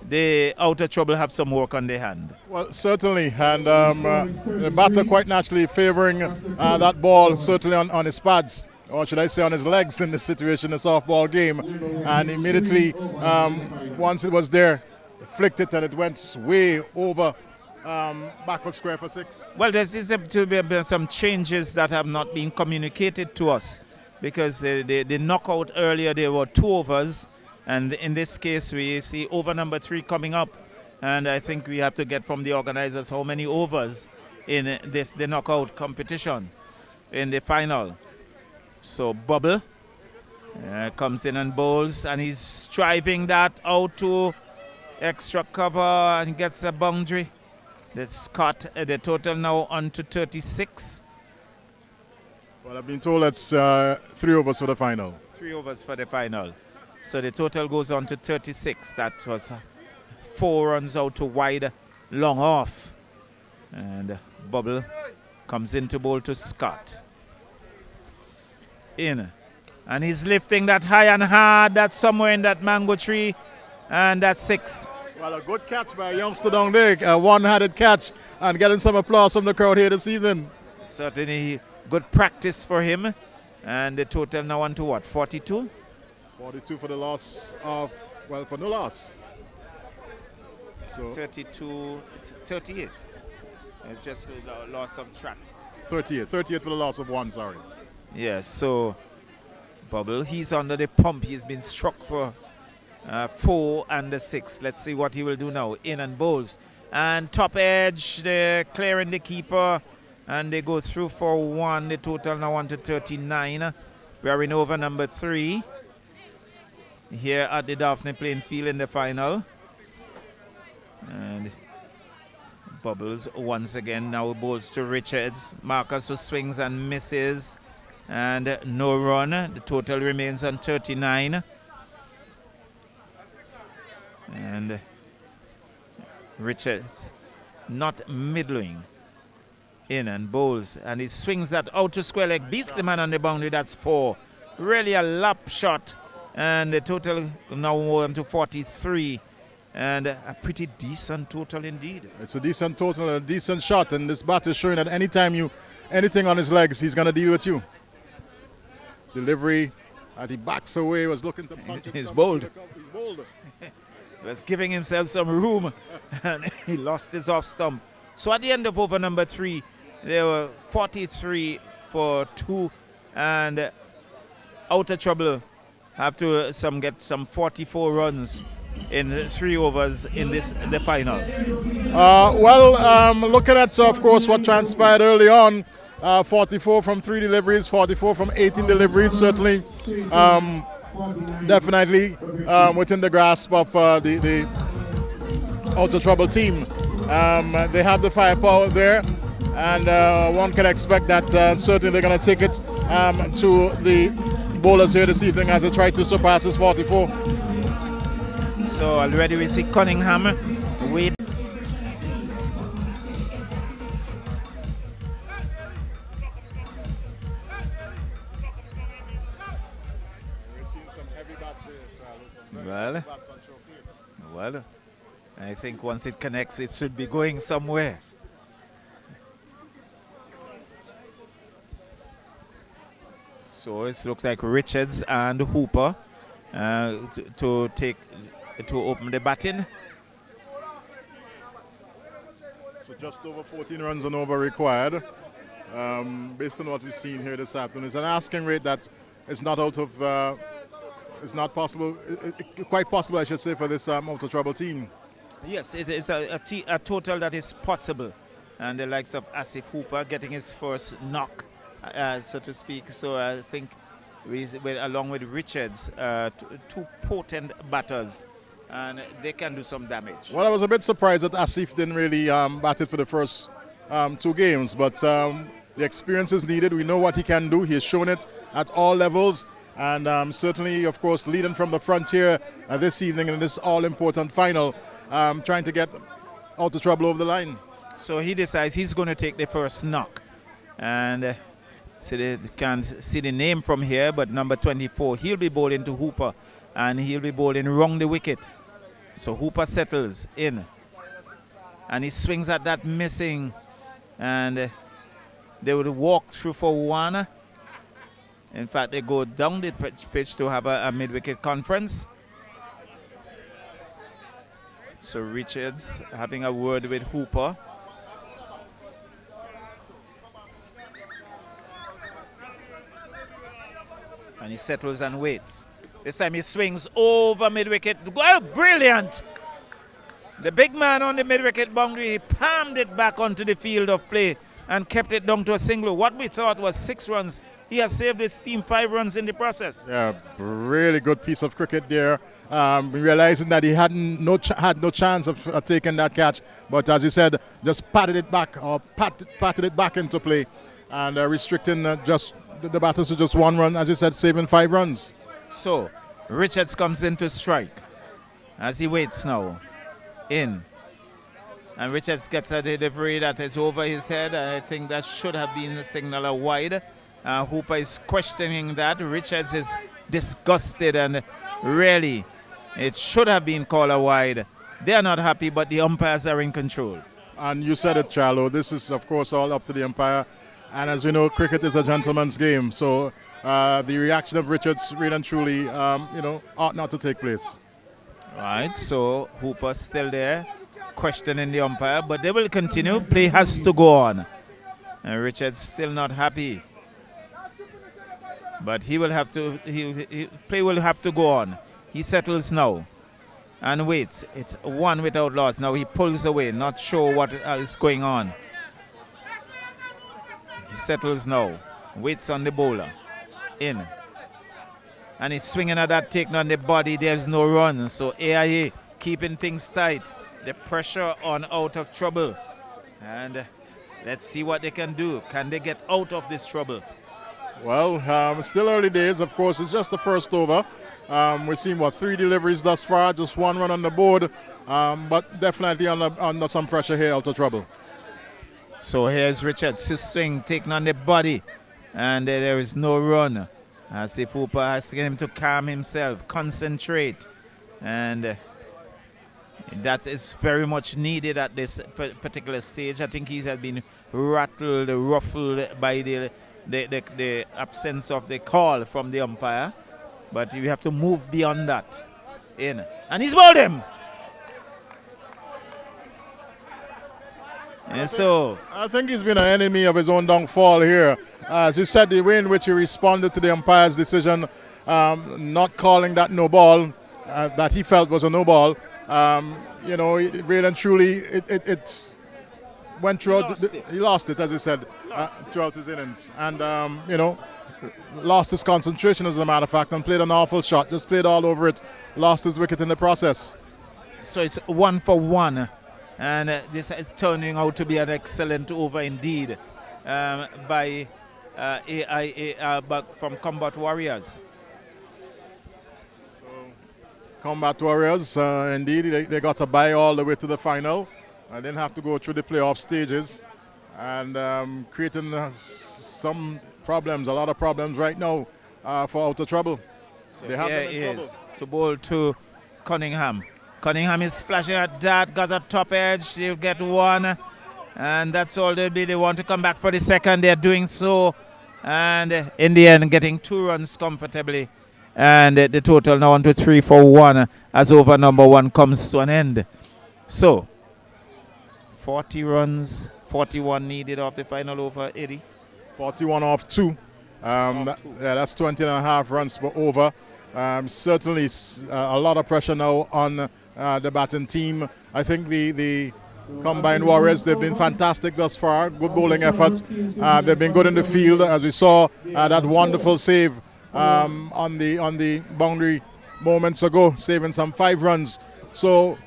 The outer trouble have some work on their hand. Well, certainly. And the batter quite naturally favoring that ball, certainly on his pads, or should I say on his legs in this situation, the softball game. And immediately, once it was there, flicked it and it went way over backward square for 6. Well, there seems to be some changes that have not been communicated to us, because the knockout earlier, there were 2 overs, and in this case we see over number 3 coming up, and I think we have to get from the organizers how many overs in the knockout competition in the final. So Bubble comes in and bowls, and he's driving that out to extra cover and gets a boundary. That's cut the total now on to 36. Well, I've been told it's 3 overs for the final. 3 overs for the final. So the total goes on to 36. That was 4 runs out to wide, long off. And Bubble comes in to bowl to Scott. In. And he's lifting that high and hard. That's somewhere in that mango tree. And that's 6. Well, a good catch by a youngster down there. A one-handed catch and getting some applause from the crowd here this evening. Certainly good practice for him. And the total now on to what, 42? 42 for the loss of, well, for no loss. So 32, it's 38. It's just a loss of track. 38 for the loss of 1, sorry. Yes, so Bubble, he's under the pump. He's been struck for 4 and 6. Let's see what he will do now. In and bowls. And top edge, they're clearing the keeper. And they go through for 1. The total now on to 39. We are in over number 3. Here at the Daphne playing field in the final. And Bubbles once again now bowls to Richards. Marcus who swings and misses. And no run. The total remains on 39. And Richards not middling. In and bowls. And he swings that out to square leg. Beats the man on the boundary. That's 4. Really a lap shot. And the total now on to 43. And a pretty decent total indeed. It's a decent total, a decent shot. And this batter is showing that anytime anything on his legs, he's going to deal with you. Delivery, and he backs away, was looking to punch himself. He's bold. He's bold. Was giving himself some room, and he lost his off stump. So at the end of over number 3, there were 43 for 2, and outer trouble have to get some 44 runs in 3 overs in the final. Looking at, of course, what transpired early on, 44 from 3 deliveries, 44 from 18 deliveries, certainly definitely within the grasp of the outer trouble team. They have the firepower there, and one can expect that certainly they're going to take it to the bowlers here this evening as they try to surpass this 44. So already we see Cunningham with Well, I think once it connects, it should be going somewhere. So it looks like Richards and Hooper to open the batting. Just over 14 runs and over required. Based on what we've seen here this afternoon, it's an asking rate that is not out of, it's not possible, quite possible, I should say, for this out of trouble team. Yes, it is a total that is possible. And the likes of Asif Hooper getting his first knock, so to speak. So I think along with Richards, two potent batters, and they can do some damage. Well, I was a bit surprised that Asif didn't really bat it for the first 2 games, but the experience is needed. We know what he can do. He has shown it at all levels, and certainly, of course, leading from the frontier this evening in this all-important final, trying to get out of trouble over the line. So he decides he's going to take the first knock, and so they can't see the name from here, but number 24, he'll be bowling to Hooper, and he'll be bowling round the wicket. So Hooper settles in, and he swings at that missing, and they would walk through for 1. In fact, they go down the pitch to have a mid-wicket conference. So Richards having a word with Hooper. And he settles and waits. This time he swings over mid-wicket. Oh, brilliant! The big man on the mid-wicket boundary, he palmed it back onto the field of play and kept it down to a single. What we thought was 6 runs, he has saved his team 5 runs in the process. Yeah, really good piece of cricket there. Realizing that he had no chance of taking that catch, but as you said, just patted it back into play, and restricting just the batters to just 1 run, as you said, saving 5 runs. So Richards comes in to strike as he waits now. In. And Richards gets a delivery that is over his head. I think that should have been a signal a wide. Hooper is questioning that. Richards is disgusted, and really it should have been called a wide. They are not happy, but the umpires are in control. And you said it, Charlo. This is, of course, all up to the umpire. And as we know, cricket is a gentleman's game. So the reaction of Richards really and truly, ought not to take place. Right, so Hooper still there, questioning the umpire, but they will continue. Play has to go on. And Richards still not happy. But he will have to, play will have to go on. He settles now and waits. It's 1 without loss. Now he pulls away, not sure what is going on. He settles now, waits on the bowler. In. And he's swinging at that, taking on the body. There's no run. So AIA keeping things tight. The pressure on out of trouble. And let's see what they can do. Can they get out of this trouble? Well, still early days. Of course, it's just the first over. We've seen, 3 deliveries thus far. Just 1 run on the board. But definitely under some pressure here, out of trouble. So here's Richards to swing, taking on the body. And there is no run. As if Hooper has to get him to calm himself, concentrate. And that is very much needed at this particular stage. I think he has been rattled, ruffled by the absence of the call from the umpire. But you have to move beyond that. In. And he's bowled him. And so I think he's been an enemy of his own downfall here. As you said, the way in which he responded to the umpire's decision, not calling that no ball, that he felt was a no ball, really and truly, it went throughout. He lost it, as you said, throughout his innings. And, lost his concentration, as a matter of fact, and played an awful shot. Just played all over it, lost his wicket in the process. So it's 1 for 1. And this is turning out to be an excellent over indeed by AIA from Combat Warriors. So, Combat Warriors, indeed, they got a bye all the way to the final. I didn't have to go through the playoff stages, and creating some problems, a lot of problems right now for out of trouble. So they have here them in trouble. To bowl to Cunningham. Cunningham is splashing at that, got a top edge, he'll get 1, and that's all they'll be. They want to come back for the second, they're doing so, and in the end getting 2 runs comfortably, and the total now on to 3 for 1 as over number 1 comes to an end. So 40 runs, 41 needed off the final over, Eddie. 41 off 2. Yeah, that's 20 and a half runs per over. Certainly a lot of pressure now on the batting team. I think the Combined Warriors, they've been fantastic thus far. Good bowling effort. They've been good in the field, as we saw that wonderful save on the boundary moments ago, saving some 5 runs. So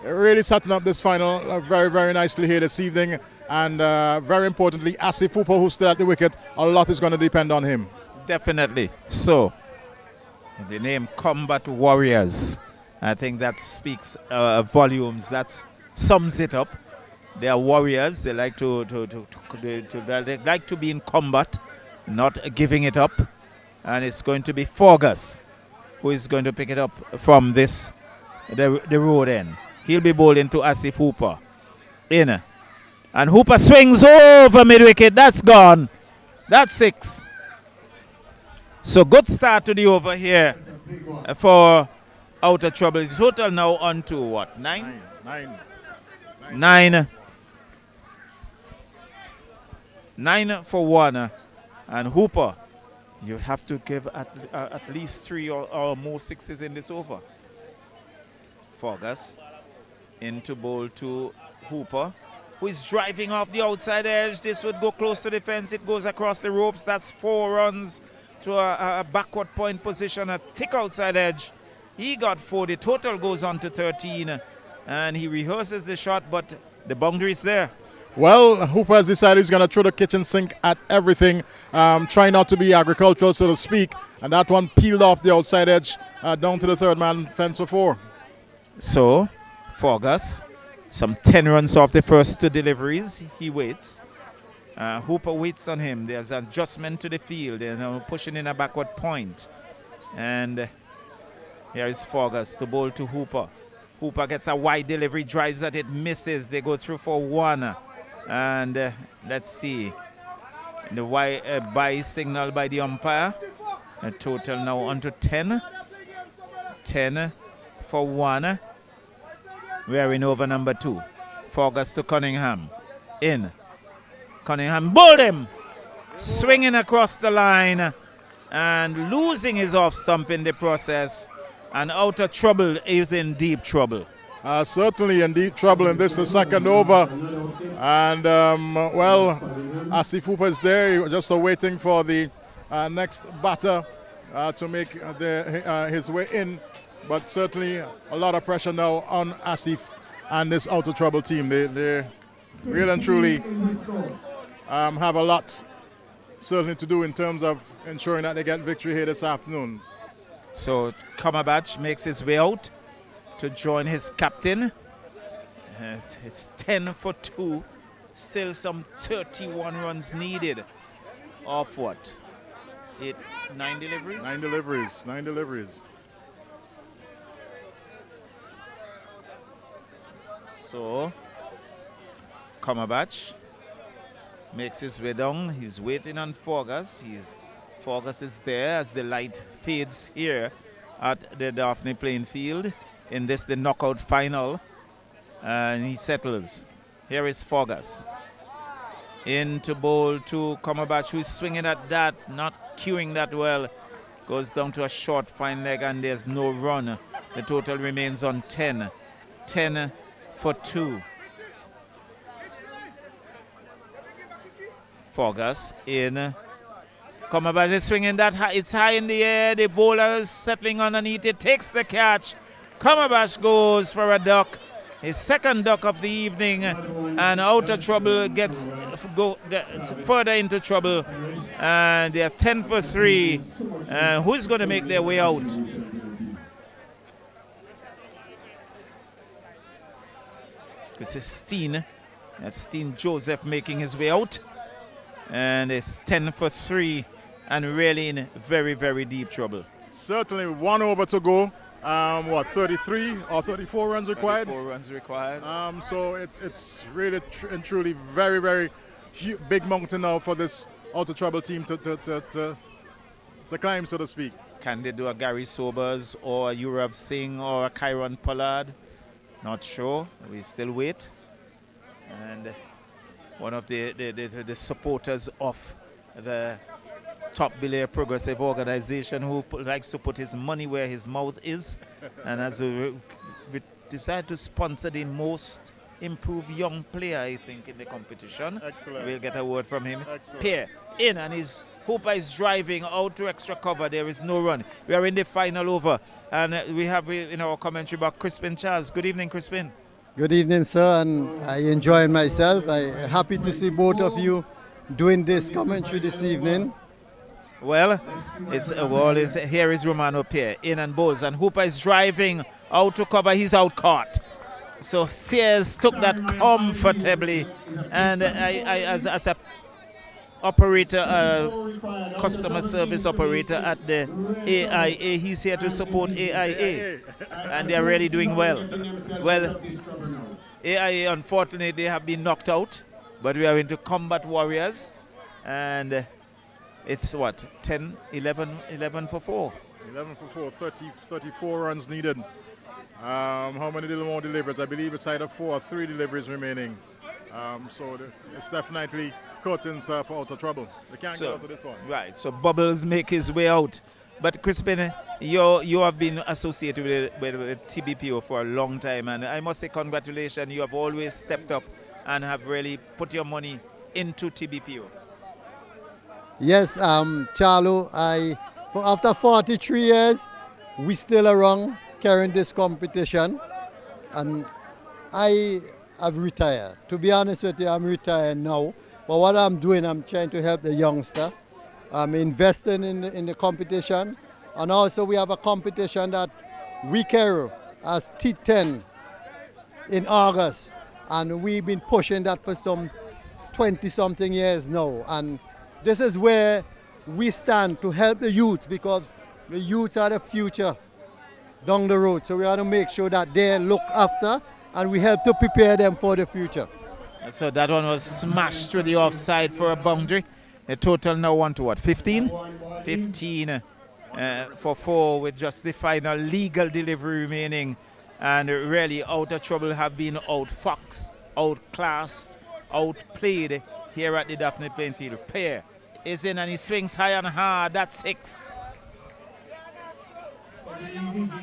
really setting up this final very, very nicely here this evening. And very importantly, 𝐴𝑐𝑕𝑝𝘺, who's still at the wicket, a lot is going to depend on him. Definitely. So, the name Combat Warriors, I think that speaks volumes. That sums it up. They are warriors. They like they like to be in combat, not giving it up. And it's going to be 𝘱𝑒𝘥 who is going to pick it up from the road end. He'll be bowling to 𝐴𝑐𝑕𝑝𝘺. In. And Hooper swings over mid-wicket. That's gone. That's 6. So good start to the over here for Outer Trouble. The total now on to what? 9? 9. 9 for 1. And Hooper, you have to give at least 3 or more 6s in this over. 𝘱𝑒𝘥 into bowl to Hooper, who is driving off the outside edge. This would go close to the fence. It goes across the ropes. That's 4 runs to a backward point position, a thick outside edge. He got 4. The total goes on to 13. And he rehearses the shot, but the boundary is there. Well, Hooper has decided he's going to throw the kitchen sink at everything. Try not to be agricultural, so to speak. And that one peeled off the outside edge down to the third man fence for 4. So, 𝘱𝑒𝘥, some 10 runs off the first 2 deliveries. He waits. Hooper waits on him. There's an adjustment to the field. They're now pushing in a backward point. And here is 𝘱𝑒𝘥 to bowl to Hooper. Hooper gets a wide delivery, drives at it, misses. They go through for 1. And let's see. The bye signal by the umpire. A total now on to 10. 10 for 1. Wearing over number 2. 𝘱𝑒𝘥 to Cunningham. In. Cunningham bowled him. Swinging across the line. And losing his off stump in the process. And Outer Trouble is in deep trouble. Certainly in deep trouble in this, the second over. And, well, 𝐴𝑐𝑕𝑝𝘺 is there, just waiting for the next batter to make his way in. But certainly a lot of pressure now on 𝐴𝑐𝑕𝑝𝘺 and this Outer Trouble team. They really and truly have a lot certainly to do in terms of ensuring that they get victory here this afternoon. So 𝘠𝑒𝑚𝑟𝑏𝑎𝑐 makes his way out to join his captain. It's 10 for 2. Still some 31 runs needed. Off what? 9 deliveries? 9 deliveries. 9 deliveries. So 𝘠𝑒𝑚𝑟𝑏𝑎𝑐 makes his way down. He's waiting on 𝘱𝑒𝘥. 𝘱𝑒𝘥 is there as the light fades here at the Daphne playing field in this, the knockout final. And he settles. Here is 𝘱𝑒𝘥. Into bowl to 𝘠𝑒𝑚𝑟𝑏𝑎𝑐, who is swinging at that, not cueing that well. Goes down to a short fine leg and there's no run. The total remains on 10. 10 for 2. 𝘱𝑒𝘥 in. 𝘠𝑒𝑚𝑟𝑏𝑎𝑐 is swinging that high. It's high in the air. The bowler is settling underneath it. Takes the catch. 𝘠𝑒𝑚𝑟𝑏𝑎𝑐 goes for a duck. His second duck of the evening. And Outer Trouble gets further into trouble. And they are 10 for 3. And who's going to make their way out? This is Steen. That's Steen Joseph making his way out. And it's 10 for 3 and really in very, very deep trouble. Certainly 1 over to go. 33 or 34 runs required? 34 runs required. So it's really and truly very, very big mountain now for this Outer Trouble team to climb, so to speak. Can they do a Gary Sobers or a 𝑈𝑚𝑑𝘦 or a Kieron Pollard? Not sure. We still wait. And one of the supporters of the Tbpo Progressive Organization who likes to put his money where his mouth is. And as we decide to sponsor the most improved young player, I think, in the competition. Excellent. We'll get a word from him. Excellent. Pierre, in, and his hooper is driving out to extra cover. There is no run. We are in the final over. And we have in our commentary about Crispin Charles. Good evening, Crispin. Good evening, sir, and I enjoyed myself. I'm happy to see both of you doing this commentary this evening. Well, here is Romano Pierre, in and Bowles, and Hooper is driving out to cover. He's out caught. So Sears took that comfortably, and I as a operator, customer service operator at the AIA, he's here to support AIA, and they're really doing well. Well, AIA, unfortunately, they have been knocked out, but we are into Combat Warriors, and it's what, 10, 11 for 4. 11 for 4, 34 runs needed. How many more deliveries? I believe it's either 4 or 3 deliveries remaining. So it's definitely curtains for out of trouble. They can't get out of this one. Right, so Bubbles make his way out. But Crispin, you have been associated with Tbpo for a long time, and I must say congratulations. You have always stepped up and have really put your money into Tbpo. Yes, Charlo, after 43 years, we still around carrying this competition, and I have retired. To be honest with you, I'm retired now, but what I'm doing, I'm trying to help the youngster. I'm investing in the competition, and also we have a competition that we carry as T10 in August, and we've been pushing that for some 20-something years now, and this is where we stand to help the youths, because the youths are the future down the road. So we want to make sure that they're looked after and we help to prepare them for the future. So that one was smashed through the offside for a boundary. The total now on to what, 15? 15 for 4 with just the final legal delivery remaining. And really out of trouble have been outfoxed, outclassed, outplayed here at the Daphne playing field. Pierre is in and he swings high and hard. That's 6.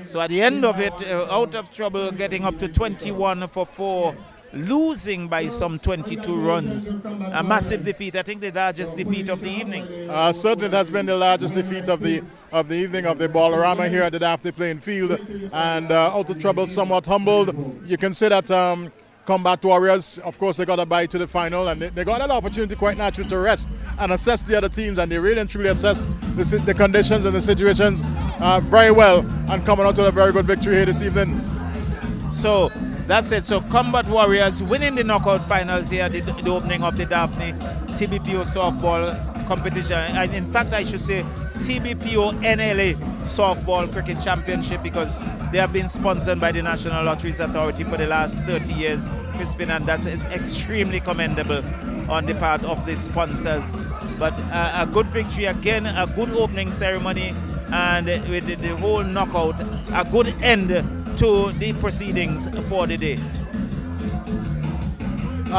So at the end of it, out of trouble, getting up to 21 for 4, losing by some 22 runs. A massive defeat. I think the largest defeat of the evening. Certainly it has been the largest defeat of the evening of the Ball-O-Rama here at the Daphne playing field. And out of trouble, somewhat humbled. You can say that Combat Warriors, of course, they got a bye to the final, and they got an opportunity quite naturally to rest and assess the other teams, and they really and truly assessed the conditions and the situations very well, and coming out with a very good victory here this evening. So that's it. So Combat Warriors winning the knockout finals here at the opening of the Daphne Tbpo softball competition. And in fact, I should say Tbpo NLA Softball Cricket Championship, because they have been sponsored by the National Lotteries Authority for the last 30 years, Crispin, and that is extremely commendable on the part of the sponsors. But a good victory again, a good opening ceremony, and with the whole knockout, a good end to the proceedings for the day.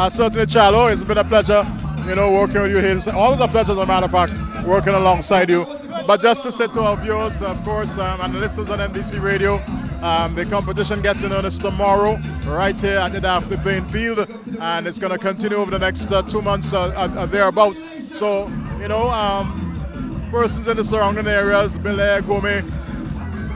Certainly, Charlo, it's been a pleasure, working with you here. It's always a pleasure, as a matter of fact, working alongside you. But just to say to our viewers, of course, and the listeners on NBC Radio, the competition gets in earnest tomorrow, right here at the Daphne playing field, and it's going to continue over the next 2 months thereabout. So, persons in the surrounding areas, Bel-Air, Gome,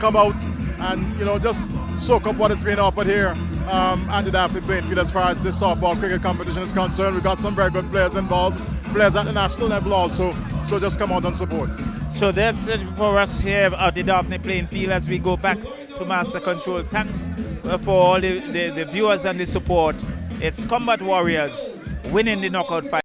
come out and, just soak up what is being offered here at the Daphne playing field as far as this softball cricket competition is concerned. We've got some very good players involved, players at the national level also, so just come out and support. So that's it for us here at the Daphne playing field as we go back to Master Control. Thanks for all the viewers and the support. It's Combat Warriors winning the knockout fight.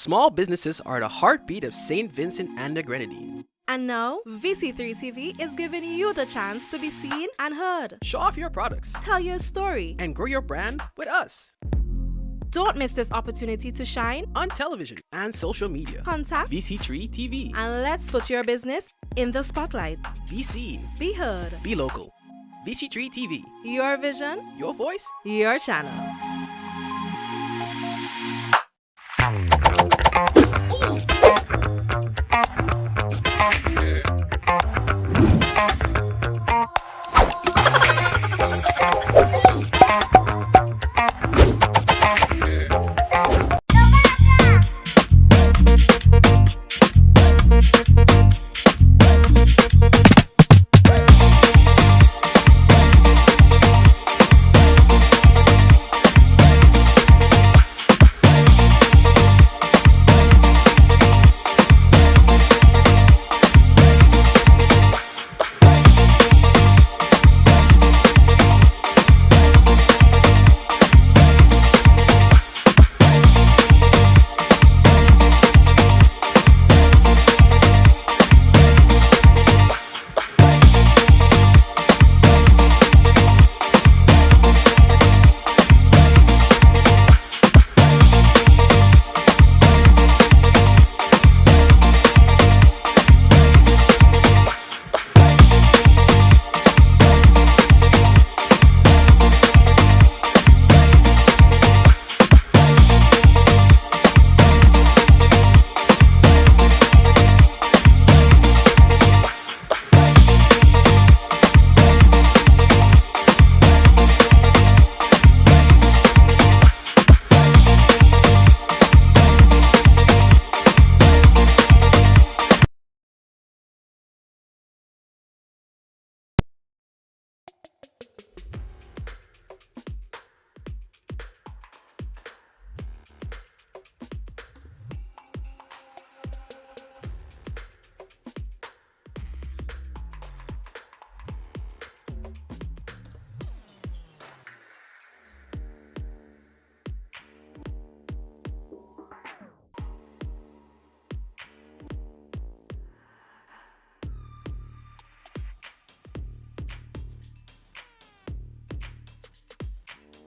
Small businesses are the heartbeat of St. Vincent and the Grenadines. And now, VC3 TV is giving you the chance to be seen and heard. Show off your products. Tell your story. And grow your brand with us. Don't miss this opportunity to shine on television and social media. Contact VC3 TV. And let's put your business in the spotlight. Be seen. Be heard. Be local. VC3 TV. Your vision. Your voice. Your channel.